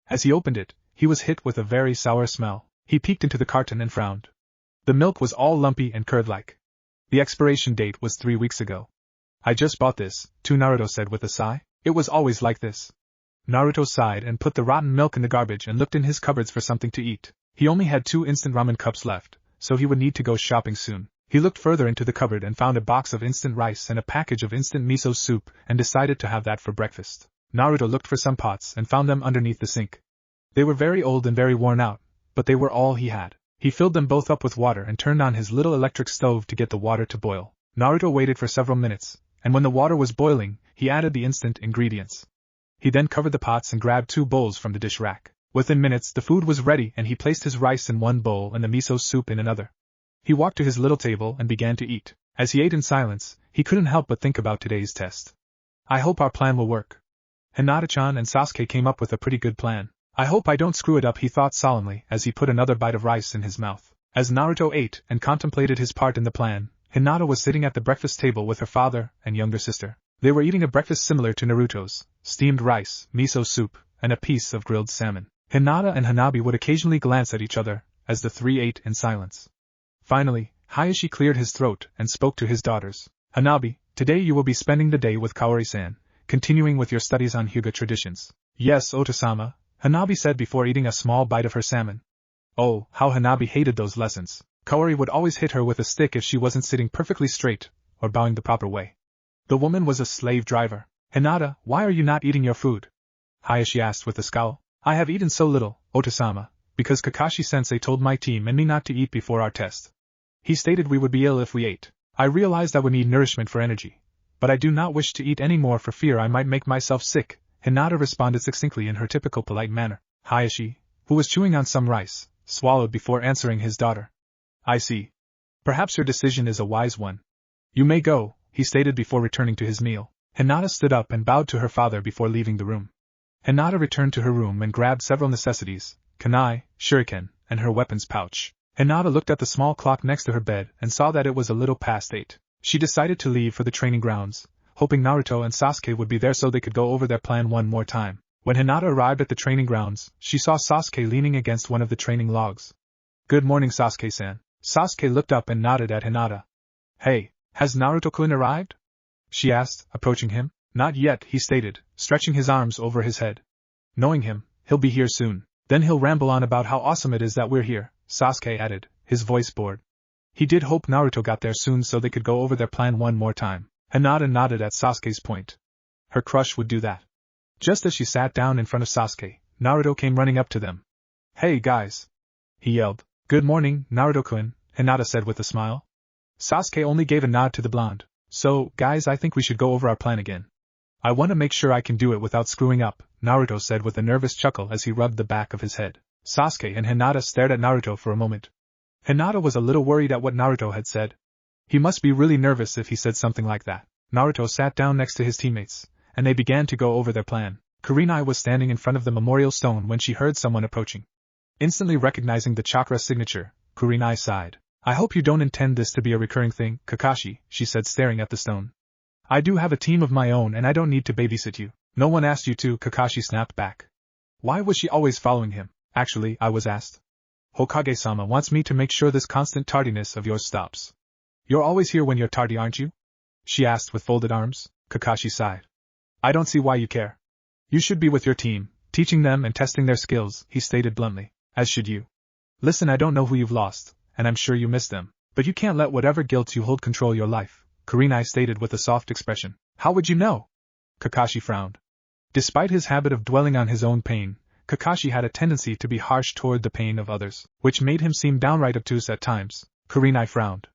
As he opened it, he was hit with a very sour smell. He peeked into the carton and frowned. The milk was all lumpy and curd-like. The expiration date was 3 weeks ago. I just bought this, too, Naruto said with a sigh. It was always like this. Naruto sighed and put the rotten milk in the garbage and looked in his cupboards for something to eat. He only had 2 instant ramen cups left, so he would need to go shopping soon. He looked further into the cupboard and found a box of instant rice and a package of instant miso soup and decided to have that for breakfast. Naruto looked for some pots and found them underneath the sink. They were very old and very worn out, but they were all he had. He filled them both up with water and turned on his little electric stove to get the water to boil. Naruto waited for several minutes, and when the water was boiling, he added the instant ingredients. He then covered the pots and grabbed 2 bowls from the dish rack. Within minutes, the food was ready and he placed his rice in one bowl and the miso soup in another. He walked to his little table and began to eat. As he ate in silence, he couldn't help but think about today's test. I hope our plan will work. Hinata-chan and Sasuke came up with a pretty good plan. I hope I don't screw it up, he thought solemnly as he put another bite of rice in his mouth. As Naruto ate and contemplated his part in the plan, Hinata was sitting at the breakfast table with her father and younger sister. They were eating a breakfast similar to Naruto's: steamed rice, miso soup, and a piece of grilled salmon. Hinata and Hanabi would occasionally glance at each other as the 3 ate in silence. Finally, Hayashi cleared his throat and spoke to his daughters. Hanabi, today you will be spending the day with Kaori-san, continuing with your studies on Hyuga traditions. Yes, Oto-sama, Hanabi said before eating a small bite of her salmon. Oh, how Hanabi hated those lessons. Kaori would always hit her with a stick if she wasn't sitting perfectly straight or bowing the proper way. The woman was a slave driver. Hinata, why are you not eating your food? Hayashi asked with a scowl. I have eaten so little, Oto-sama, because Kakashi-sensei told my team and me not to eat before our test. He stated we would be ill if we ate. I realized I would need nourishment for energy, but I do not wish to eat any more for fear I might make myself sick, Hinata responded succinctly in her typical polite manner. Hayashi, who was chewing on some rice, swallowed before answering his daughter. I see. Perhaps your decision is a wise one. You may go, he stated before returning to his meal. Hinata stood up and bowed to her father before leaving the room. Hinata returned to her room and grabbed several necessities, kunai, shuriken, and her weapons pouch. Hinata looked at the small clock next to her bed and saw that it was a little past 8. She decided to leave for the training grounds, hoping Naruto and Sasuke would be there so they could go over their plan one more time. When Hinata arrived at the training grounds, she saw Sasuke leaning against one of the training logs. Good morning, Sasuke-san. Sasuke looked up and nodded at Hinata. Hey, has Naruto-kun arrived? She asked, approaching him. Not yet, he stated, stretching his arms over his head. Knowing him, he'll be here soon. Then he'll ramble on about how awesome it is that we're here, Sasuke added, his voice bored. He did hope Naruto got there soon so they could go over their plan one more time. Hinata nodded at Sasuke's point. Her crush would do that. Just as she sat down in front of Sasuke, Naruto came running up to them. Hey guys! He yelled. Good morning, Naruto-kun, Hinata said with a smile. Sasuke only gave a nod to the blonde. So, guys, I think we should go over our plan again. I want to make sure I can do it without screwing up, Naruto said with a nervous chuckle as he rubbed the back of his head. Sasuke and Hinata stared at Naruto for a moment. Hinata was a little worried at what Naruto had said. He must be really nervous if he said something like that. Naruto sat down next to his teammates, and they began to go over their plan. Kurenai was standing in front of the memorial stone when she heard someone approaching. Instantly recognizing the chakra signature, Kurenai sighed. I hope you don't intend this to be a recurring thing, Kakashi, she said staring at the stone. I do have a team of my own and I don't need to babysit you. No one asked you to, Kakashi snapped back. Why was she always following him? Actually, I was asked. Hokage-sama wants me to make sure this constant tardiness of yours stops. You're always here when you're tardy, aren't you? She asked with folded arms. Kakashi sighed. I don't see why you care. You should be with your team, teaching them and testing their skills, he stated bluntly. As should you. Listen, I don't know who you've lost, and I'm sure you miss them, but you can't let whatever guilt you hold control your life, Kurenai stated with a soft expression. How would you know? Kakashi frowned. Despite his habit of dwelling on his own pain, Kakashi had a tendency to be harsh toward the pain of others, which made him seem downright obtuse at times. Kurenai frowned.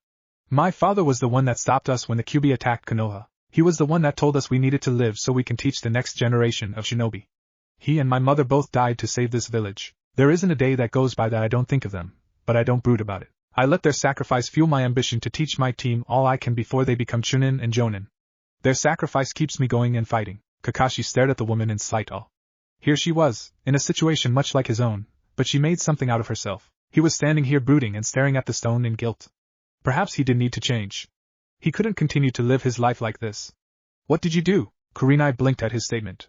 My father was the one that stopped us when the Kyuubi attacked Konoha. He was the one that told us we needed to live so we can teach the next generation of shinobi. He and my mother both died to save this village. There isn't a day that goes by that I don't think of them, but I don't brood about it. I let their sacrifice fuel my ambition to teach my team all I can before they become chunin and jonin. Their sacrifice keeps me going and fighting. Kakashi stared at the woman in slight awe. Here she was, in a situation much like his own, but she made something out of herself. He was standing here brooding and staring at the stone in guilt. Perhaps he did need to change. He couldn't continue to live his life like this. What did you do? Kurenai blinked at his statement.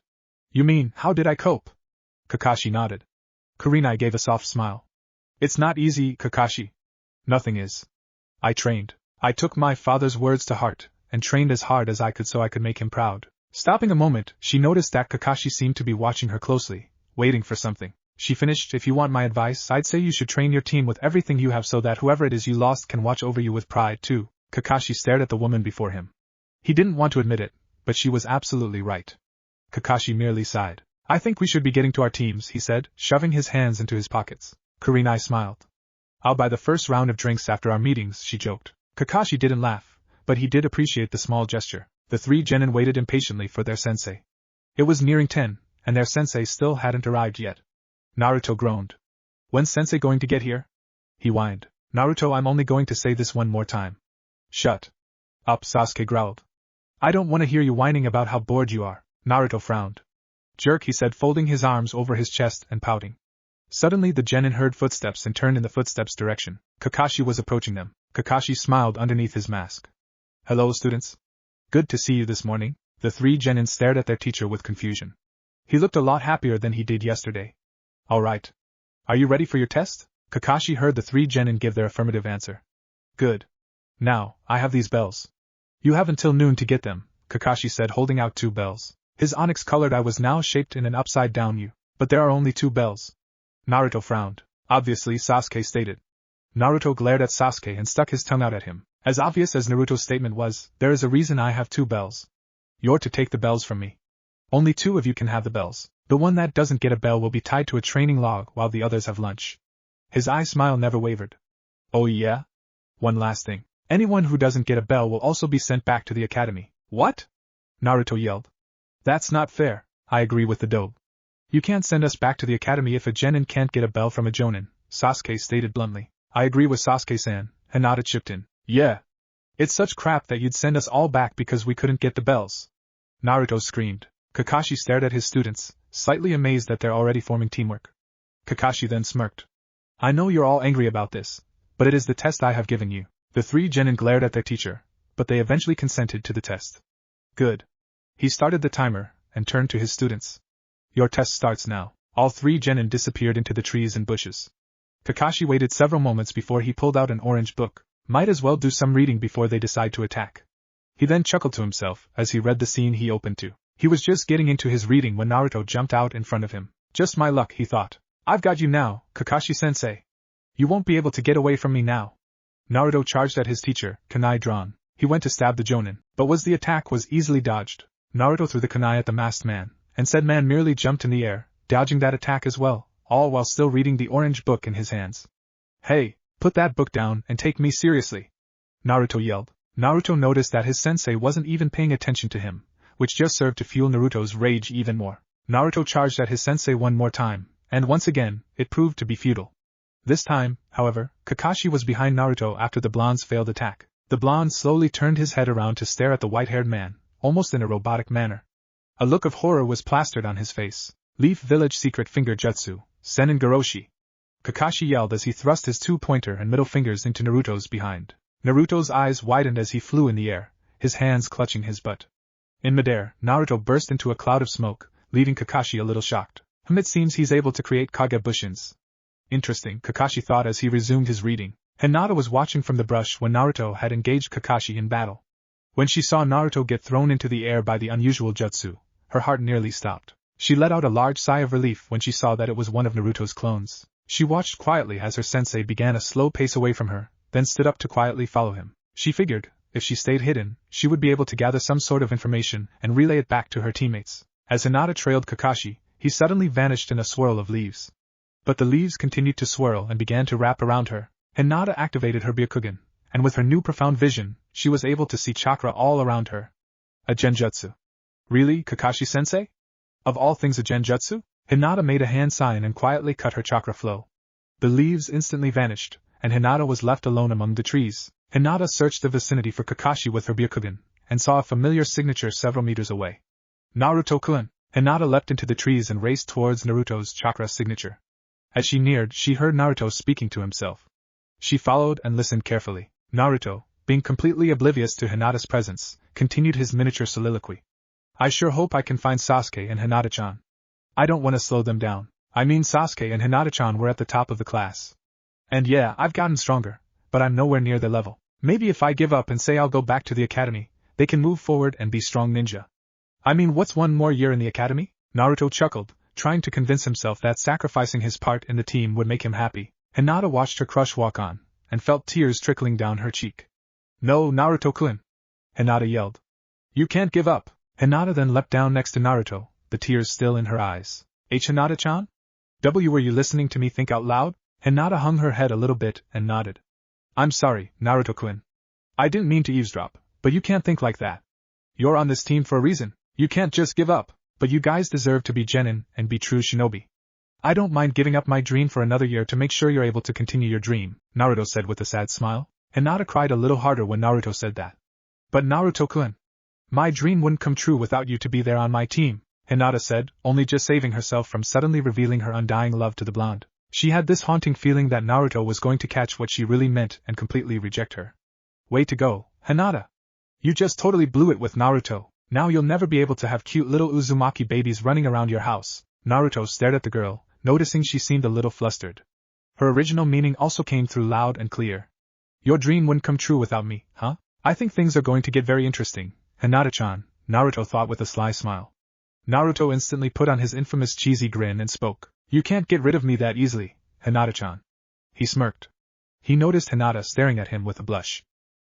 You mean, how did I cope? Kakashi nodded. Kurenai gave a soft smile. It's not easy, Kakashi. Nothing is. I trained. I took my father's words to heart, and trained as hard as I could so I could make him proud. Stopping a moment, she noticed that Kakashi seemed to be watching her closely, waiting for something. She finished, if you want my advice, I'd say you should train your team with everything you have so that whoever it is you lost can watch over you with pride too. Kakashi stared at the woman before him. He didn't want to admit it, but she was absolutely right. Kakashi merely sighed. I think we should be getting to our teams, he said, shoving his hands into his pockets. Kurenai smiled. I'll buy the first round of drinks after our meetings, she joked. Kakashi didn't laugh, but he did appreciate the small gesture. The three genin waited impatiently for their sensei. It was nearing 10, and their sensei still hadn't arrived yet. Naruto groaned. When's sensei going to get here? He whined. Naruto, I'm only going to say this one more time. Shut up, Sasuke growled. I don't want to hear you whining about how bored you are. Naruto frowned. Jerk, he said, folding his arms over his chest and pouting. Suddenly the genin heard footsteps and turned in the footsteps' direction. Kakashi was approaching them. Kakashi smiled underneath his mask. Hello, students. Good to see you this morning. The three genin stared at their teacher with confusion. He looked a lot happier than he did yesterday. All right. Are you ready for your test? Kakashi heard the three genin give their affirmative answer. Good. Now, I have these bells. You have until noon to get them, Kakashi said, holding out 2 bells. His onyx-colored eye was now shaped in an upside-down U. But there are only 2 bells. Naruto frowned. Obviously, Sasuke stated. Naruto glared at Sasuke and stuck his tongue out at him. As obvious as Naruto's statement was, there is a reason I have 2 bells. You're to take the bells from me. Only 2 of you can have the bells. The one that doesn't get a bell will be tied to a training log while the others have lunch. His eye smile never wavered. Oh yeah? One last thing. Anyone who doesn't get a bell will also be sent back to the academy. What? Naruto yelled. That's not fair. I agree with the dobe. You can't send us back to the academy if a genin can't get a bell from a jonin, Sasuke stated bluntly. I agree with Sasuke-san, Hinata chipped in. Yeah. It's such crap that you'd send us all back because we couldn't get the bells. Naruto screamed. Kakashi stared at his students, slightly amazed that they're already forming teamwork. Kakashi then smirked. I know you're all angry about this, but it is the test I have given you. The three genin glared at their teacher, but they eventually consented to the test. Good. He started the timer, and turned to his students. Your test starts now. All 3 genin disappeared into the trees and bushes. Kakashi waited several moments before he pulled out an orange book. Might as well do some reading before they decide to attack. He then chuckled to himself as he read the scene he opened to. He was just getting into his reading when Naruto jumped out in front of him. Just my luck, he thought. I've got you now, Kakashi-sensei. You won't be able to get away from me now. Naruto charged at his teacher, kunai drawn. He went to stab the jonin, but the attack was easily dodged. Naruto threw the kunai at the masked man, and said man merely jumped in the air, dodging that attack as well, all while still reading the orange book in his hands. Hey, put that book down and take me seriously, Naruto yelled. Naruto noticed that his sensei wasn't even paying attention to him, which just served to fuel Naruto's rage even more. Naruto charged at his sensei one more time, and once again, it proved to be futile. This time, however, Kakashi was behind Naruto after the blonde's failed attack. The blonde slowly turned his head around to stare at the white-haired man, almost in a robotic manner. A look of horror was plastered on his face. Leaf Village Secret Finger Jutsu, Senin Goroshi. Kakashi yelled as he thrust his 2 pointer and middle fingers into Naruto's behind. Naruto's eyes widened as he flew in the air, his hands clutching his butt. In midair, Naruto burst into a cloud of smoke, leaving Kakashi a little shocked. It seems he's able to create Kage Bushins. Interesting, Kakashi thought as he resumed his reading. Hinata was watching from the brush when Naruto had engaged Kakashi in battle. When she saw Naruto get thrown into the air by the unusual jutsu, her heart nearly stopped. She let out a large sigh of relief when she saw that it was one of Naruto's clones. She watched quietly as her sensei began a slow pace away from her, then stood up to quietly follow him. She figured, if she stayed hidden, she would be able to gather some sort of information and relay it back to her teammates. As Hinata trailed Kakashi, he suddenly vanished in a swirl of leaves. But the leaves continued to swirl and began to wrap around her. Hinata activated her Byakugan, and with her new profound vision, she was able to see chakra all around her. A genjutsu. Really, Kakashi-sensei? Of all things a genjutsu? Hinata made a hand sign and quietly cut her chakra flow. The leaves instantly vanished, and Hinata was left alone among the trees. Hinata searched the vicinity for Kakashi with her Byakugan, and saw a familiar signature several meters away. Naruto-kun! Hinata leapt into the trees and raced towards Naruto's chakra signature. As she neared, she heard Naruto speaking to himself. She followed and listened carefully. Naruto, being completely oblivious to Hinata's presence, continued his miniature soliloquy. I sure hope I can find Sasuke and Hinata-chan. I don't want to slow them down. I mean, Sasuke and Hinata-chan were at the top of the class. And yeah, I've gotten stronger, but I'm nowhere near their level. Maybe if I give up and say I'll go back to the academy, they can move forward and be strong ninja. I mean, what's one more year in the academy? Naruto chuckled, trying to convince himself that sacrificing his part in the team would make him happy. Hinata watched her crush walk on, and felt tears trickling down her cheek. No, Naruto-kun! Hinata yelled. You can't give up! Hinata then leapt down next to Naruto, the tears still in her eyes. Hinata-chan? Were you listening to me think out loud? Hinata hung her head a little bit and nodded. I'm sorry, Naruto-kun. I didn't mean to eavesdrop, but you can't think like that. You're on this team for a reason. You can't just give up. But you guys deserve to be genin and be true shinobi. I don't mind giving up my dream for another year to make sure you're able to continue your dream, Naruto said with a sad smile. Hinata cried a little harder when Naruto said that. But Naruto-kun, my dream wouldn't come true without you to be there on my team, Hinata said, only just saving herself from suddenly revealing her undying love to the blonde. She had this haunting feeling that Naruto was going to catch what she really meant and completely reject her. Way to go, Hinata. You just totally blew it with Naruto. Now you'll never be able to have cute little Uzumaki babies running around your house. Naruto stared at the girl, noticing she seemed a little flustered. Her original meaning also came through loud and clear. Your dream wouldn't come true without me, huh? I think things are going to get very interesting, Hinata-chan, Naruto thought with a sly smile. Naruto instantly put on his infamous cheesy grin and spoke. You can't get rid of me that easily, Hinata-chan. He smirked. He noticed Hinata staring at him with a blush.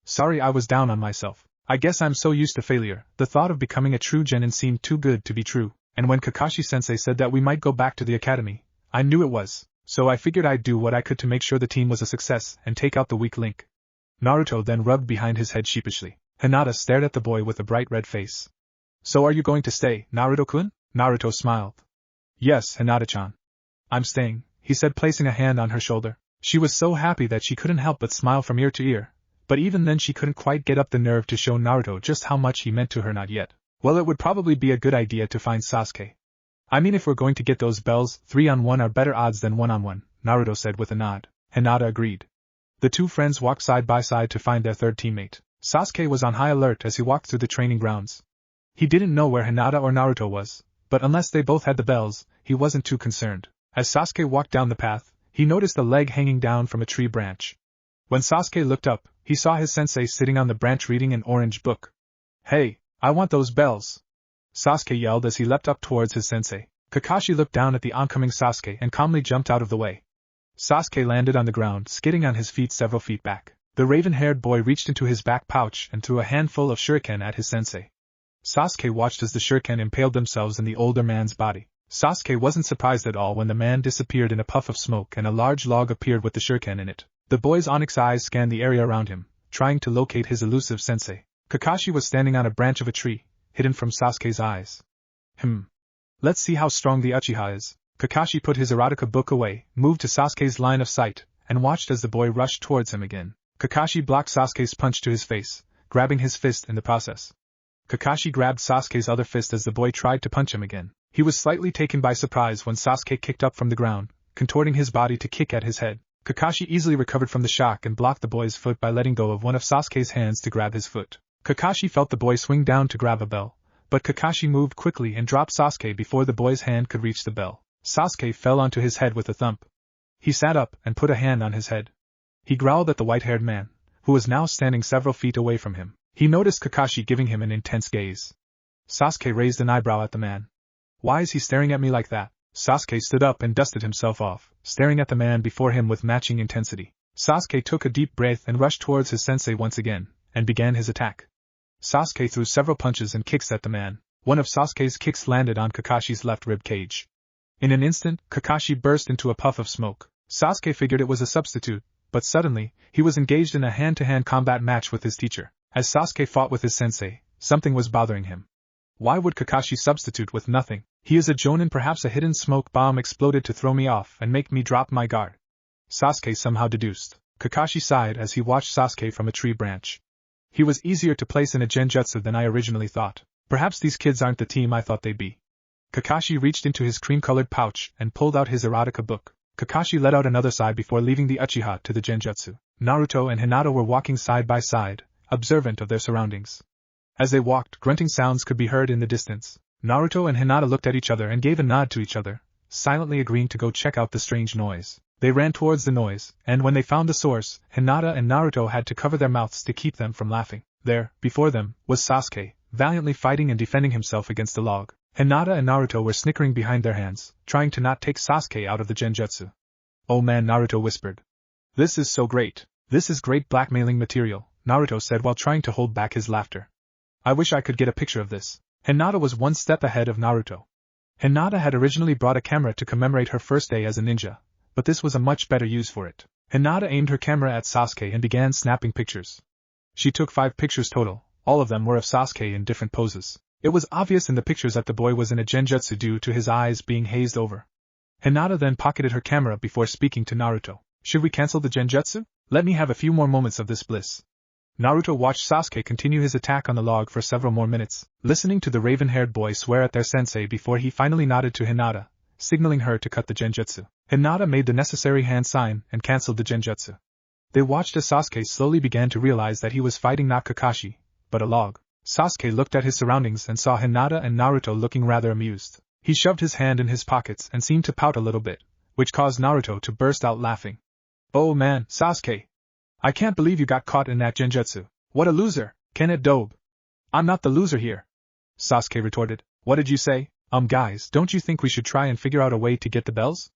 Sorry, I was down on myself. I guess I'm so used to failure. The thought of becoming a true genin seemed too good to be true, and when Kakashi-sensei said that we might go back to the academy, I knew it was, so I figured I'd do what I could to make sure the team was a success and take out the weak link. Naruto then rubbed behind his head sheepishly. Hinata stared at the boy with a bright red face. So are you going to stay, Naruto-kun? Naruto smiled. Yes, Hinata-chan. I'm staying, he said, placing a hand on her shoulder. She was so happy that she couldn't help but smile from ear to ear. But even then she couldn't quite get up the nerve to show Naruto just how much he meant to her not yet. Well, it would probably be a good idea to find Sasuke. I mean, if we're going to get those bells, 3-on-1 are better odds than 1-on-1, Naruto said with a nod. Hinata agreed. The two friends walked side by side to find their third teammate. Sasuke was on high alert as he walked through the training grounds. He didn't know where Hinata or Naruto was, but unless they both had the bells, he wasn't too concerned. As Sasuke walked down the path, he noticed a leg hanging down from a tree branch. When Sasuke looked up, he saw his sensei sitting on the branch reading an orange book. Hey, I want those bells! Sasuke yelled as he leapt up towards his sensei. Kakashi looked down at the oncoming Sasuke and calmly jumped out of the way. Sasuke landed on the ground, skidding on his feet several feet back. The raven-haired boy reached into his back pouch and threw a handful of shuriken at his sensei. Sasuke watched as the shuriken impaled themselves in the older man's body. Sasuke wasn't surprised at all when the man disappeared in a puff of smoke and a large log appeared with the shuriken in it. The boy's onyx eyes scanned the area around him, trying to locate his elusive sensei. Kakashi was standing on a branch of a tree, hidden from Sasuke's eyes. Let's see how strong the Uchiha is. Kakashi put his erotica book away, moved to Sasuke's line of sight, and watched as the boy rushed towards him again. Kakashi blocked Sasuke's punch to his face, grabbing his fist in the process. Kakashi grabbed Sasuke's other fist as the boy tried to punch him again. He was slightly taken by surprise when Sasuke kicked up from the ground, contorting his body to kick at his head. Kakashi easily recovered from the shock and blocked the boy's foot by letting go of one of Sasuke's hands to grab his foot. Kakashi felt the boy swing down to grab a bell, but Kakashi moved quickly and dropped Sasuke before the boy's hand could reach the bell. Sasuke fell onto his head with a thump. He sat up and put a hand on his head. He growled at the white-haired man, who was now standing several feet away from him. He noticed Kakashi giving him an intense gaze. Sasuke raised an eyebrow at the man. Why is he staring at me like that? Sasuke stood up and dusted himself off, staring at the man before him with matching intensity. Sasuke took a deep breath and rushed towards his sensei once again, and began his attack. Sasuke threw several punches and kicks at the man. One of Sasuke's kicks landed on Kakashi's left rib cage. In an instant, Kakashi burst into a puff of smoke. Sasuke figured it was a substitute, but suddenly, he was engaged in a hand-to-hand combat match with his teacher. As Sasuke fought with his sensei, something was bothering him. Why would Kakashi substitute with nothing? He is a jonin, perhaps a hidden smoke bomb exploded to throw me off and make me drop my guard. Sasuke somehow deduced. Kakashi sighed as he watched Sasuke from a tree branch. He was easier to place in a genjutsu than I originally thought. Perhaps these kids aren't the team I thought they'd be. Kakashi reached into his cream-colored pouch and pulled out his erotica book. Kakashi let out another sigh before leaving the Uchiha to the genjutsu. Naruto and Hinata were walking side by side, observant of their surroundings. As they walked, grunting sounds could be heard in the distance. Naruto and Hinata looked at each other and gave a nod to each other, silently agreeing to go check out the strange noise. They ran towards the noise, and when they found the source, Hinata and Naruto had to cover their mouths to keep them from laughing. There, before them, was Sasuke, valiantly fighting and defending himself against the log. Hinata and Naruto were snickering behind their hands, trying to not take Sasuke out of the genjutsu. "Oh man," Naruto whispered. "This is so great. This is great blackmailing material," Naruto said while trying to hold back his laughter. "I wish I could get a picture of this." Hinata was one step ahead of Naruto. Hinata had originally brought a camera to commemorate her first day as a ninja, but this was a much better use for it. Hinata aimed her camera at Sasuke and began snapping pictures. She took 5 pictures total, all of them were of Sasuke in different poses. It was obvious in the pictures that the boy was in a genjutsu due to his eyes being hazed over. Hinata then pocketed her camera before speaking to Naruto. "Should we cancel the genjutsu? Let me have a few more moments of this bliss." Naruto watched Sasuke continue his attack on the log for several more minutes, listening to the raven-haired boy swear at their sensei before he finally nodded to Hinata, signaling her to cut the genjutsu. Hinata made the necessary hand sign and cancelled the genjutsu. They watched as Sasuke slowly began to realize that he was fighting not Kakashi, but a log. Sasuke looked at his surroundings and saw Hinata and Naruto looking rather amused. He shoved his hand in his pockets and seemed to pout a little bit, which caused Naruto to burst out laughing. "Oh man, Sasuke! I can't believe you got caught in that genjutsu. What a loser, Kenneth Dobe." "I'm not the loser here," Sasuke retorted. "What did you say? Guys, don't you think we should try and figure out a way to get the bells?"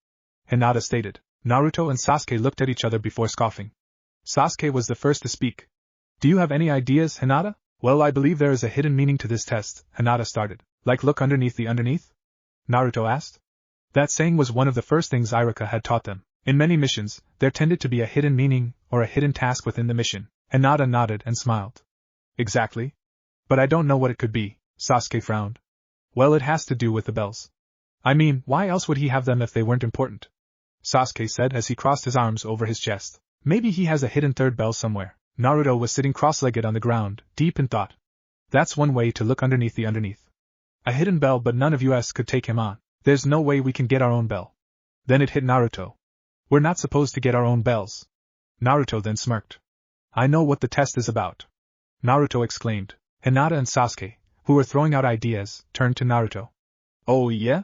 Hinata stated. Naruto and Sasuke looked at each other before scoffing. Sasuke was the first to speak. "Do you have any ideas, Hinata?" "Well, I believe there is a hidden meaning to this test," Hinata started. "Like look underneath the underneath?" Naruto asked. That saying was one of the first things Iruka had taught them. In many missions, there tended to be a hidden meaning, or a hidden task within the mission. Hinata nodded and smiled. "Exactly. But I don't know what it could be," Sasuke frowned. "Well, it has to do with the bells." "I mean, why else would he have them if they weren't important?" Sasuke said as he crossed his arms over his chest. "Maybe he has a hidden third bell somewhere." Naruto was sitting cross-legged on the ground, deep in thought. "That's one way to look underneath the underneath. A hidden bell, but none of us could take him on. There's no way we can get our own bell." Then it hit Naruto. "We're not supposed to get our own bells." Naruto then smirked. "I know what the test is about," Naruto exclaimed. Hinata and Sasuke, who were throwing out ideas, turned to Naruto. "Oh yeah?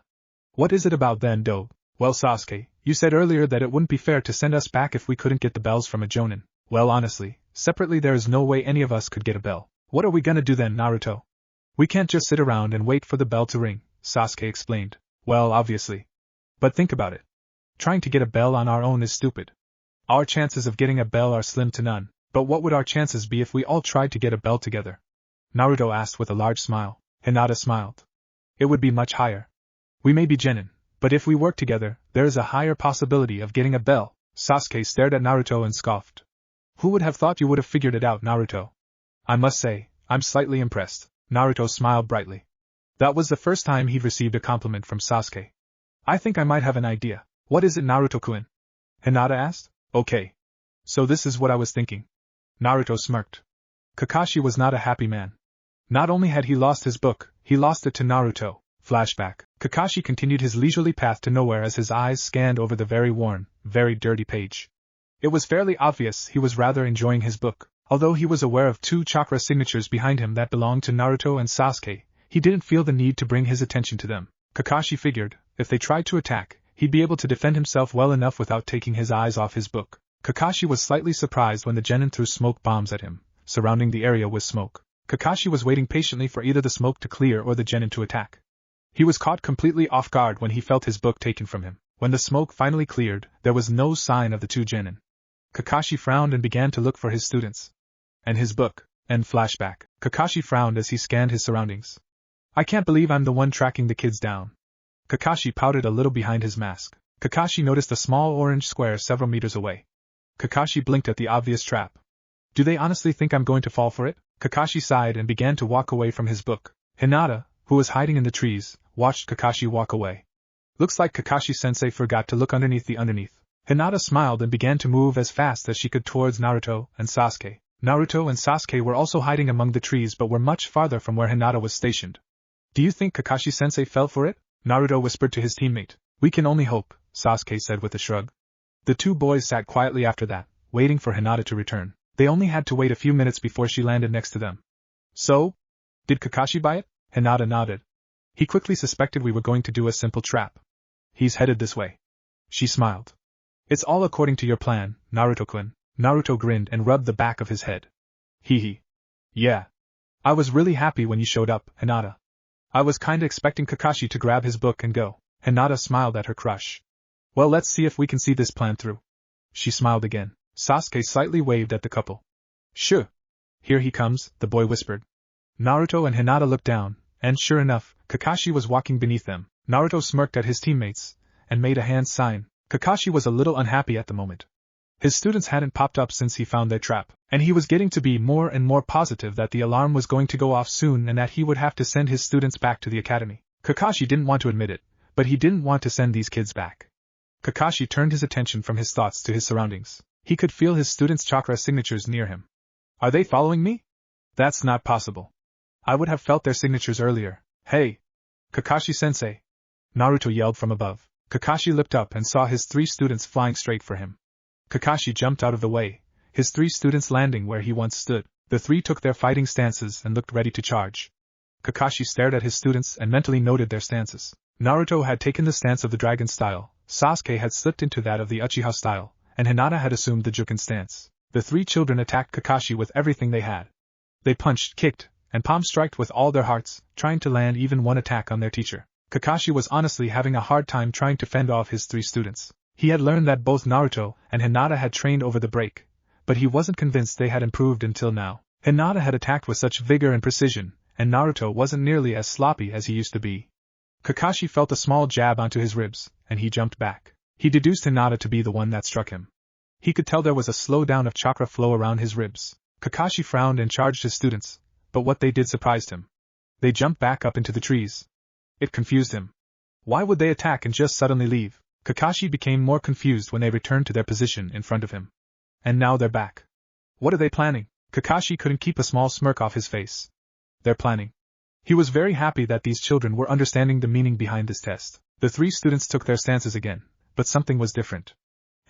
What is it about then, Dobe?" "Well, Sasuke, you said earlier that it wouldn't be fair to send us back if we couldn't get the bells from a jonin. Well, honestly, separately there is no way any of us could get a bell. What are we gonna do then, Naruto?" "We can't just sit around and wait for the bell to ring," Sasuke explained. "Well, obviously. But think about it. Trying to get a bell on our own is stupid. Our chances of getting a bell are slim to none, but what would our chances be if we all tried to get a bell together?" Naruto asked with a large smile. Hinata smiled. "It would be much higher. We may be genin, but if we work together, there is a higher possibility of getting a bell." Sasuke stared at Naruto and scoffed. "Who would have thought you would have figured it out, Naruto?" "I must say, I'm slightly impressed." Naruto smiled brightly. That was the first time he'd received a compliment from Sasuke. "I think I might have an idea." "What is it, Naruto-kun?" Hinata asked. "Okay. So this is what I was thinking." Naruto smirked. Kakashi was not a happy man. Not only had he lost his book, he lost it to Naruto. Flashback. Kakashi continued his leisurely path to nowhere as his eyes scanned over the very worn, very dirty page. It was fairly obvious he was rather enjoying his book. Although he was aware of 2 chakra signatures behind him that belonged to Naruto and Sasuke, he didn't feel the need to bring his attention to them. Kakashi figured, if they tried to attack, he'd be able to defend himself well enough without taking his eyes off his book. Kakashi was slightly surprised when the genin threw smoke bombs at him. Surrounding the area was smoke. Kakashi was waiting patiently for either the smoke to clear or the genin to attack. He was caught completely off guard when he felt his book taken from him. When the smoke finally cleared, there was no sign of the 2 genin. Kakashi frowned and began to look for his students. And his book. End flashback. Kakashi frowned as he scanned his surroundings. "I can't believe I'm the one tracking the kids down." Kakashi pouted a little behind his mask. Kakashi noticed a small orange square several meters away. Kakashi blinked at the obvious trap. "Do they honestly think I'm going to fall for it?" Kakashi sighed and began to walk away from his book. Hinata, who was hiding in the trees, watched Kakashi walk away. "Looks like Kakashi-sensei forgot to look underneath the underneath." Hinata smiled and began to move as fast as she could towards Naruto and Sasuke. Naruto and Sasuke were also hiding among the trees but were much farther from where Hinata was stationed. "Do you think Kakashi-sensei fell for it?" Naruto whispered to his teammate. "We can only hope," Sasuke said with a shrug. The 2 boys sat quietly after that, waiting for Hinata to return. They only had to wait a few minutes before she landed next to them. "So?" Did Kakashi buy it? Hinata nodded. He quickly suspected we were going to do a simple trap. He's headed this way. She smiled. It's all according to your plan, Naruto-kun. Naruto grinned and rubbed the back of his head. Hee hee. Yeah. I was really happy when you showed up, Hinata. I was kinda expecting Kakashi to grab his book and go. Hinata smiled at her crush. Well, let's see if we can see this plan through. She smiled again. Sasuke slightly waved at the couple. Sure. Here he comes, the boy whispered. Naruto and Hinata looked down, and sure enough, Kakashi was walking beneath them. Naruto smirked at his teammates, and made a hand sign. Kakashi was a little unhappy at the moment. His students hadn't popped up since he found their trap, and he was getting to be more and more positive that the alarm was going to go off soon and that he would have to send his students back to the academy. Kakashi didn't want to admit it, but he didn't want to send these kids back. Kakashi turned his attention from his thoughts to his surroundings. He could feel his students' chakra signatures near him. Are they following me? That's not possible. I would have felt their signatures earlier. Hey! Kakashi-sensei! Naruto yelled from above. Kakashi looked up and saw his 3 students flying straight for him. Kakashi jumped out of the way, his 3 students landing where he once stood. The 3 took their fighting stances and looked ready to charge. Kakashi stared at his students and mentally noted their stances. Naruto had taken the stance of the dragon style, Sasuke had slipped into that of the Uchiha style, and Hinata had assumed the Juken stance. The 3 children attacked Kakashi with everything they had. They punched, kicked, and palm-striked with all their hearts, trying to land even one attack on their teacher. Kakashi was honestly having a hard time trying to fend off his 3 students. He had learned that both Naruto and Hinata had trained over the break, but he wasn't convinced they had improved until now. Hinata had attacked with such vigor and precision, and Naruto wasn't nearly as sloppy as he used to be. Kakashi felt a small jab onto his ribs, and he jumped back. He deduced Hinata to be the one that struck him. He could tell there was a slowdown of chakra flow around his ribs. Kakashi frowned and charged his students, but what they did surprised him. They jumped back up into the trees. It confused him. Why would they attack and just suddenly leave? Kakashi became more confused when they returned to their position in front of him. And now they're back. What are they planning? Kakashi couldn't keep a small smirk off his face. They're planning. He was very happy that these children were understanding the meaning behind this test. The 3 students took their stances again, but something was different.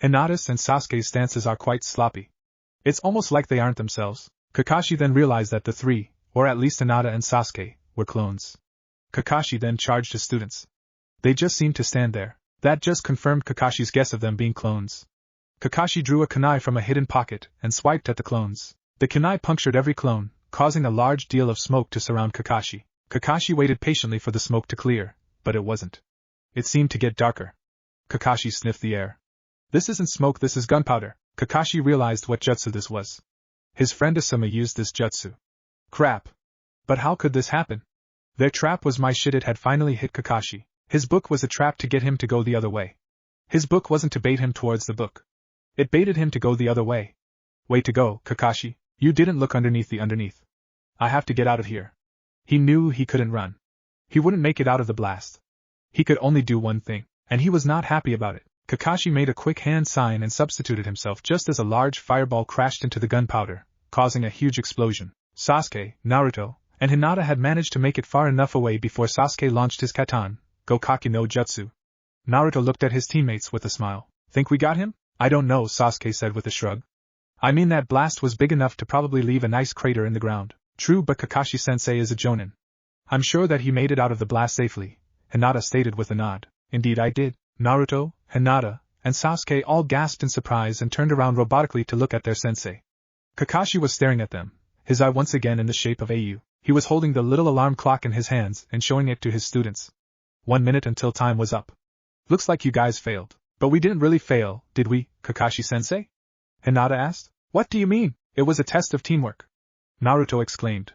Hinata's and Sasuke's stances are quite sloppy. It's almost like they aren't themselves. Kakashi then realized that the 3, or at least Hinata and Sasuke, were clones. Kakashi then charged his students. They just seemed to stand there. That just confirmed Kakashi's guess of them being clones. Kakashi drew a kunai from a hidden pocket and swiped at the clones. The kunai punctured every clone, causing a large deal of smoke to surround Kakashi. Kakashi waited patiently for the smoke to clear, but it wasn't. It seemed to get darker. Kakashi sniffed the air. This isn't smoke, this is gunpowder. Kakashi realized what jutsu this was. His friend Asuma used this jutsu. Crap. But how could this happen? Their trap was my shit. It had finally hit Kakashi. His book was a trap to get him to go the other way. His book wasn't to bait him towards the book. It baited him to go the other way. Way to go, Kakashi. You didn't look underneath the underneath. I have to get out of here. He knew he couldn't run. He wouldn't make it out of the blast. He could only do one thing, and he was not happy about it. Kakashi made a quick hand sign and substituted himself just as a large fireball crashed into the gunpowder, causing a huge explosion. Sasuke, Naruto, and Hinata had managed to make it far enough away before Sasuke launched his katan, Gokaki no Jutsu. Naruto looked at his teammates with a smile. Think we got him? I don't know, Sasuke said with a shrug. I mean, that blast was big enough to probably leave a nice crater in the ground. True, but Kakashi-sensei is a jonin. I'm sure that he made it out of the blast safely, Hinata stated with a nod. Indeed I did. Naruto, Hinata, and Sasuke all gasped in surprise and turned around robotically to look at their sensei. Kakashi was staring at them, his eye once again in the shape of AU. He was holding the little alarm clock in his hands and showing it to his students. 1 minute until time was up. Looks like you guys failed. But we didn't really fail, did we, Kakashi-sensei? Hinata asked. What do you mean? It was a test of teamwork. Naruto exclaimed.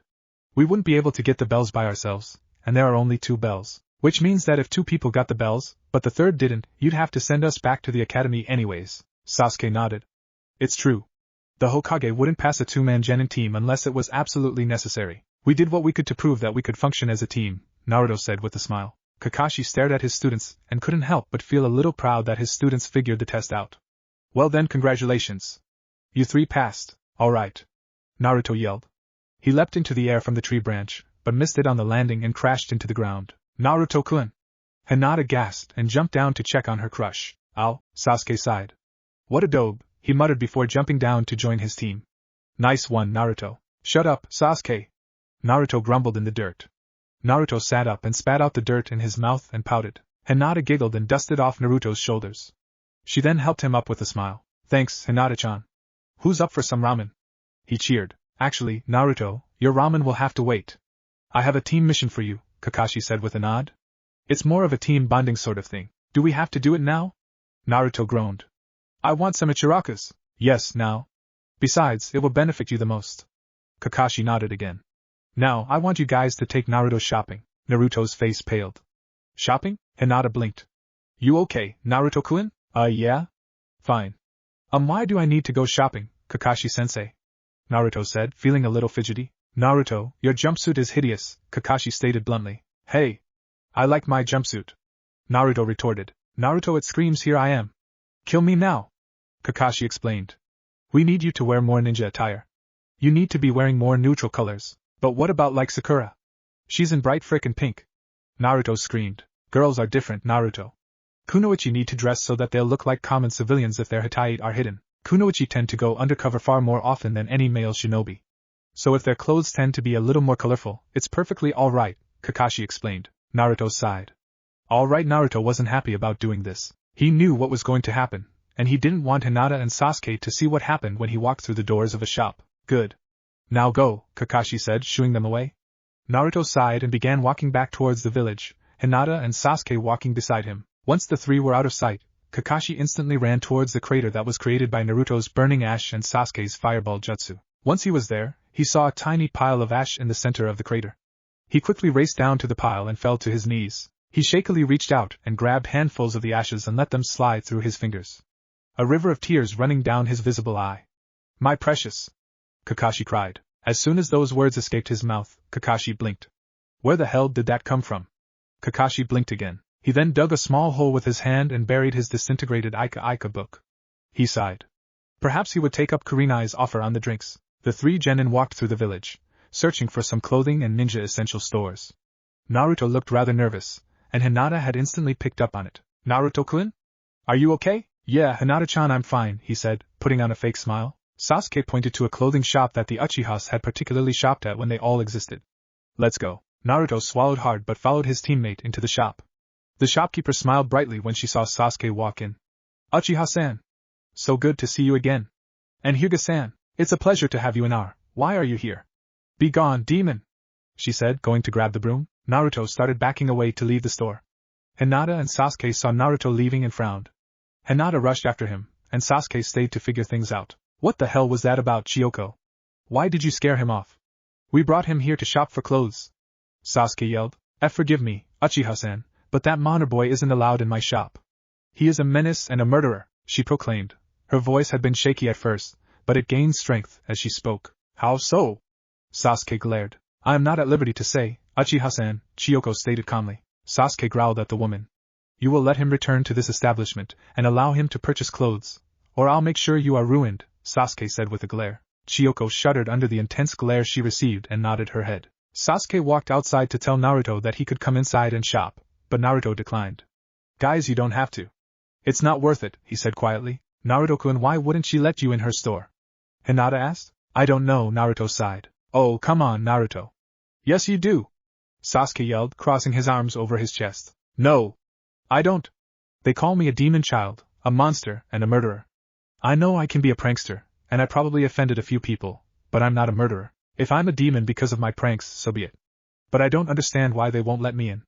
We wouldn't be able to get the bells by ourselves, and there are only 2 bells. Which means that if 2 people got the bells, but the 3rd didn't, you'd have to send us back to the academy anyways. Sasuke nodded. It's true. The Hokage wouldn't pass a 2-man genin team unless it was absolutely necessary. We did what we could to prove that we could function as a team, Naruto said with a smile. Kakashi stared at his students and couldn't help but feel a little proud that his students figured the test out. Well then, congratulations. You 3 passed. All right. Naruto yelled. He leapt into the air from the tree branch, but missed it on the landing and crashed into the ground. Naruto-kun! Hinata gasped and jumped down to check on her crush. Ow, Sasuke sighed. What a dope, he muttered before jumping down to join his team. Nice one, Naruto. Shut up, Sasuke. Naruto grumbled in the dirt. Naruto sat up and spat out the dirt in his mouth and pouted. Hinata giggled and dusted off Naruto's shoulders. She then helped him up with a smile. Thanks, Hinata-chan. Who's up for some ramen? He cheered. Actually, Naruto, your ramen will have to wait. I have a team mission for you, Kakashi said with a nod. It's more of a team bonding sort of thing. Do we have to do it now? Naruto groaned. I want some Ichirakus. Yes, now. Besides, it will benefit you the most. Kakashi nodded again. Now, I want you guys to take Naruto shopping. Naruto's face paled. Shopping? Hinata blinked. You okay, Naruto-kun? Yeah? Fine. Why do I need to go shopping, Kakashi-sensei? Naruto said, feeling a little fidgety. Naruto, your jumpsuit is hideous, Kakashi stated bluntly. Hey! I like my jumpsuit. Naruto retorted. Naruto, it screams here I am. Kill me now. Kakashi explained. We need you to wear more ninja attire. You need to be wearing more neutral colors. But what about like Sakura? She's in bright frickin' pink. Naruto screamed. Girls are different, Naruto. Kunoichi need to dress so that they'll look like common civilians if their hataite are hidden. Kunoichi tend to go undercover far more often than any male shinobi. So if their clothes tend to be a little more colorful, it's perfectly alright, Kakashi explained. Naruto sighed. Alright, Naruto wasn't happy about doing this. He knew what was going to happen, and he didn't want Hinata and Sasuke to see what happened when he walked through the doors of a shop. Good. Now go, Kakashi said, shooing them away. Naruto sighed and began walking back towards the village, Hinata and Sasuke walking beside him. Once the three were out of sight, Kakashi instantly ran towards the crater that was created by Naruto's burning ash and Sasuke's fireball jutsu. Once he was there, he saw a tiny pile of ash in the center of the crater. He quickly raced down to the pile and fell to his knees. He shakily reached out and grabbed handfuls of the ashes and let them slide through his fingers. A river of tears running down his visible eye. My precious! Kakashi cried. As soon as those words escaped his mouth, Kakashi blinked. Where the hell did that come from? Kakashi blinked again. He then dug a small hole with his hand and buried his disintegrated Ika book. He sighed. Perhaps he would take up Kurenai's offer on the drinks. The three genin walked through the village, searching for some clothing and ninja essential stores. Naruto looked rather nervous, and Hinata had instantly picked up on it. Naruto-kun? Are you okay? Yeah, Hinata-chan, I'm fine, he said, putting on a fake smile. Sasuke pointed to a clothing shop that the Uchihas had particularly shopped at when they all existed. Let's go. Naruto swallowed hard but followed his teammate into the shop. The shopkeeper smiled brightly when she saw Sasuke walk in. Uchiha-san! So good to see you again. And Hyuga-san, it's a pleasure to have you in our. Why are you here? Be gone, demon! She said, going to grab the broom. Naruto started backing away to leave the store. Hinata and Sasuke saw Naruto leaving and frowned. Hinata rushed after him, and Sasuke stayed to figure things out. What the hell was that about, Chiyoko? Why did you scare him off? We brought him here to shop for clothes. Sasuke yelled. Forgive me, Uchiha-san, but that Moner boy isn't allowed in my shop. He is a menace and a murderer, she proclaimed. Her voice had been shaky at first, but it gained strength as she spoke. How so? Sasuke glared. I am not at liberty to say, Uchiha-san, Chiyoko stated calmly. Sasuke growled at the woman. You will let him return to this establishment and allow him to purchase clothes, or I'll make sure you are ruined, Sasuke said with a glare. Chiyoko shuddered under the intense glare she received and nodded her head. Sasuke walked outside to tell Naruto that he could come inside and shop, but Naruto declined. Guys, you don't have to. It's not worth it, he said quietly. Naruto-kun, why wouldn't she let you in her store? Hinata asked. I don't know, Naruto sighed. Oh, come on, Naruto. Yes, you do. Sasuke yelled, crossing his arms over his chest. No. I don't. They call me a demon child, a monster, and a murderer. I know I can be a prankster, and I probably offended a few people, but I'm not a murderer. If I'm a demon because of my pranks, so be it. But I don't understand why they won't let me in.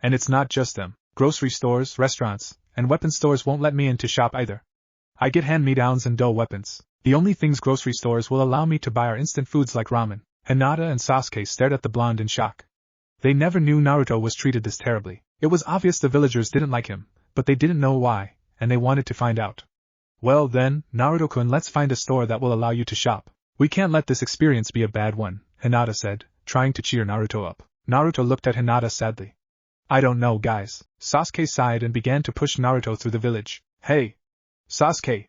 And it's not just them. Grocery stores, restaurants, and weapon stores won't let me in to shop either. I get hand-me-downs and dull weapons. The only things grocery stores will allow me to buy are instant foods like ramen. Hinata and Sasuke stared at the blonde in shock. They never knew Naruto was treated this terribly. It was obvious the villagers didn't like him, but they didn't know why, and they wanted to find out. Well then, Naruto-kun, let's find a store that will allow you to shop. We can't let this experience be a bad one, Hinata said, trying to cheer Naruto up. Naruto looked at Hinata sadly. I don't know, guys. Sasuke sighed and began to push Naruto through the village. Hey! Sasuke!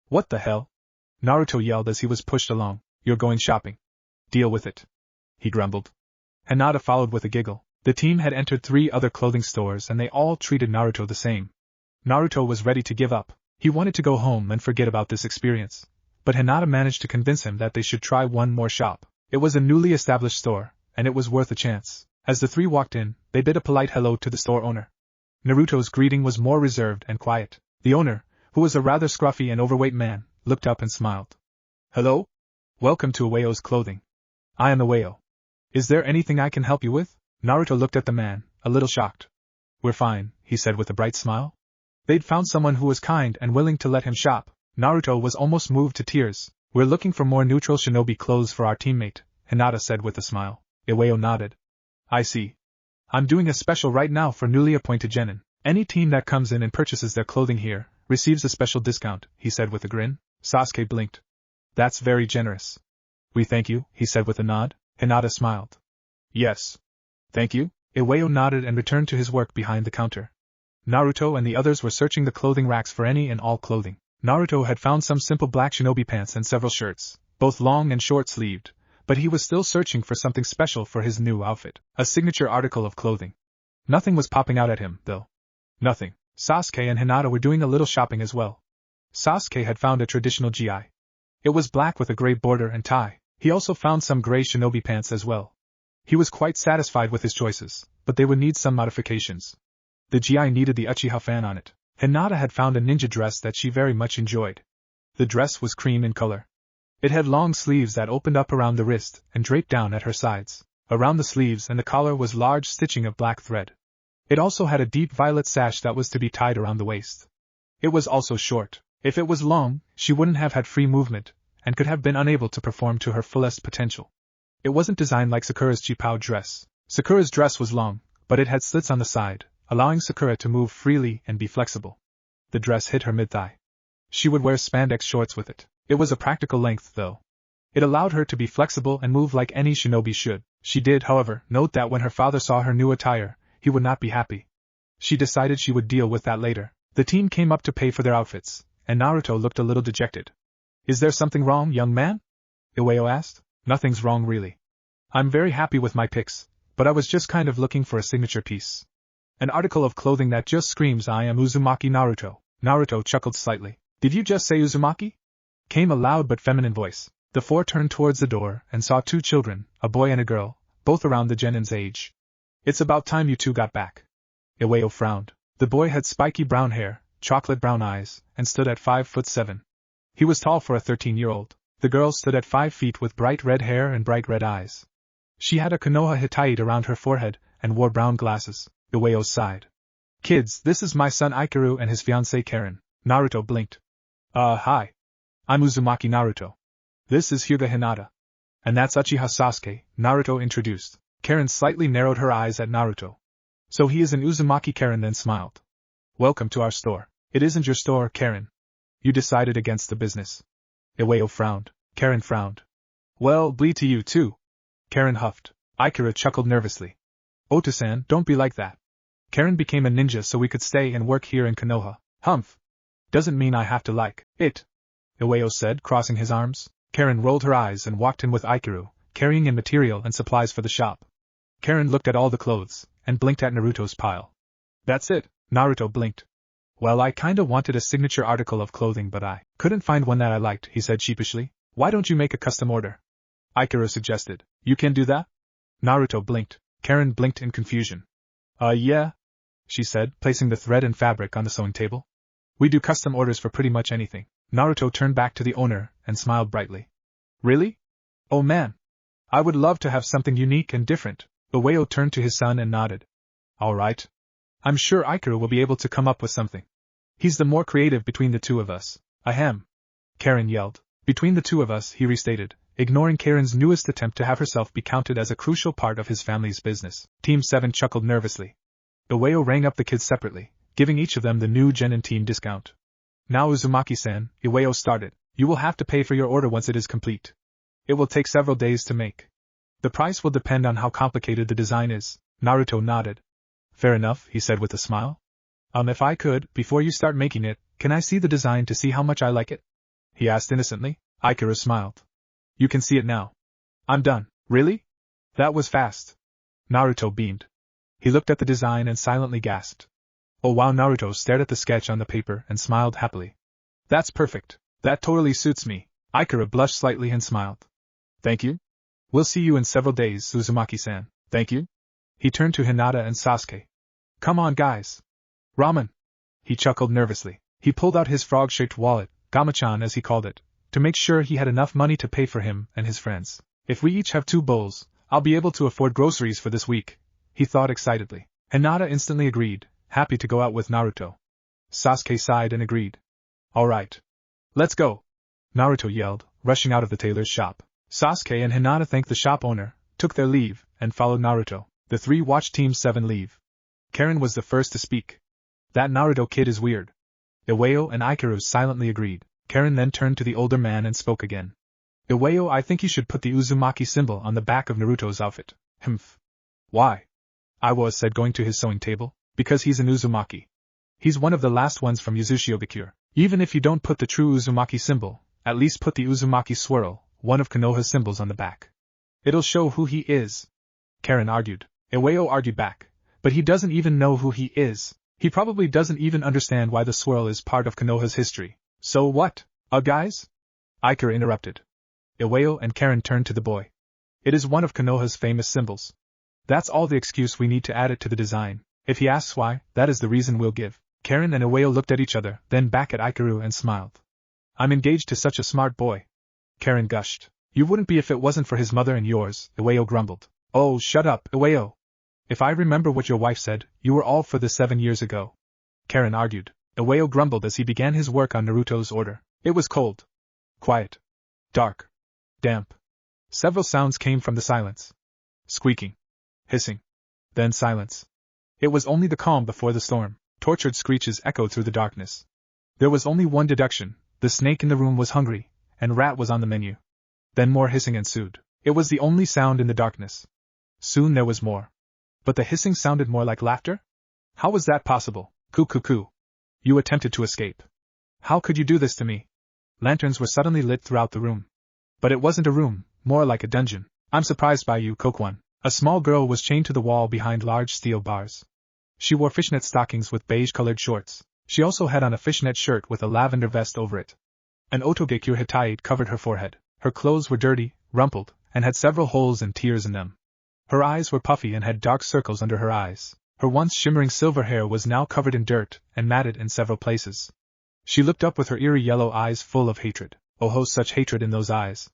What the hell? Naruto yelled as he was pushed along. You're going shopping. Deal with it. He grumbled. Hinata followed with a giggle. The team had entered 3 other clothing stores and they all treated Naruto the same. Naruto was ready to give up. He wanted to go home and forget about this experience. But Hinata managed to convince him that they should try one more shop. It was a newly established store, and it was worth a chance. As the three walked in, they bid a polite hello to the store owner. Naruto's greeting was more reserved and quiet. The owner, who was a rather scruffy and overweight man, looked up and smiled. Hello? Welcome to Ueo's Clothing. I am Ueo. Is there anything I can help you with? Naruto looked at the man, a little shocked. We're fine, he said with a bright smile. They'd found someone who was kind and willing to let him shop. Naruto was almost moved to tears. We're looking for more neutral shinobi clothes for our teammate, Hinata said with a smile. Ueo nodded. I see. I'm doing a special right now for newly appointed genin. Any team that comes in and purchases their clothing here receives a special discount, he said with a grin. Sasuke blinked. That's very generous. We thank you, he said with a nod. Hinata smiled. Yes. Thank you. Ueo nodded and returned to his work behind the counter. Naruto and the others were searching the clothing racks for any and all clothing. Naruto had found some simple black shinobi pants and several shirts, both long and short-sleeved, but he was still searching for something special for his new outfit, a signature article of clothing. Nothing was popping out at him, though. Nothing. Sasuke and Hinata were doing a little shopping as well. Sasuke had found a traditional GI. It was black with a gray border and tie. He also found some gray shinobi pants as well. He was quite satisfied with his choices, but they would need some modifications. The GI needed the Uchiha fan on it. Hinata had found a ninja dress that she very much enjoyed. The dress was cream in color. It had long sleeves that opened up around the wrist and draped down at her sides. Around the sleeves and the collar was large stitching of black thread. It also had a deep violet sash that was to be tied around the waist. It was also short. If it was long, she wouldn't have had free movement, and could have been unable to perform to her fullest potential. It wasn't designed like Sakura's Chipao dress. Sakura's dress was long, but it had slits on the side, allowing Sakura to move freely and be flexible. The dress hit her mid-thigh. She would wear spandex shorts with it. It was a practical length, though. It allowed her to be flexible and move like any shinobi should. She did, however, note that when her father saw her new attire, he would not be happy. She decided she would deal with that later. The team came up to pay for their outfits, and Naruto looked a little dejected. Is there something wrong, young man? Ueo asked. Nothing's wrong really. I'm very happy with my picks, but I was just kind of looking for a signature piece. An article of clothing that just screams I am Uzumaki Naruto. Naruto chuckled slightly. Did you just say Uzumaki? Came a loud but feminine voice. The four turned towards the door and saw two children, a boy and a girl, both around the genin's age. It's about time you two got back. Ueo frowned. The boy had spiky brown hair, chocolate brown eyes, and stood at 5'7". He was tall for a 13-year-old. The girl stood at 5 feet with bright red hair and bright red eyes. She had a Konoha Hittite around her forehead and wore brown glasses. Ueo sighed. Kids, this is my son Ichiraku and his fiancée Karen. Naruto blinked. Hi. I'm Uzumaki Naruto. This is Hyuga Hinata. And that's Uchiha Sasuke, Naruto introduced. Karen slightly narrowed her eyes at Naruto. So he is an Uzumaki. Karen then smiled. Welcome to our store. It isn't your store, Karen. You decided against the business. Ueo frowned. Karen frowned. Well, bleed to you too. Karen huffed. Ikira chuckled nervously. Oto-san, don't be like that. Karen became a ninja so we could stay and work here in Konoha. Humph. Doesn't mean I have to like it. Ueo said, crossing his arms. Karen rolled her eyes and walked in with Ichiraku, carrying in material and supplies for the shop. Karen looked at all the clothes, and blinked at Naruto's pile. That's it. Naruto blinked. Well, I kinda wanted a signature article of clothing but I couldn't find one that I liked, he said sheepishly. Why don't you make a custom order? Ichiraku suggested. You can do that? Naruto blinked. Karen blinked in confusion. Yeah, she said, placing the thread and fabric on the sewing table. We do custom orders for pretty much anything. Naruto turned back to the owner and smiled brightly. Really? Oh man. I would love to have something unique and different. Ueo turned to his son and nodded. All right. I'm sure Ichiraku will be able to come up with something. He's the more creative between the two of us. Ahem. Karen yelled. Between the two of us, he restated, ignoring Karen's newest attempt to have herself be counted as a crucial part of his family's business. Team 7 chuckled nervously. Ueo rang up the kids separately, giving each of them the new genin team discount. Now Uzumaki-san, Ueo started, you will have to pay for your order once it is complete. It will take several days to make. The price will depend on how complicated the design is. Naruto nodded. Fair enough, he said with a smile. If I could, before you start making it, can I see the design to see how much I like it? He asked innocently. Ikira smiled. You can see it now. I'm done. Really? That was fast. Naruto beamed. He looked at the design and silently gasped. Oh wow. Naruto stared at the sketch on the paper and smiled happily. That's perfect. That totally suits me. Ikira blushed slightly and smiled. Thank you. We'll see you in several days, Uzumaki-san. Thank you. He turned to Hinata and Sasuke. Come on, guys. Ramen. He chuckled nervously. He pulled out his frog-shaped wallet, Gamachan as he called it, to make sure he had enough money to pay for him and his friends. If we each have 2 bowls, I'll be able to afford groceries for this week, he thought excitedly. Hinata instantly agreed, happy to go out with Naruto. Sasuke sighed and agreed. All right. Let's go. Naruto yelled, rushing out of the tailor's shop. Sasuke and Hinata thanked the shop owner, took their leave, and followed Naruto. The 3 watched Team 7 leave. Karen was the first to speak. That Naruto kid is weird. Iwao and Ichiraku silently agreed. Karen then turned to the older man and spoke again. Iwao, I think you should put the Uzumaki symbol on the back of Naruto's outfit. Humph. Why? Iwao said, going to his sewing table. Because he's an Uzumaki. He's one of the last ones from Yuzushiogakure. Even if you don't put the true Uzumaki symbol, at least put the Uzumaki swirl, one of Konoha's symbols, on the back. It'll show who he is. Karen argued. Iwao argued back. But he doesn't even know who he is. He probably doesn't even understand why the swirl is part of Konoha's history. So what? Guys? Ichiraku interrupted. Iwao and Karen turned to the boy. It is one of Konoha's famous symbols. That's all the excuse we need to add it to the design. If he asks why, that is the reason we'll give. Karen and Iwao looked at each other, then back at Ichiraku and smiled. I'm engaged to such a smart boy. Karen gushed. You wouldn't be if it wasn't for his mother and yours, Iwao grumbled. Oh, shut up, Iwao. If I remember what your wife said, you were all for this 7 years ago. Karen argued. Iwao grumbled as he began his work on Naruto's order. It was cold. Quiet. Dark. Damp. Several sounds came from the silence. Squeaking. Hissing. Then silence. It was only the calm before the storm. Tortured screeches echoed through the darkness. There was only one deduction. The snake in the room was hungry, and rat was on the menu. Then more hissing ensued. It was the only sound in the darkness. Soon there was more. But the hissing sounded more like laughter? How was that possible? Coo. You attempted to escape. How could you do this to me? Lanterns were suddenly lit throughout the room. But it wasn't a room, more like a dungeon. I'm surprised by you, Kokwon. A small girl was chained to the wall behind large steel bars. She wore fishnet stockings with beige-colored shorts. She also had on a fishnet shirt with a lavender vest over it. An otogekure hitaite covered her forehead. Her clothes were dirty, rumpled, and had several holes and tears in them. Her eyes were puffy and had dark circles under her eyes. Her once shimmering silver hair was now covered in dirt and matted in several places. She looked up with her eerie yellow eyes full of hatred. Oh, such hatred in those eyes.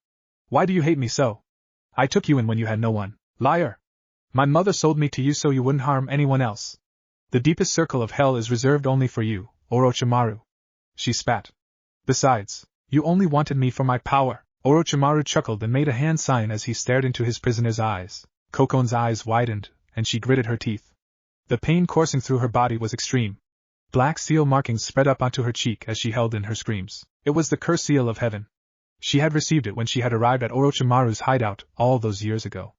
Why do you hate me so? I took you in when you had no one. Liar! My mother sold me to you so you wouldn't harm anyone else. The deepest circle of hell is reserved only for you, Orochimaru. She spat. Besides, you only wanted me for my power. Orochimaru chuckled and made a hand sign as he stared into his prisoner's eyes. Kokon's eyes widened, and she gritted her teeth. The pain coursing through her body was extreme. Black seal markings spread up onto her cheek as she held in her screams. It was the curse seal of heaven. She had received it when she had arrived at Orochimaru's hideout all those years ago.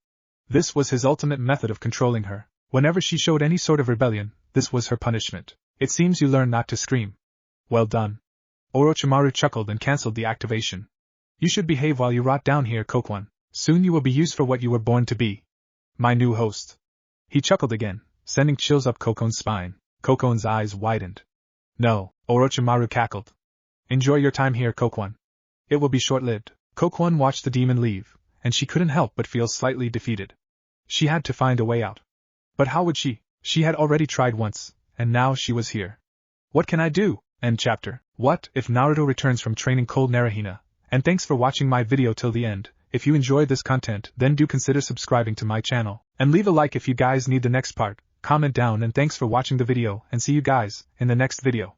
This was his ultimate method of controlling her. Whenever she showed any sort of rebellion, this was her punishment. It seems you learned not to scream. Well done. Orochimaru chuckled and cancelled the activation. You should behave while you rot down here, Kokwon. Soon you will be used for what you were born to be. My new host. He chuckled again, sending chills up Kokon's spine. Kokon's eyes widened. No, Orochimaru cackled. Enjoy your time here, Kokwon. It will be short-lived. Kokwon watched the demon leave, and she couldn't help but feel slightly defeated. She had to find a way out. But how would she? She had already tried once, and now she was here. What can I do? End chapter. What if Naruto returns from training cold Naruhina? And thanks for watching my video till the end. If you enjoyed this content, then do consider subscribing to my channel. And leave a like if you guys need the next part. Comment down, and thanks for watching the video, and see you guys in the next video.